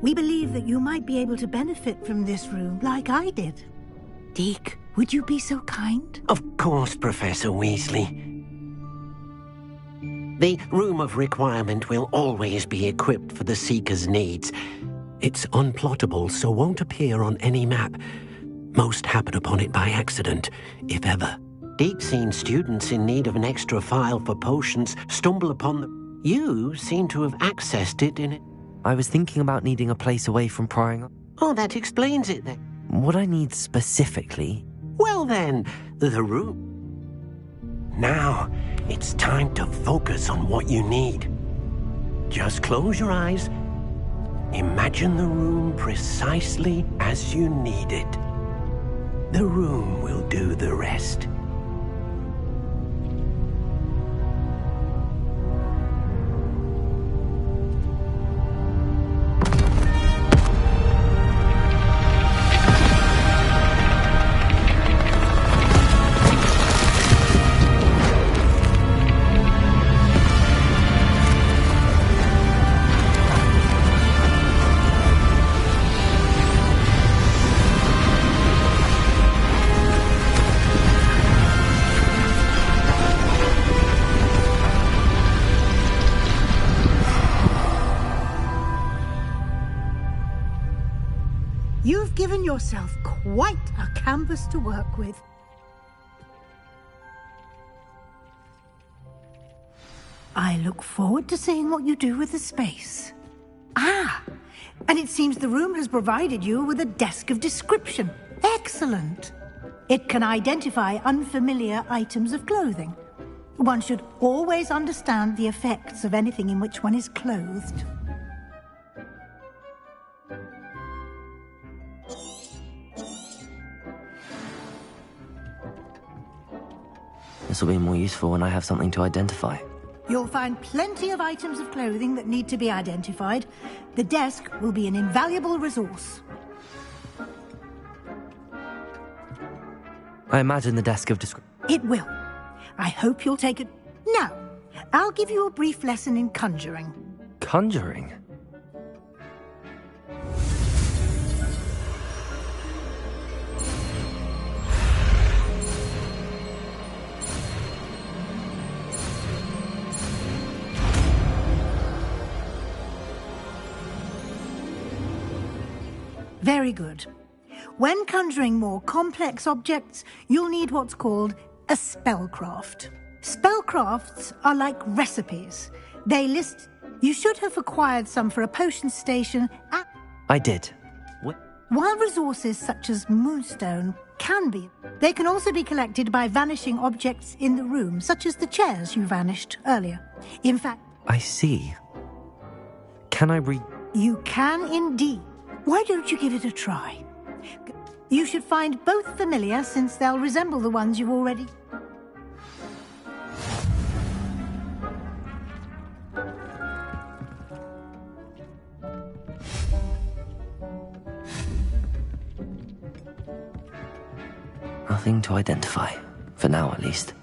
[SPEAKER 16] We believe that you might be able to benefit from this room like I did. Deke, would you be so kind?
[SPEAKER 19] Of course, Professor Weasley. The Room of Requirement will always be equipped for the Seeker's needs. It's unplottable, so won't appear on any map. Most happen upon it by accident, if ever. Deke's seen students in need of an extra file for potions stumble upon them. You seem to have accessed it in it.
[SPEAKER 5] I was thinking about needing a place away from prying.
[SPEAKER 19] Oh, that explains it then.
[SPEAKER 5] What I need specifically?
[SPEAKER 19] Well then, the room. Now, it's time to focus on what you need. Just close your eyes. Imagine the room precisely as you need it. The room will do the rest.
[SPEAKER 16] You've given yourself quite a canvas to work with. I look forward to seeing what you do with the space. Ah, and it seems the room has provided you with a desk of description. Excellent. It can identify unfamiliar items of clothing. One should always understand the effects of anything in which one is clothed.
[SPEAKER 5] This will be more useful when I have something to identify.
[SPEAKER 16] You'll find plenty of items of clothing that need to be identified. The desk will be an invaluable resource.
[SPEAKER 5] I imagine the desk of description.
[SPEAKER 16] It will. I hope you'll take it. Now, I'll give you a brief lesson in conjuring.
[SPEAKER 5] Conjuring?
[SPEAKER 16] Very good. When conjuring more complex objects, you'll need what's called a spellcraft. Spellcrafts are like recipes. They list... You should have acquired some for a potion station at...
[SPEAKER 5] I did.
[SPEAKER 16] While resources such as moonstone can be, they can also be collected by vanishing objects in the room, such as the chairs you vanished earlier. In fact...
[SPEAKER 5] I see. Can I read...
[SPEAKER 16] You can indeed. Why don't you give it a try? You should find both familiar, since they'll resemble the ones you've already...
[SPEAKER 5] Nothing to identify. For now, at least.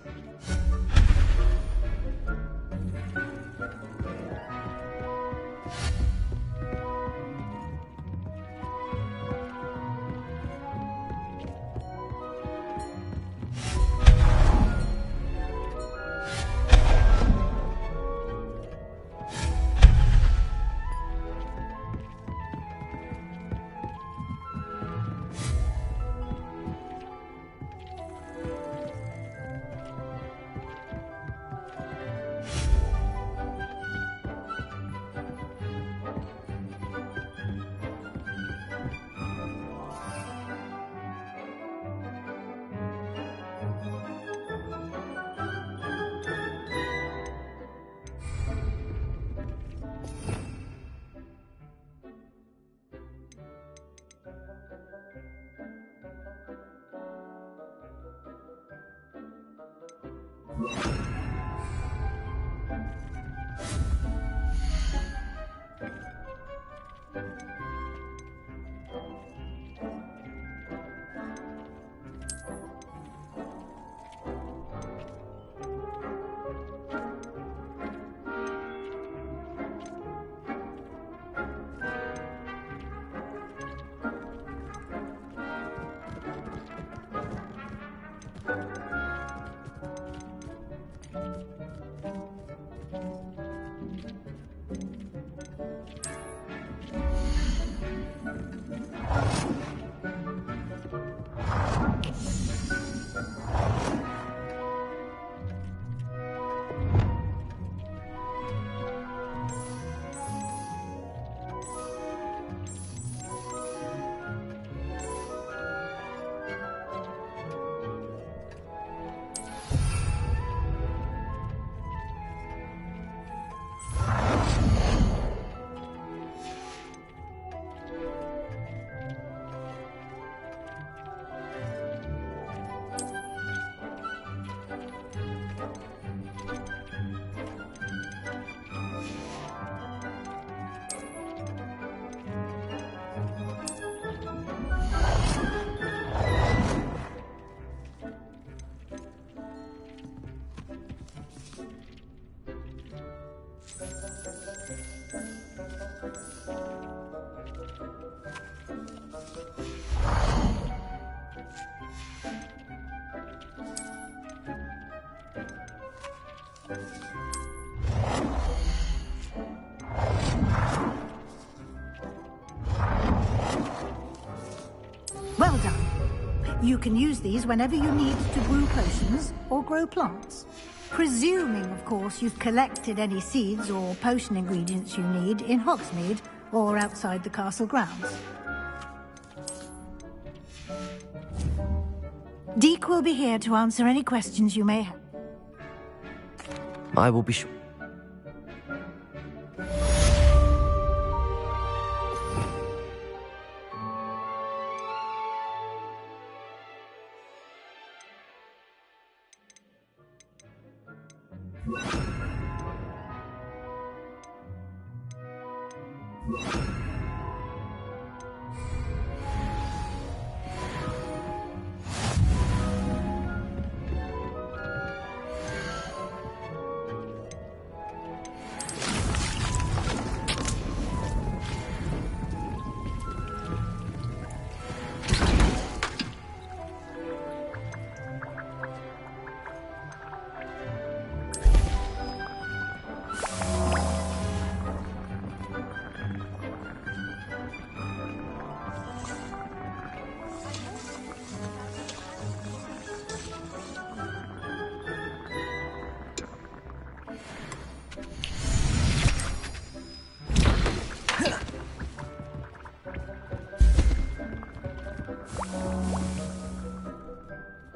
[SPEAKER 16] Well done. You can use these whenever you need to brew potions or grow plants. Presuming, of course, you've collected any seeds or potion ingredients you need in Hogsmeade or outside the castle grounds. Deke will be here to answer any questions you may have.
[SPEAKER 5] I will be sure.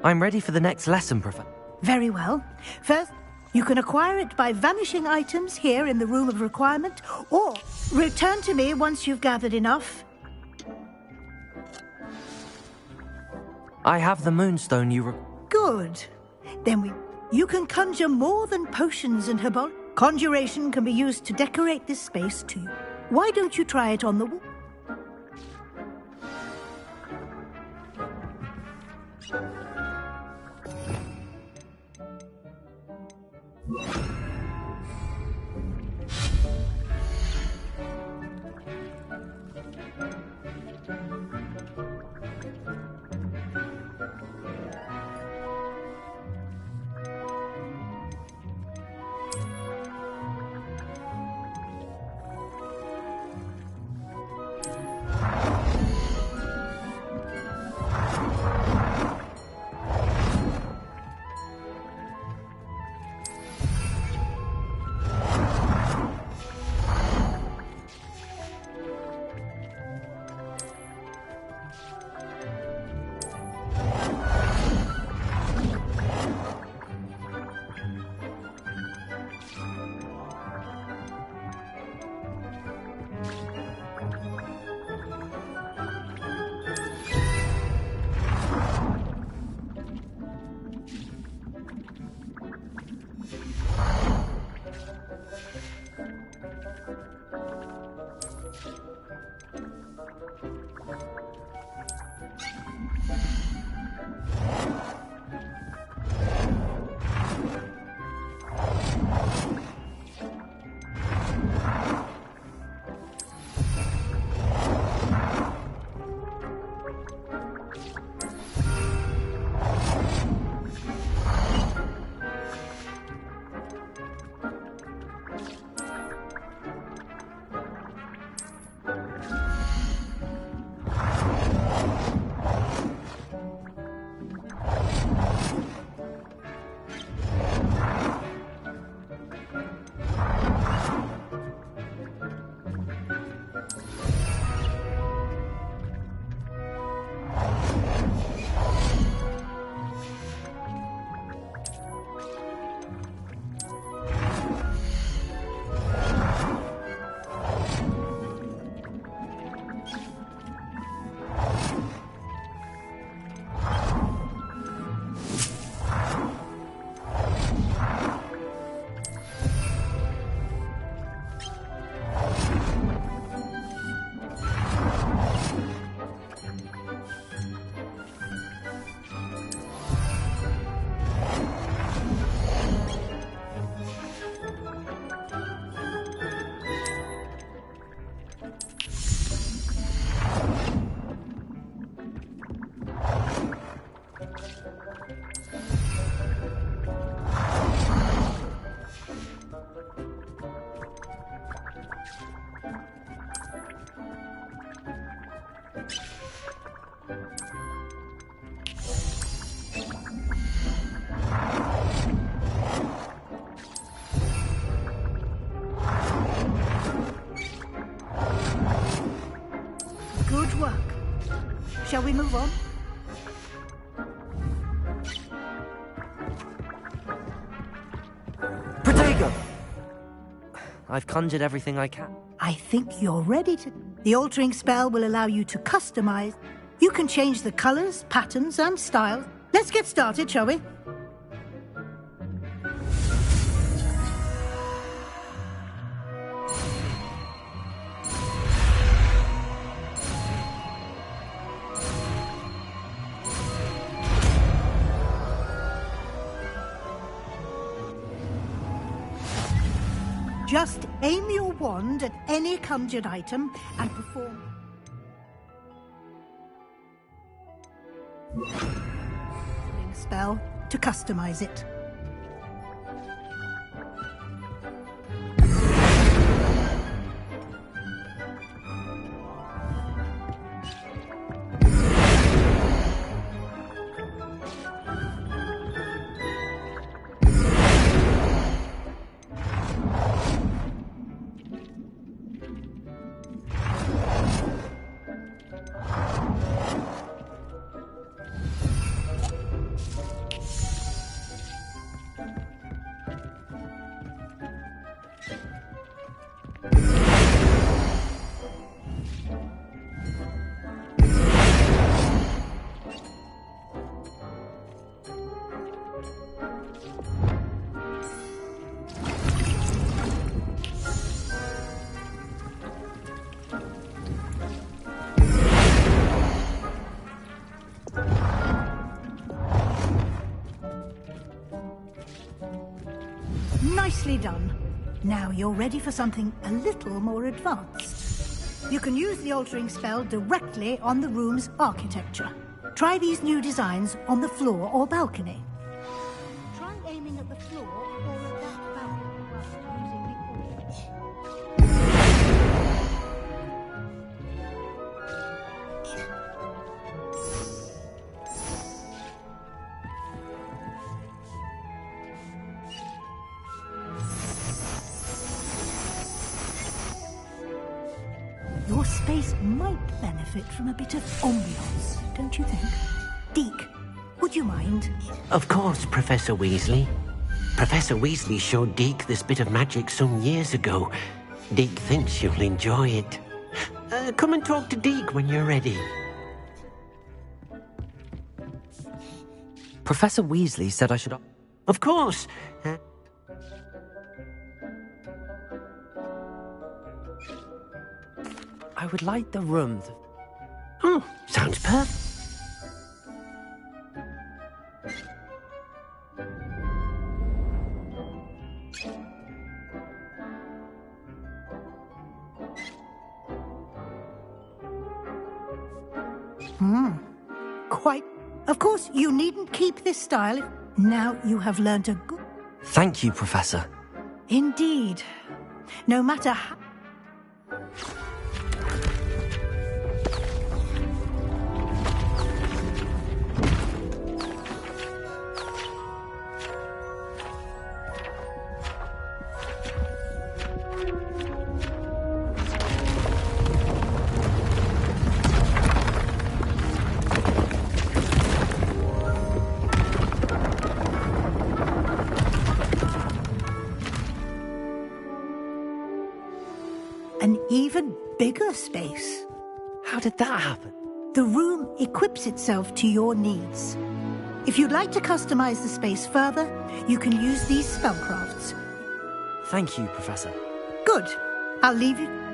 [SPEAKER 5] I'm ready for the next lesson, Professor.
[SPEAKER 16] Very well. First, you can acquire it by vanishing items here in the Room of Requirement, or return to me once you've gathered enough.
[SPEAKER 5] I have the moonstone
[SPEAKER 16] Good. Then you can conjure more than potions and herbal. Conjuration can be used to decorate this space too. Why don't you try it on the wall? Good work. Shall we move on?
[SPEAKER 5] Protego! I've conjured everything I can.
[SPEAKER 16] I think you're ready to... The altering spell will allow you to customize. You can change the colors, patterns, and styles. Let's get started, shall we? Just aim your wand at any conjured item and perform a spell to customize it. Nicely done. Now you're ready for something a little more advanced. You can use the altering spell directly on the room's architecture. Try these new designs on the floor or balcony. Try aiming at the floor or at that balcony using the Your space might benefit from a bit of ambiance, don't you think? Deke, would you mind?
[SPEAKER 19] Of course, Professor Weasley. Professor Weasley showed Deke this bit of magic some years ago. Deke thinks you'll enjoy it. Come and talk to Deke when you're ready.
[SPEAKER 5] Professor Weasley said I should...
[SPEAKER 19] Of course.
[SPEAKER 5] I would like the room to...
[SPEAKER 19] Oh, sounds perfect.
[SPEAKER 16] Quite. Of course, you needn't keep this style. Now you have learnt a good...
[SPEAKER 5] Thank you, Professor.
[SPEAKER 16] Indeed. No matter how... an even bigger space.
[SPEAKER 5] How did that happen?
[SPEAKER 16] The room equips itself to your needs. If you'd like to customize the space further, you can use these spellcrafts.
[SPEAKER 5] Thank you, Professor.
[SPEAKER 16] Good. I'll leave you...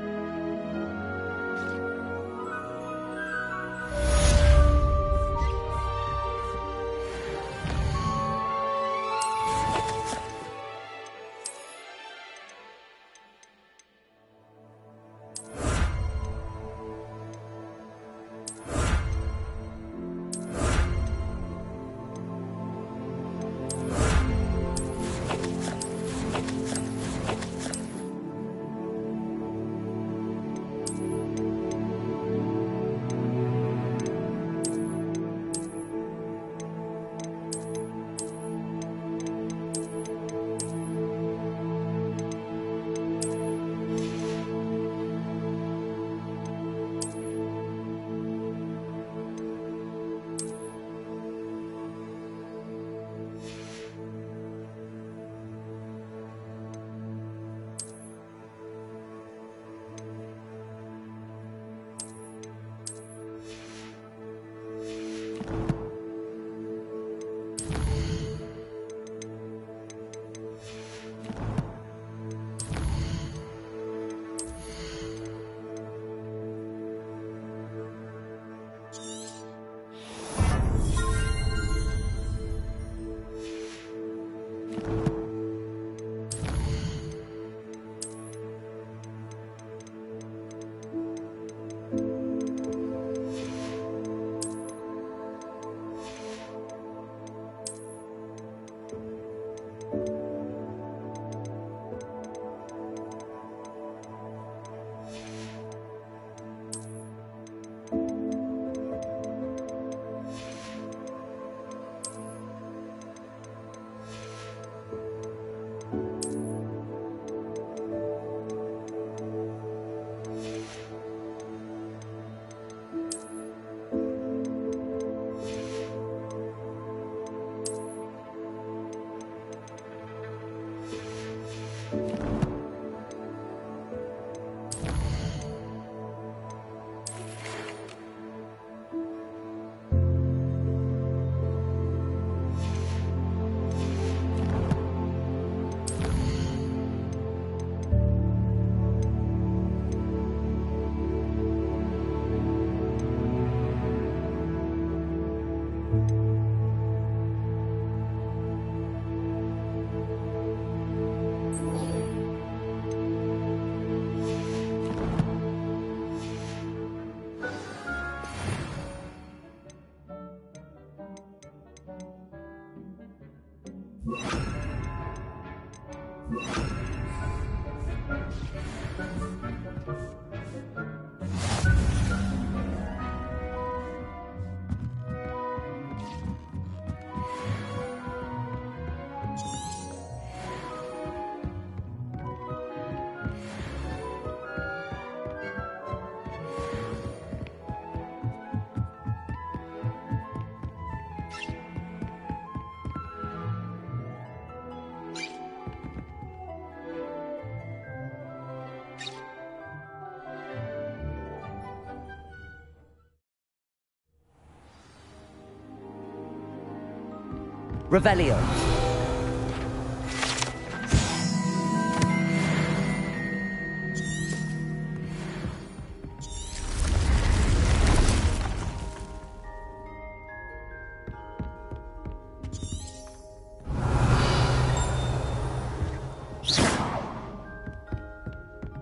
[SPEAKER 5] Revelio.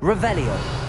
[SPEAKER 5] Revelio.